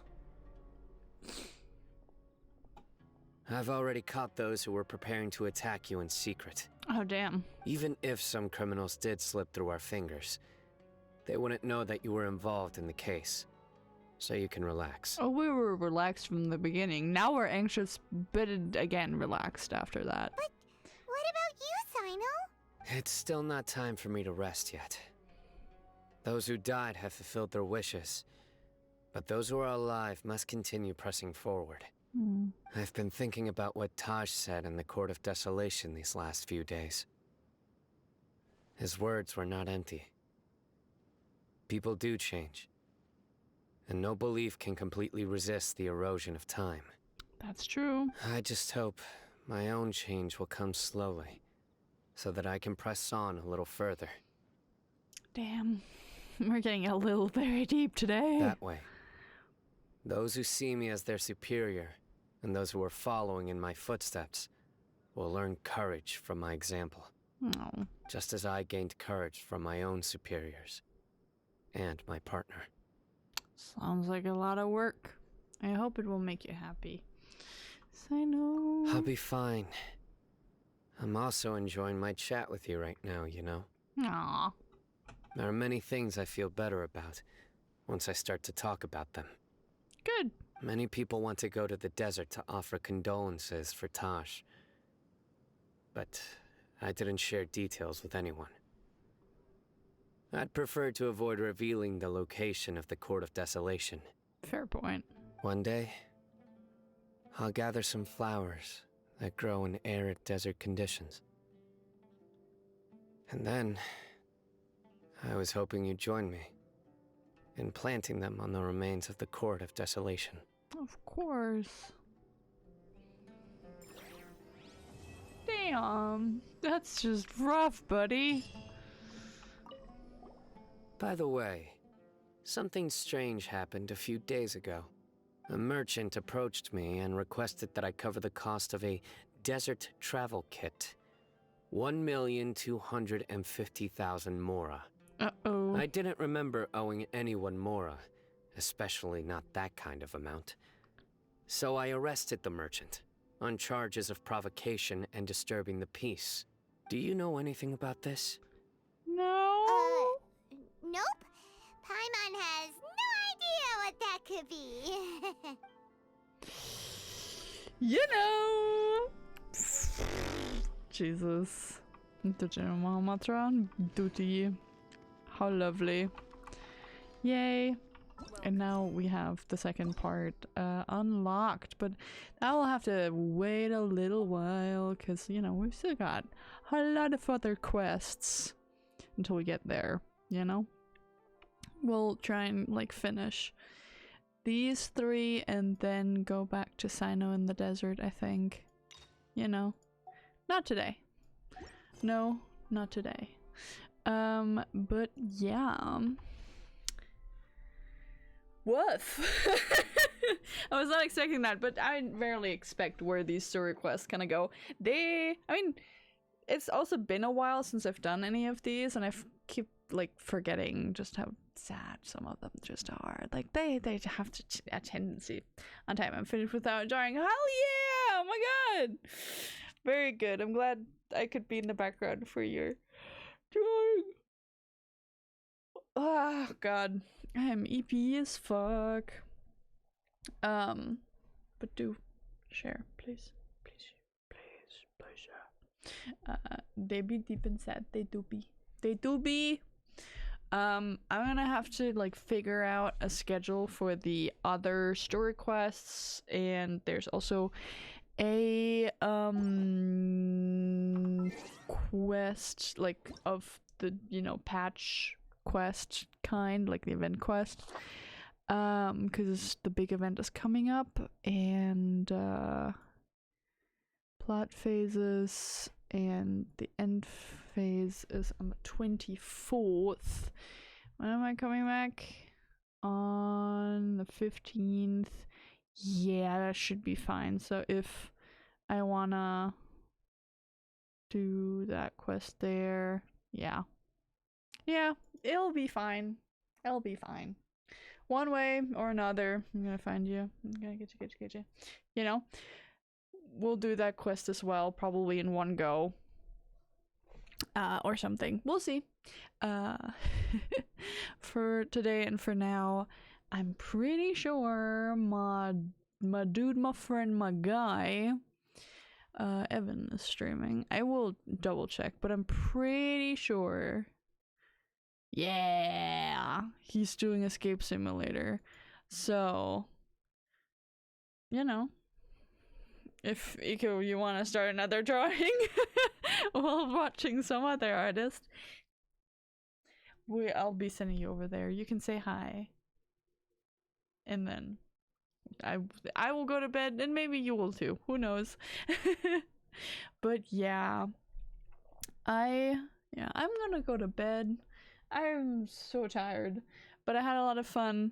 I've already caught those who were preparing to attack you in secret. Oh, damn. Even if some criminals did slip through our fingers, they wouldn't know that you were involved in the case. So you can relax. Oh, we were relaxed from the beginning. Now we're anxious, but again relaxed after that. But what about you, Cyno? It's still not time for me to rest yet. Those who died have fulfilled their wishes, but those who are alive must continue pressing forward. I've been thinking about what Taj said in the Court of Desolation these last few days. His words were not empty. People do change, and no belief can completely resist the erosion of time. That's true. I just hope my own change will come slowly, so that I can press on a little further. Damn. We're getting a little very deep today. That way, those who see me as their superior, and those who are following in my footsteps, will learn courage from my example. No. Just as I gained courage from my own superiors. And my partner. Sounds like a lot of work. I hope it will make you happy. Cyno. I'll be fine. I'm also enjoying my chat with you right now, you know? Aww. There are many things I feel better about once I start to talk about them. Good. Many people want to go to the desert to offer condolences for Taj. But I didn't share details with anyone. I'd prefer to avoid revealing the location of the Court of Desolation. Fair point. One day, I'll gather some flowers that grow in arid desert conditions. And then, I was hoping you'd join me in planting them on the remains of the Court of Desolation. Of course. Damn, that's just rough, buddy. By the way, something strange happened a few days ago. A merchant approached me and requested that I cover the cost of a desert travel kit. 1,250,000 mora. Uh-oh. I didn't remember owing anyone Mora, especially not that kind of amount. So I arrested the merchant, on charges of provocation and disturbing the peace. Do you know anything about this? No. Nope. Paimon has no idea what that could be. You know. Jesus. On duty. How lovely. Yay. And now we have the second part unlocked, but I will have to wait a little while because, you know, we've still got a lot of other quests until we get there, you know? We'll try and, like, finish these 3 and then go back to Cyno in the desert, I think. You know? Not today. No, not today. But yeah. Woof. I was not expecting that, but I rarely expect where these story quests kind of go. I mean, it's also been a while since I've done any of these, and I keep, like, forgetting just how sad some of them just are. Like, they have a tendency on time. I'm finished without enjoying. Hell yeah! Oh my god! Very good. I'm glad I could be in the background for your drawing. Oh god. I am EP as fuck. But do share, please. Please share. They be deep inside. They do be. I'm gonna have to, like, figure out a schedule for the other story quests, and there's also a quest, like, of the, you know, patch quest kind, like the event quest, because the big event is coming up, and plot phases, and the end phase is on the 24th. When am I coming back? On the 15th. Yeah, that should be fine. So if I wanna do that quest there, yeah, it'll be fine. It'll be fine. One way or another, I'm gonna find you. I'm gonna get you. You know, we'll do that quest as well, probably in one go. Or something. We'll see. For today and for now, I'm pretty sure my dude, my friend, my guy, Evan is streaming. I will double check, but I'm pretty sure. Yeah, he's doing Escape Simulator. So, you know, if Iko, you want to start another drawing while watching some other artist, I'll be sending you over there. You can say hi, and then I will go to bed, and maybe you will too. Who knows? But yeah, I'm gonna go to bed. I'm so tired, but I had a lot of fun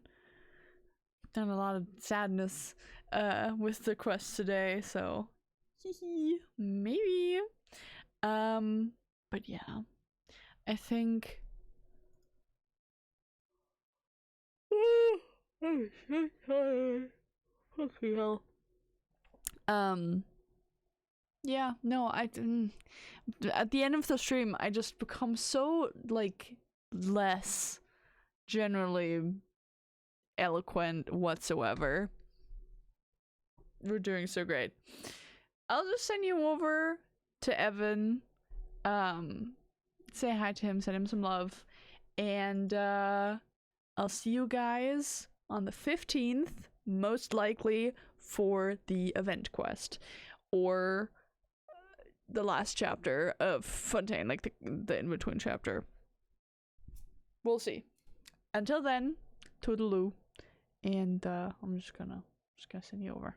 and a lot of sadness with the quest today, so maybe. But yeah, I think fucking hell. Yeah, no, I didn't. At the end of the stream, I just become so, like, less generally eloquent whatsoever. We're doing so great. I'll just send you over to Evan. Say hi to him, send him some love, and I'll see you guys on the 15th, most likely for the event quest, or the last chapter of Fontaine, like the in-between chapter. We'll see. Until then, toodaloo, and I'm just gonna send you over.